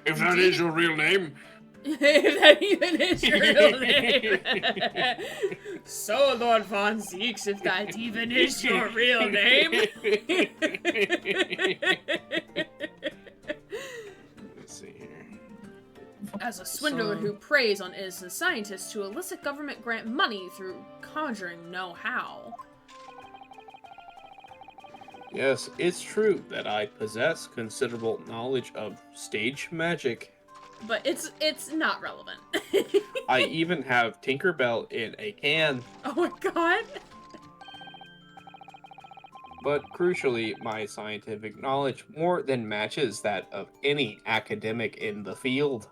If that is your real name, If that even is your real name. So, Lord Von Zeeks, if that even is your real name. Let's see here. As a swindler who preys on innocent scientists to elicit government grant money through conjuring know-how. Yes, it's true that I possess considerable knowledge of stage magic. But it's not relevant. I even have Tinkerbell in a can. Oh my god. But crucially, my scientific knowledge more than matches that of any academic in the field.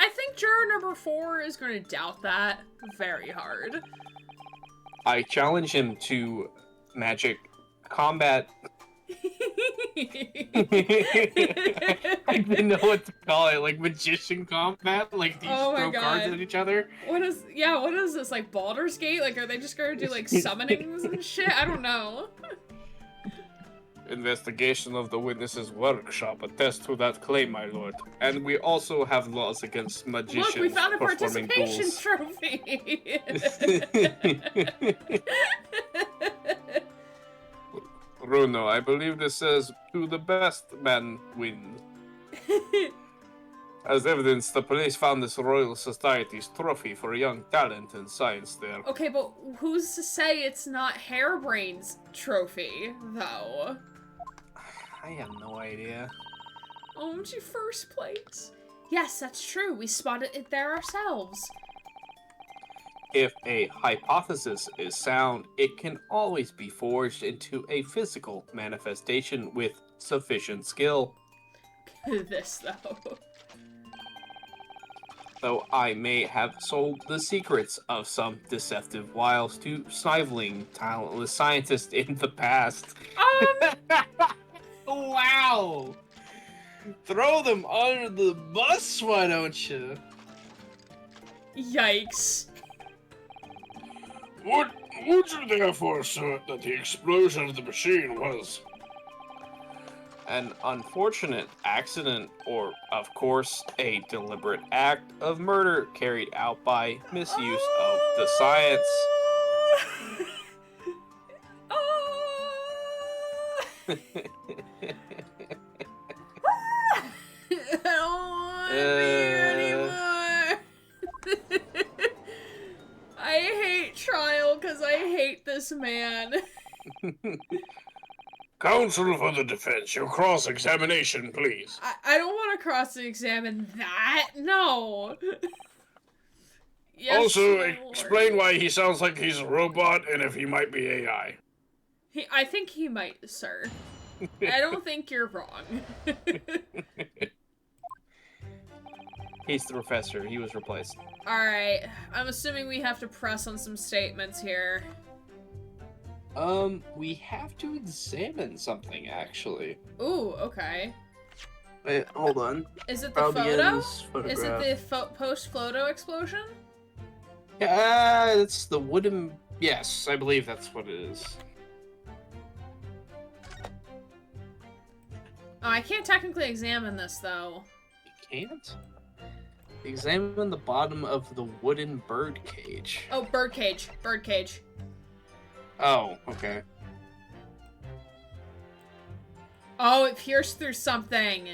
I think juror number 4 is going to doubt that very hard. I challenge him to magic combat. I didn't know what to call it, like magician combat, like these throw cards at each other. What is this, like Baldur's Gate? Like, are they just gonna do like summonings and shit? I don't know. Investigation of the witness's workshop attests to that claim, my lord. And we also have laws against magicians. Look, we found a performing participation duels. trophy. Bruno, I believe this says, to the best man win. As evidence, the police found this Royal Society's trophy for young talent and science there. Okay, but who's to say it's not Hairbrain's trophy, though? I have no idea. OMG first place. Yes, that's true. We spotted it there ourselves. If a hypothesis is sound, it can always be forged into a physical manifestation with sufficient skill. This, though. Though I may have sold the secrets of some deceptive wiles to sniveling, talentless scientists in the past. Wow! Throw them under the bus, why don't you? Yikes. Would you therefore assert that the explosion of the machine was An unfortunate accident, or, of course, a deliberate act of murder carried out by misuse of the science? I don't want to be here anymore. I hate trial because I hate this man. Counsel for the defense, your cross-examination, please. I don't want to cross-examine that. No. Yes, Also, my lord. explain why he sounds like he's a robot and if he might be AI. I think he might, sir. I don't think you're wrong. He's the professor. He was replaced. Alright, I'm assuming we have to press on some statements here. We have to examine something, actually. Ooh, okay. Wait, hold on. Is it the photo? Albien's Is it photograph. the post-photo explosion? Yeah, it's the wooden... Yes, I believe that's what it is. Oh, I can't technically examine this, though. You can't? Examine the bottom of the wooden bird cage. Oh, birdcage. Birdcage. Oh, okay. Oh, it pierced through something.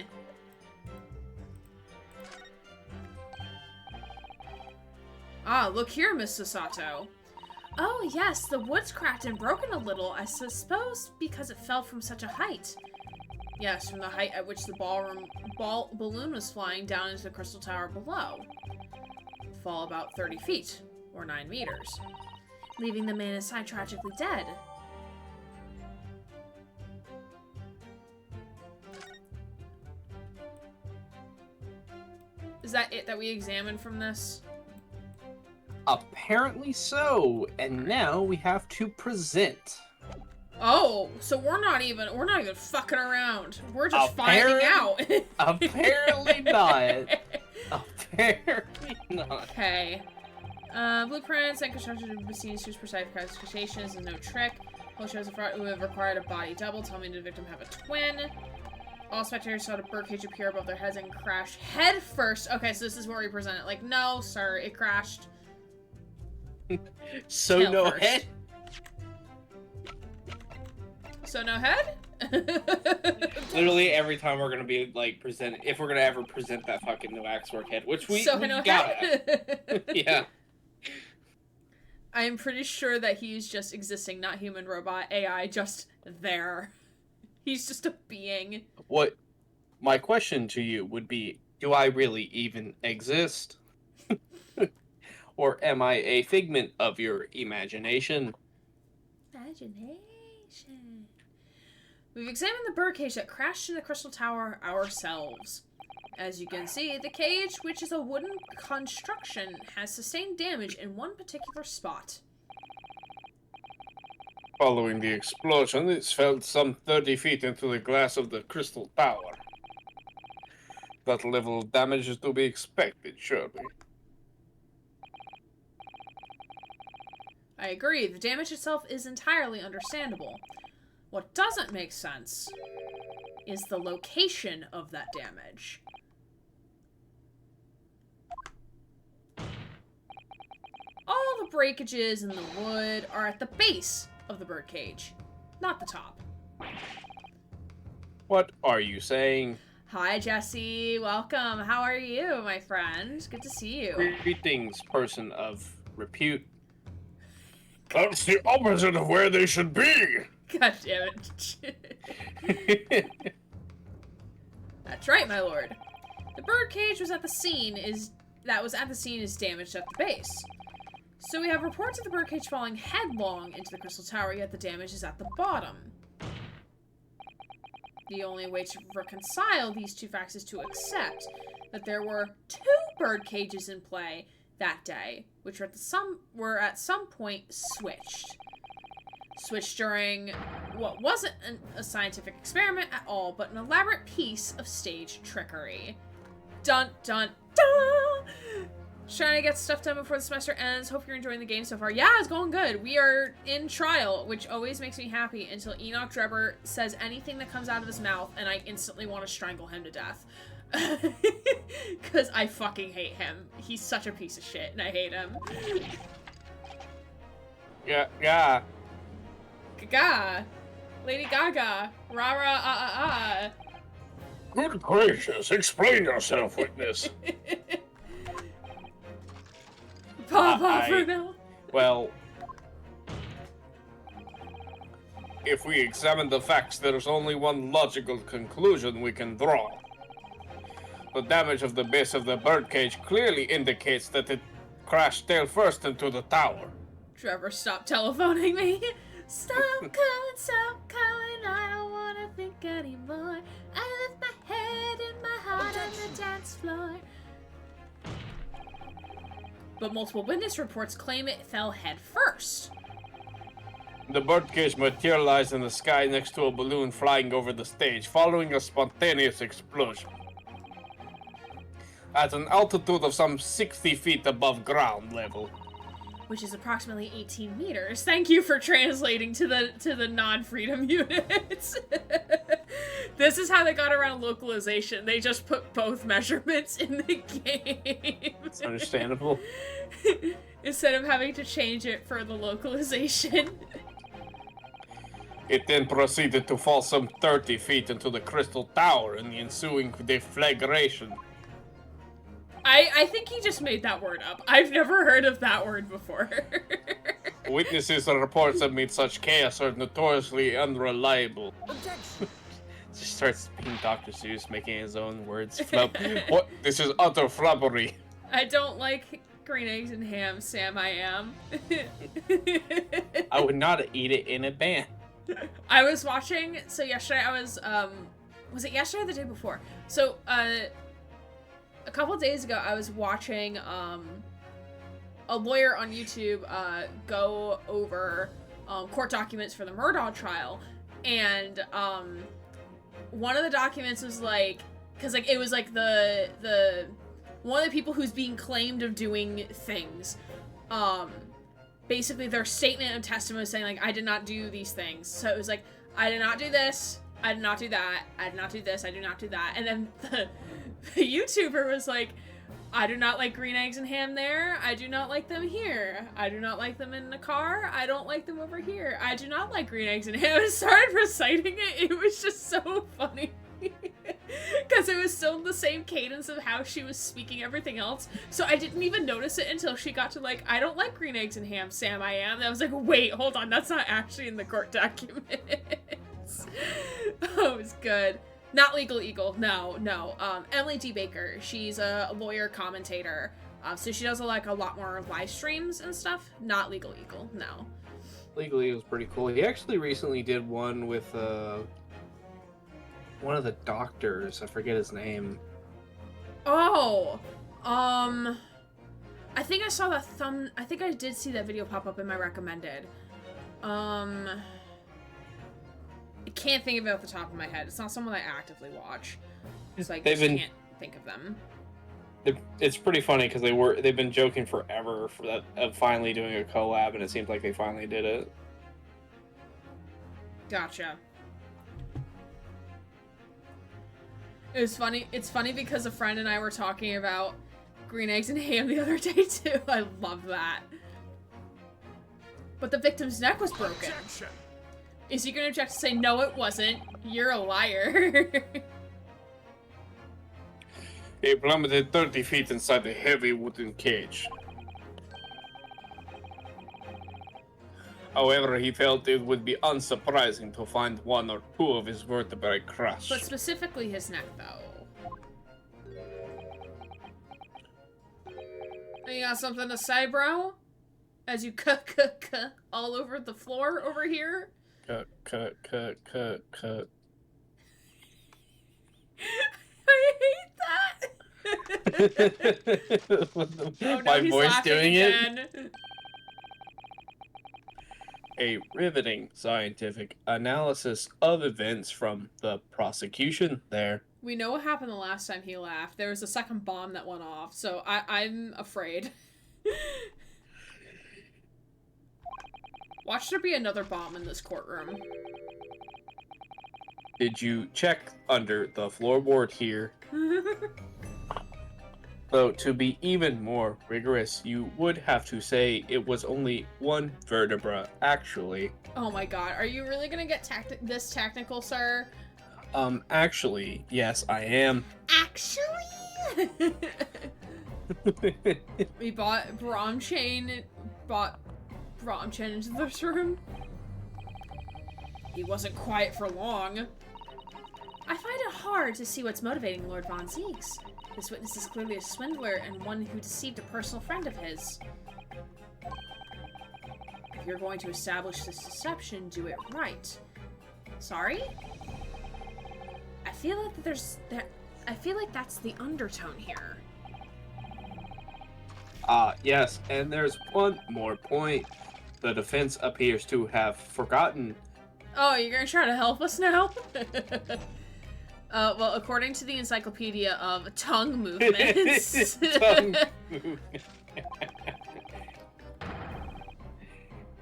Ah, look here, Miss Sasato. Oh, yes, the wood's cracked and broken a little, I suppose because it fell from such a height. Yes, from the height at which the balloon was flying down into the crystal tower below. Fall about 30 feet, or 9 meters, leaving the man inside tragically dead. Is that it that we examined from this? Apparently so, and now we have to present. Oh, so we're not even fucking around. We're just finding out. Apparently not. Apparently not. Okay. Blueprints and construction of besieged whose precise classifications is no trick. Whole shows a fraud who have required a body double. Tell me did the victim have a twin? All spectators saw the birdcage appear above their heads and crash head first. Okay, so this is where we present it. Like, no, sir, it crashed. So Tail no first. head? So no head? Literally every time we're gonna be like present, if we're gonna ever present that fucking new Axework head, which we no gotta. head? Yeah. I am pretty sure that he's just existing, not human, robot, AI, just there. He's just a being. What my question to you would be, do I really even exist? Or am I a figment of your imagination? Imagination. We've examined the birdcage that crashed in the Crystal Tower ourselves. As you can see, the cage, which is a wooden construction, has sustained damage in one particular spot. Following the explosion, it's fell some 30 feet into the glass of the Crystal Tower. That level of damage is to be expected, surely. I agree, the damage itself is entirely understandable. What doesn't make sense is the location of that damage. All the breakages in the wood are at the base of the birdcage, not the top. What are you saying? Hi, Jesse. Welcome. How are you, my friend? Good to see you. Greetings, person of repute. That's the opposite of where they should be! God damn it. That's right, my lord. The birdcage was at the scene is damaged at the base. So we have reports of the birdcage falling headlong into the Crystal Tower, yet the damage is at the bottom. The only way to reconcile these two facts is to accept that there were two bird cages in play that day, which were at some point switched. Switched during what wasn't a scientific experiment at all, but an elaborate piece of stage trickery. Dun dun dun! Just trying to get stuff done before the semester ends. Hope you're enjoying the game so far. Yeah, it's going good. We are in trial, which always makes me happy until Enoch Drebber says anything that comes out of his mouth and I instantly want to strangle him to death. Because I fucking hate him. He's such a piece of shit and I hate him. Yeah. Gaga. Lady Gaga. Rah-rah, ah. Good gracious, explain yourself, witness. Papa Bruno. Well, If we examine the facts, there's only one logical conclusion we can draw. The damage of the base of the birdcage clearly indicates that it crashed tail first into the tower. Drebber, stop telephoning me. Stop calling, I don't wanna think anymore. I left my head and my heart on the dance floor. But multiple witness reports claim it fell head first. The birdcage materialized in the sky next to a balloon flying over the stage, following a spontaneous explosion. At an altitude of some 60 feet above ground level. Which is approximately 18 meters. Thank you for translating to the non-freedom units. This is how they got around localization. They just put both measurements in the game. it's understandable. Instead of having to change it for the localization. It then proceeded to fall some 30 feet into the Crystal Tower in the ensuing deflagration. I think he just made that word up. I've never heard of that word before. Witnesses and reports amid such chaos are notoriously unreliable. Just starts being Dr. Seuss, making his own words flop. What? This is utter flubbery. I don't like green eggs and ham, Sam, I am. I would not eat it in a band. I was watching, so yesterday I was it yesterday or the day before? So, a couple days ago I was watching, a lawyer on YouTube, go over, court documents for the Murdaugh trial, and, one of the documents was like, cause like, it was like the one of the people who's being claimed of doing things, basically their statement of testimony was saying like, I did not do these things. So it was like, I did not do this, I did not do that. I did not do this. I do not do that. And then the YouTuber was like, I do not like green eggs and ham there. I do not like them here. I do not like them in the car. I don't like them over here. I do not like green eggs and ham. I started reciting it. It was just so funny. Because it was still the same cadence of how she was speaking everything else. So I didn't even notice it until she got to like, I don't like green eggs and ham, Sam, I am. And I was like, wait, hold on. That's not actually in the court documents. Oh, it was good. Not Legal Eagle, no. Emily D. Baker, she's a lawyer commentator, so she does like a lot more live streams and stuff. Not Legal Eagle, no. Legal Eagle's pretty cool. He actually recently did one with one of the doctors. I forget his name. Oh, I think I saw that I think I did see that video pop up in my recommended. I can't think of it off the top of my head. It's not someone I actively watch. It's like I can't think of them. It's pretty funny because they've been joking forever for that of finally doing a collab, and it seems like they finally did it. Gotcha. It's funny because a friend and I were talking about green eggs and ham the other day too. I love that. But the victim's neck was broken. Objection. Is he gonna object to say, no, it wasn't? You're a liar. He plummeted 30 feet inside a heavy wooden cage. However, he felt it would be unsurprising to find one or two of his vertebrae crushed. But specifically his neck, though. You got something to say, bro? As you cut all over the floor over here? Cut. I hate that. Oh, no, My voice doing again. it. A riveting scientific analysis of events from the prosecution there. We know what happened the last time he laughed. There was a second bomb that went off, so I'm afraid. Watch there be another bomb in this courtroom. Did you check under the floorboard here? Though, to be even more rigorous, you would have to say it was only one vertebra, actually. Oh my god, are you really gonna get this technical, sir? Actually, yes, I am. Actually? We brought Bromchain into this room. He wasn't quiet for long. I find it hard to see what's motivating Lord Von Zieks. This witness is clearly a swindler and one who deceived a personal friend of his. If you're going to establish this deception, do it right. Sorry? I feel like that's the undertone here. Yes, and there's one more point. The defense appears to have forgotten. Oh, you're gonna try to help us now? Well, according to the Encyclopedia of Tongue Movements...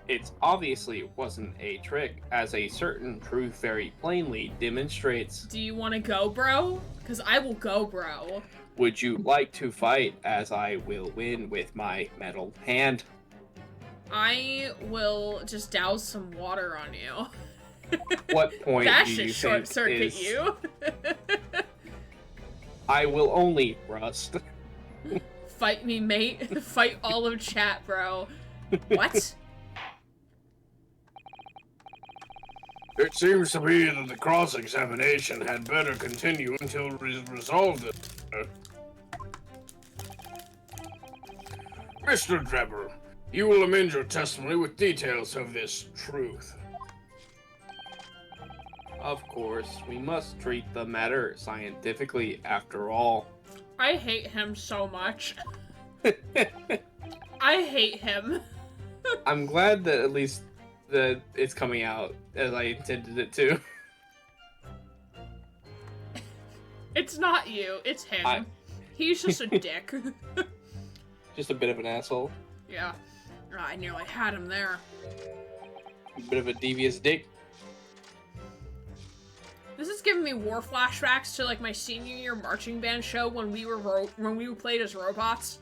It obviously wasn't a trick, as a certain truth very plainly demonstrates. Do you want to go, bro? Because I will go, bro. Would you like to fight, as I will win with my metal hand? I will just douse some water on you. What point that do should you short think circuit is... you. I will only rust. Fight me, mate. Fight all of chat, bro. What? It seems to me that the cross-examination had better continue until resolved. Mr. Drebber, you will amend your testimony with details of this truth. Of course, we must treat the matter scientifically after all. I hate him so much. I hate him. I'm glad that at least that it's coming out as I intended it to. It's not you, it's him. He's just a dick. Just a bit of an asshole. Yeah. I nearly had him there. A bit of a devious dick. giving me war flashbacks to like my senior year marching band show when we played as robots,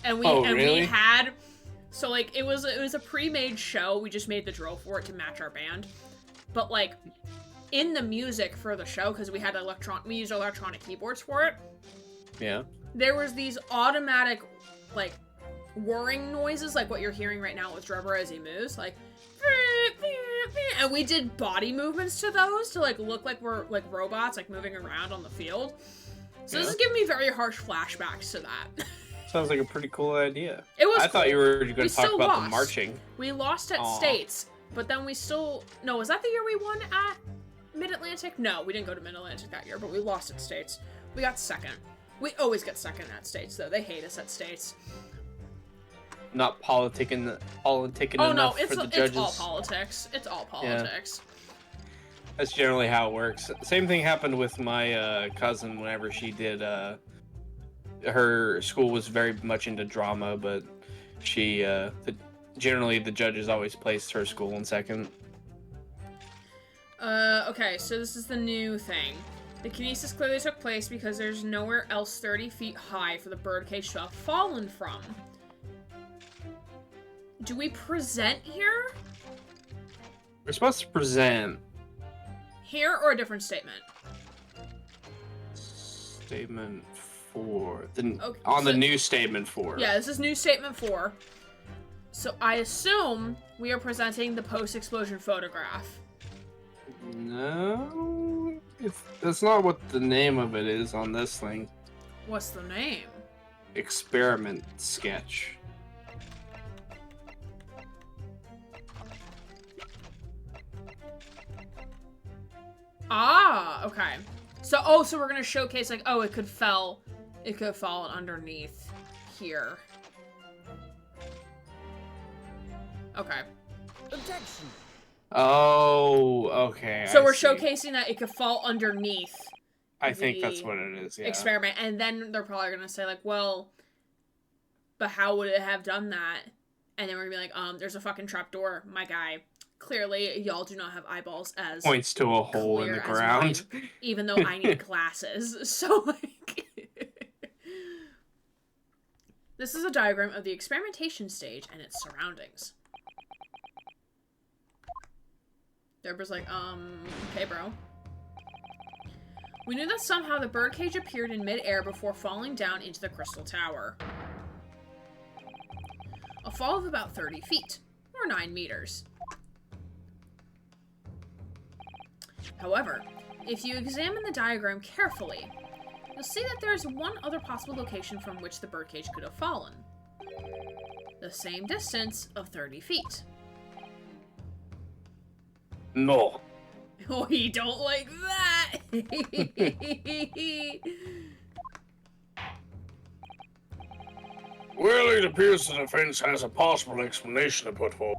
and we really? we had, so like it was a pre-made show. We just made the drill for it to match our band, but like in the music for the show, because we used electronic keyboards for it. Yeah. There was these automatic like whirring noises, like what you're hearing right now with Drebber as he moves, like. And we did body movements to those to like look like we're like robots like moving around on the field. So this is giving me very harsh flashbacks to that. Sounds like a pretty cool idea. It was. I thought you were going to talk about lost. the marching. We lost at States, but then we still. No, was that the year we won at Mid-Atlantic? No, we didn't go to Mid-Atlantic that year, but we lost at States. We got second. We always get second at States, though. They hate us at States. Not politicking enough for the judges. It's all politics. It's all politics. Yeah. That's generally how it works. Same thing happened with my cousin whenever she did. Her school was very much into drama, but she generally the judges always placed her school in second. Okay, so this is the new thing. The kinesis clearly took place because there's nowhere else 30 feet high for the birdcage to have fallen from. Do we present here? We're supposed to present. Here or a different statement? Statement 4. Okay, the new statement 4. Yeah, this is new statement 4. So I assume we are presenting the post-explosion photograph. No, that's not what the name of it is on this thing. What's the name? Experiment sketch. Ah, okay. So we're gonna showcase like, it could fall underneath here. Okay. Objection. Oh, okay. So we're showcasing that it could fall underneath. I think that's what it is, yeah. Experiment, and then they're probably gonna say like, well, but how would it have done that? And then we're gonna be like, there's a fucking trapdoor, my guy. Clearly, y'all do not have eyeballs as points to a hole in the ground. Mine, even though I need glasses. So, like... This is a diagram of the experimentation stage and its surroundings. Drebber's like, okay, bro. We knew that somehow the birdcage appeared in mid-air before falling down into the crystal tower. A fall of about 30 feet, or 9 meters. However, if you examine the diagram carefully, you'll see that there is one other possible location from which the birdcage could have fallen. The same distance of 30 feet. No. Oh, you don't like that! Well, it appears the defense has a possible explanation to put forward.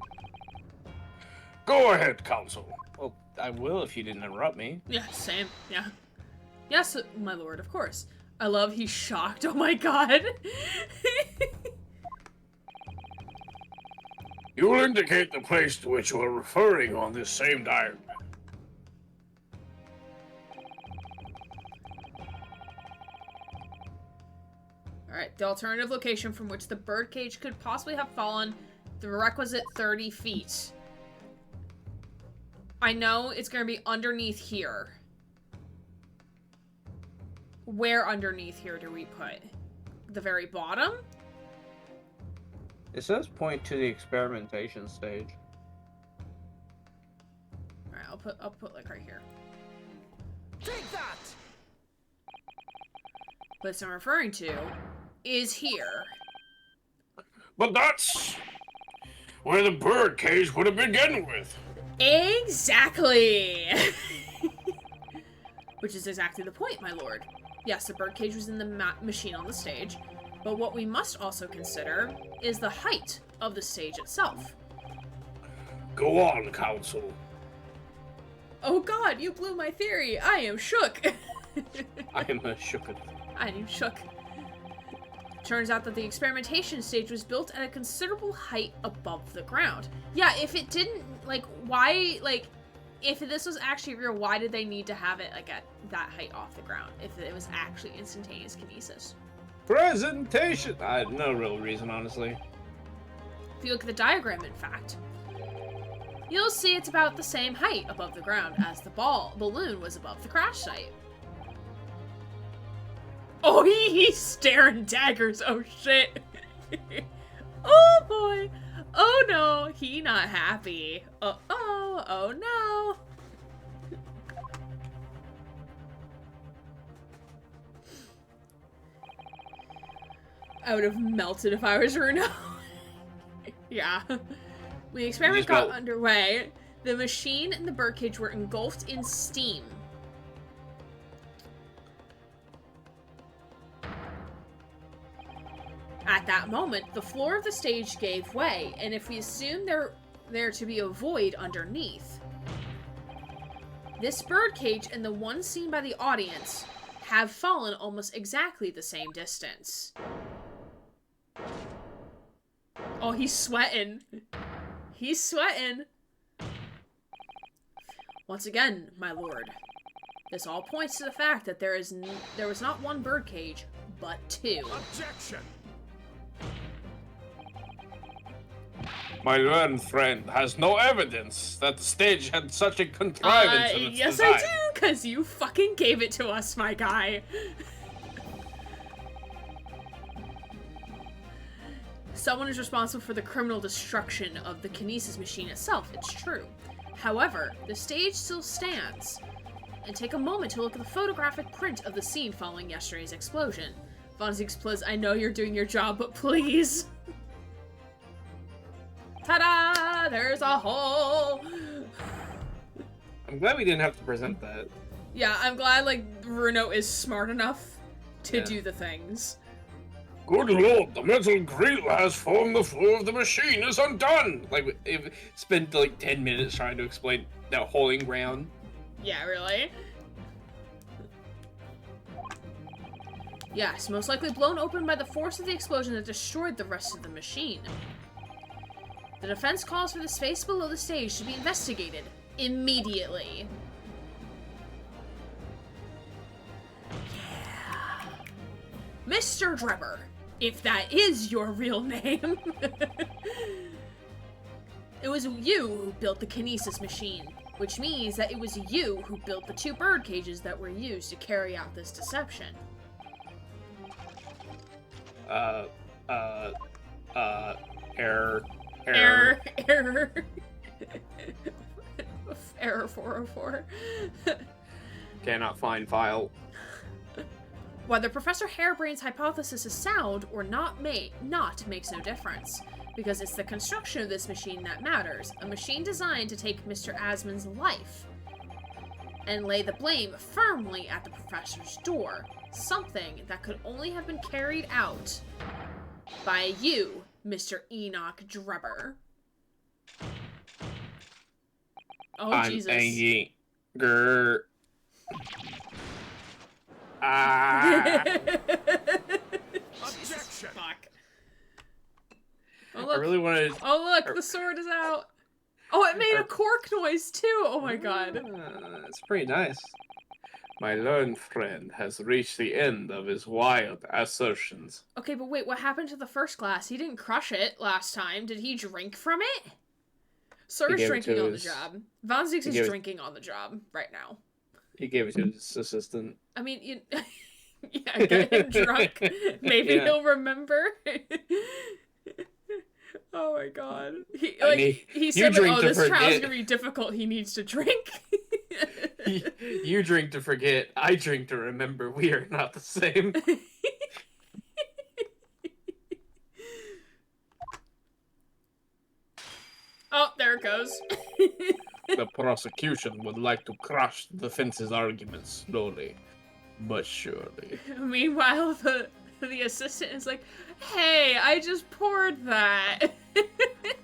Go ahead, counsel. Well, I will if you didn't interrupt me. Yeah, same. Yeah. Yes, my lord, of course. I love he's shocked. Oh my god. You will indicate the place to which you are referring on this same diagram. Alright, the alternative location from which the birdcage could possibly have fallen the requisite 30 feet. I know it's going to be underneath here. Where underneath here do we put? The very bottom? It says point to the experimentation stage. Alright, I'll put like right here. Take that! Place I'm referring to is here. But that's where the birdcage would have begun with. Exactly! Which is exactly the point, my lord. Yes, the birdcage was in the machine on the stage, but what we must also consider is the height of the stage itself. Go on, counsel. Oh god, you blew my theory! I am shook! I am shook. I am shook. Turns out that the experimentation stage was built at a considerable height above the ground. Yeah, if it didn't, like, why, like, if this was actually real, why did they need to have it like at that height off the ground? If it was actually instantaneous kinesis. Presentation! No real reason, honestly. If you look at the diagram, in fact, you'll see it's about the same height above the ground as the balloon was above the crash site. Oh, he's staring daggers. Oh, shit. Oh, boy. Oh, no. He not happy. Uh-oh. Oh, no. I would have melted if I was Runo. Yeah. When the experiment got underway, the machine and the birdcage were engulfed in steam. At that moment, the floor of the stage gave way, and if we assume there to be a void underneath, this birdcage and the one seen by the audience have fallen almost exactly the same distance. Oh, he's sweating. He's sweating. Once again, my lord, this all points to the fact that there was not one birdcage, but two. Objection! My learned friend has no evidence that the stage had such a contrivance in its yes design. I do, because you fucking gave it to us, my guy. Someone is responsible for the criminal destruction of the kinesis machine itself, it's true. However, the stage still stands. And take a moment to look at the photographic print of the scene following yesterday's explosion. Von Zieg's please, I know you're doing your job, but please. Ta-da! There's a hole! I'm glad we didn't have to present that. Yeah, I'm glad, like, Runo is smart enough to do the things. Good lord, the metal grill has formed, the floor of the machine is undone! Like, it spent like 10 minutes trying to explain that holding ground. Yeah, really? Yes, most likely blown open by the force of the explosion that destroyed the rest of the machine. The defense calls for the space below the stage to be investigated immediately. Yeah. Mr. Drebber, if that is your real name. It was you who built the kinesis machine, which means that it was you who built the two bird cages that were used to carry out this deception. Error. Error 404. Cannot find file. Whether Professor Harebrain's hypothesis is sound or not makes no difference, because it's the construction of this machine that matters, a machine designed to take Mr. Asmon's life, and lay the blame firmly at the professor's door, something that could only have been carried out by you, Mr. Enoch Drebber. Oh, I'm Jesus. angry. Objection! Fuck. Oh, I look. really wanted. Oh, look, the sword is out. Oh, it made a cork noise, too. Oh, my God. It's pretty nice. My learned friend has reached the end of his wild assertions. Okay, but wait, what happened to the first glass? He didn't crush it last time. Did he drink from it? Sir's gave it drinking to on his- the job. Von Zieks he is gave it- drinking on the job right now. He gave it to his assistant. I mean, yeah, get him drunk. Maybe Yeah. he'll remember. Oh my god. He you said, like, drink oh, to this trial's forget. gonna be difficult. He needs to drink. You drink to forget. I drink to remember. We are not the same. Oh, there it goes. The prosecution would like to crush the defense's arguments slowly, but surely. Meanwhile, the assistant is like, hey, I just poured that.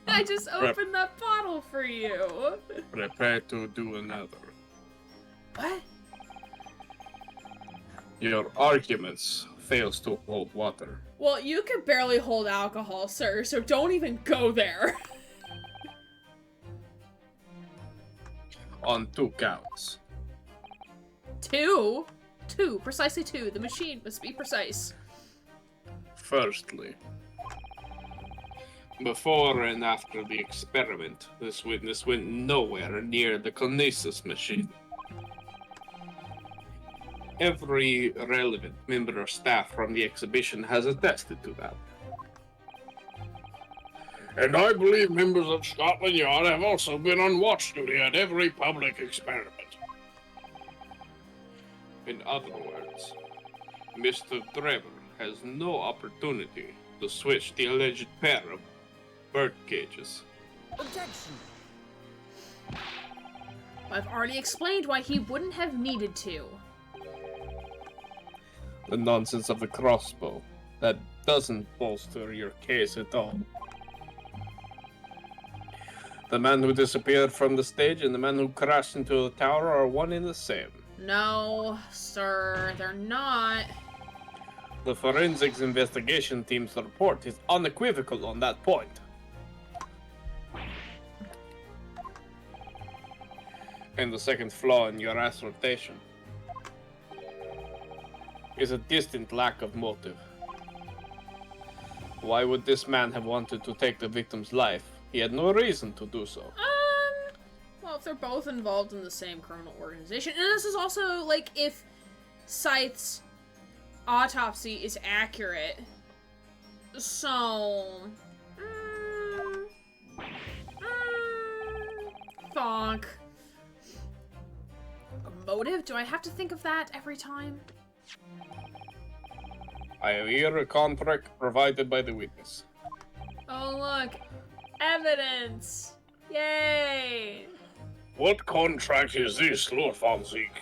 I just opened that bottle for you. Prepare to do another. What? Your arguments fails to hold water. Well, you can barely hold alcohol, sir, so don't even go there. on 2 counts. 2? 2. Precisely 2. The machine must be precise. Firstly, before and after the experiment, this witness went nowhere near the kinesis machine. Every relevant member of staff from the exhibition has attested to that. And I believe members of Scotland Yard have also been on watch duty at every public experiment. In other words, Mr. Drebber has no opportunity to switch the alleged pair of bird cages. Objection. I've already explained why he wouldn't have needed to. The nonsense of the crossbow. That doesn't bolster your case at all. The man who disappeared from the stage and the man who crashed into the tower are one and the same. No, sir, they're not. The forensics investigation team's report is unequivocal on that point. And the second flaw in your assertion is a distant lack of motive. Why would this man have wanted to take the victim's life? He had no reason to do so. Well, if they're both involved in the same criminal organization, and this is also, like, if Scythe's autopsy is accurate, so... Fonk. A motive? Do I have to think of that every time? I have here a contract provided by the witness. Oh, look. Evidence! Yay! What contract is this, Lord von Zeke?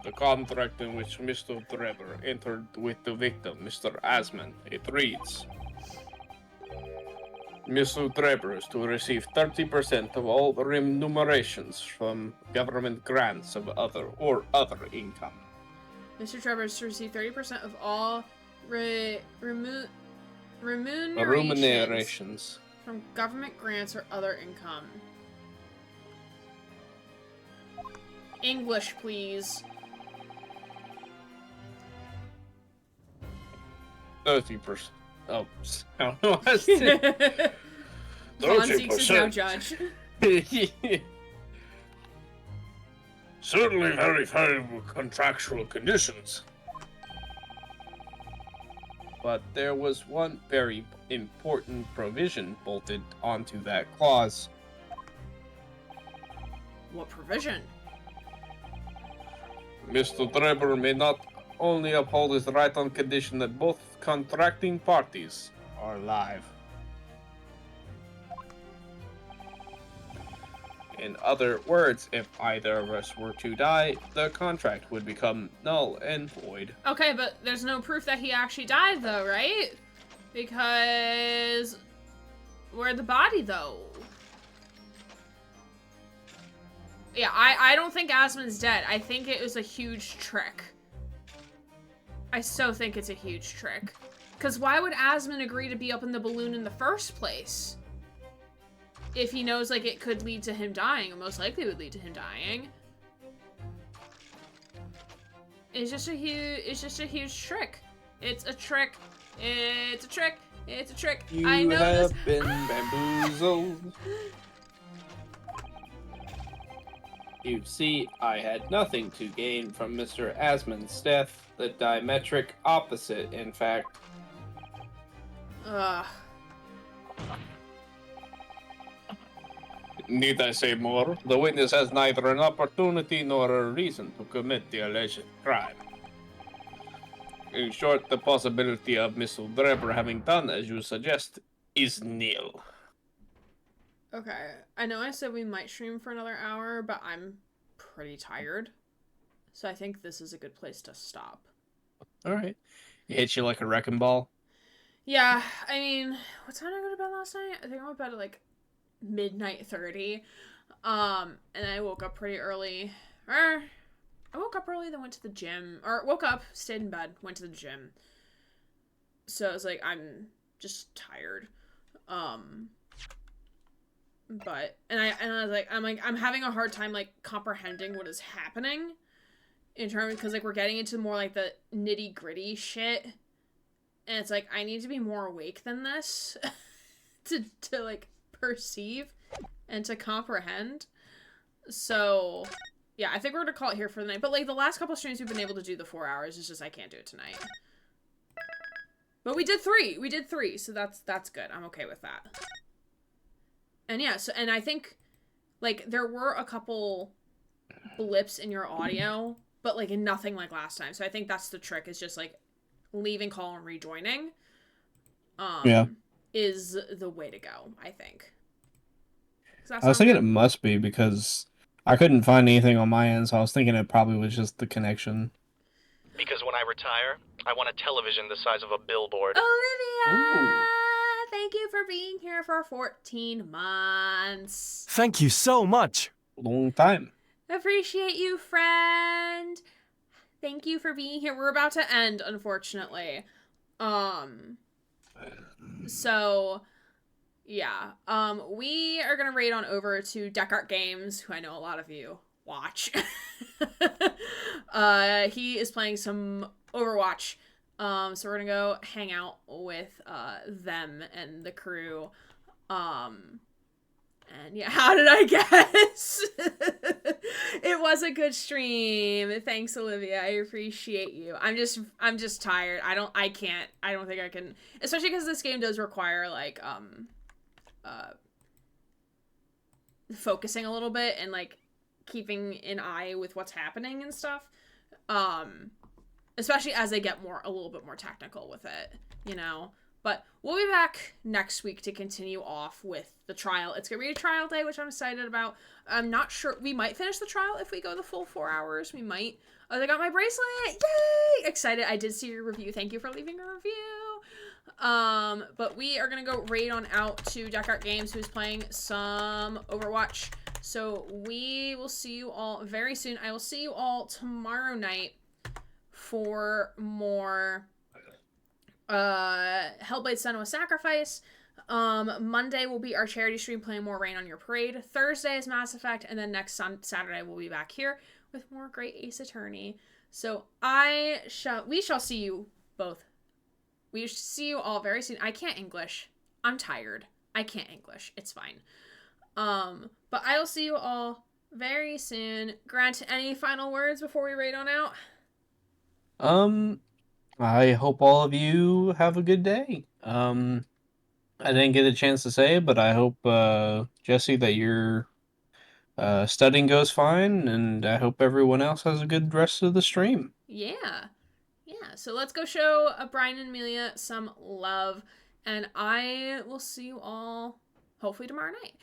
The contract in which Mr. Drebber entered with the victim, Mr. Asman. It reads, Mr. Drebber is to receive 30% of all remunerations from government grants of other income. Mr. Drebber is to receive 30% of all remunerations from government grants or other income. English, please. 30%. Oh, I don't know what I said. Von Zeeks is no judge. Certainly very favorable contractual conditions. But there was one very important provision bolted onto that clause. What provision? Mr. Drebber may not only uphold his right on condition that both contracting parties are alive. In other words, if either of us were to die, the contract would become null and void. Okay, but there's no proof that he actually died, though, right? Because... where'd the body, though? Yeah, I don't think Asmon's dead. I think it was a huge trick. I so think it's a huge trick. Because why would Asmon agree to be up in the balloon in the first place? If he knows, like, it could lead to him dying, or most likely would lead to him dying. It's just a huge trick. It's a trick. It's a trick. It's a trick. I know this. You have been bamboozled. You see, I had nothing to gain from Mr. Asmon's death. The diametric opposite, in fact. Ugh. Need I say more? The witness has neither an opportunity nor a reason to commit the alleged crime. In short, the possibility of Mr. Drebber having done as you suggest is nil. Okay, I know I said we might stream for another hour, but I'm pretty tired. So I think this is a good place to stop. Alright. It hits you like a wrecking ball? Yeah, I mean, what time did I go to bed last night? I think I went to bed at like midnight 30. And I woke up pretty early. I woke up early, then went to the gym. Or woke up, stayed in bed, went to the gym. So it's like, I'm just tired. But and I was like I'm having a hard time like comprehending what is happening in terms because like we're getting into more like the nitty gritty shit, and it's like I need to be more awake than this to like perceive and to comprehend. So yeah, I think we're gonna call it here for the night. But like the last couple streams we've been able to do the 4 hours. It's just I can't do it tonight. But we did 3. We did 3, so that's good. I'm okay with that. And yeah, so and I think like there were a couple blips in your audio, but like nothing like last time. So I think that's the trick is just like leaving call and rejoining. Yeah. Is the way to go, I think. I was thinking it must be because I couldn't find anything on my end, so I was thinking it probably was just the connection. Because when I retire, I want a television the size of a billboard. Olivia! Ooh. Thank you for being here for 14 months. Thank you so much. Long time. Appreciate you, friend. Thank you for being here. We're about to end, unfortunately. So, yeah. We are gonna raid on over to Deckart Games, who I know a lot of you watch. He is playing some Overwatch. So we're gonna go hang out with them and the crew. And yeah, how did I guess? It was a good stream. Thanks, Olivia. I appreciate you. I'm just tired. I don't think I can, especially because this game does require like focusing a little bit and like keeping an eye with what's happening and stuff. Especially as they get a little bit more technical with it, you know. But we'll be back next week to continue off with the trial. It's gonna be a trial day, which I'm excited about. I'm not sure. We might finish the trial if we go the full 4 hours. We might. Oh, I got my bracelet! Yay! Excited. I did see your review. Thank you for leaving a review. But we are gonna go raid on out to Deckart Games, who's playing some Overwatch. So we will see you all very soon. I will see you all tomorrow night for more Hellblade: Senua's Sacrifice. Monday will be our charity stream playing more Rain on Your Parade. Thursday is Mass Effect, and then next Saturday we'll be back here with more great Ace Attorney. So we shall see you both. We shall see you all very soon. I can't English. I'm tired. I can't English. It's fine. But I will see you all very soon. Grant, any final words before we raid on out? I hope all of you have a good day. I didn't get a chance to say it, but I hope, Jesse, that your studying goes fine, and I hope everyone else has a good rest of the stream. Yeah. So let's go show Brian and Amelia some love, and I will see you all hopefully tomorrow night.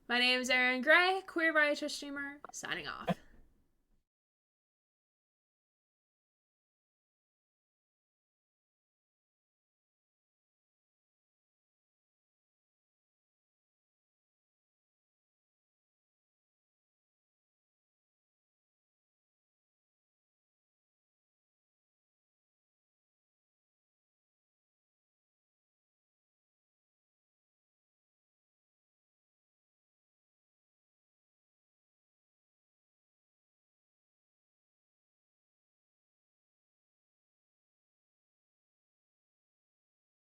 My name is Erin Gray, queer writer streamer, signing off.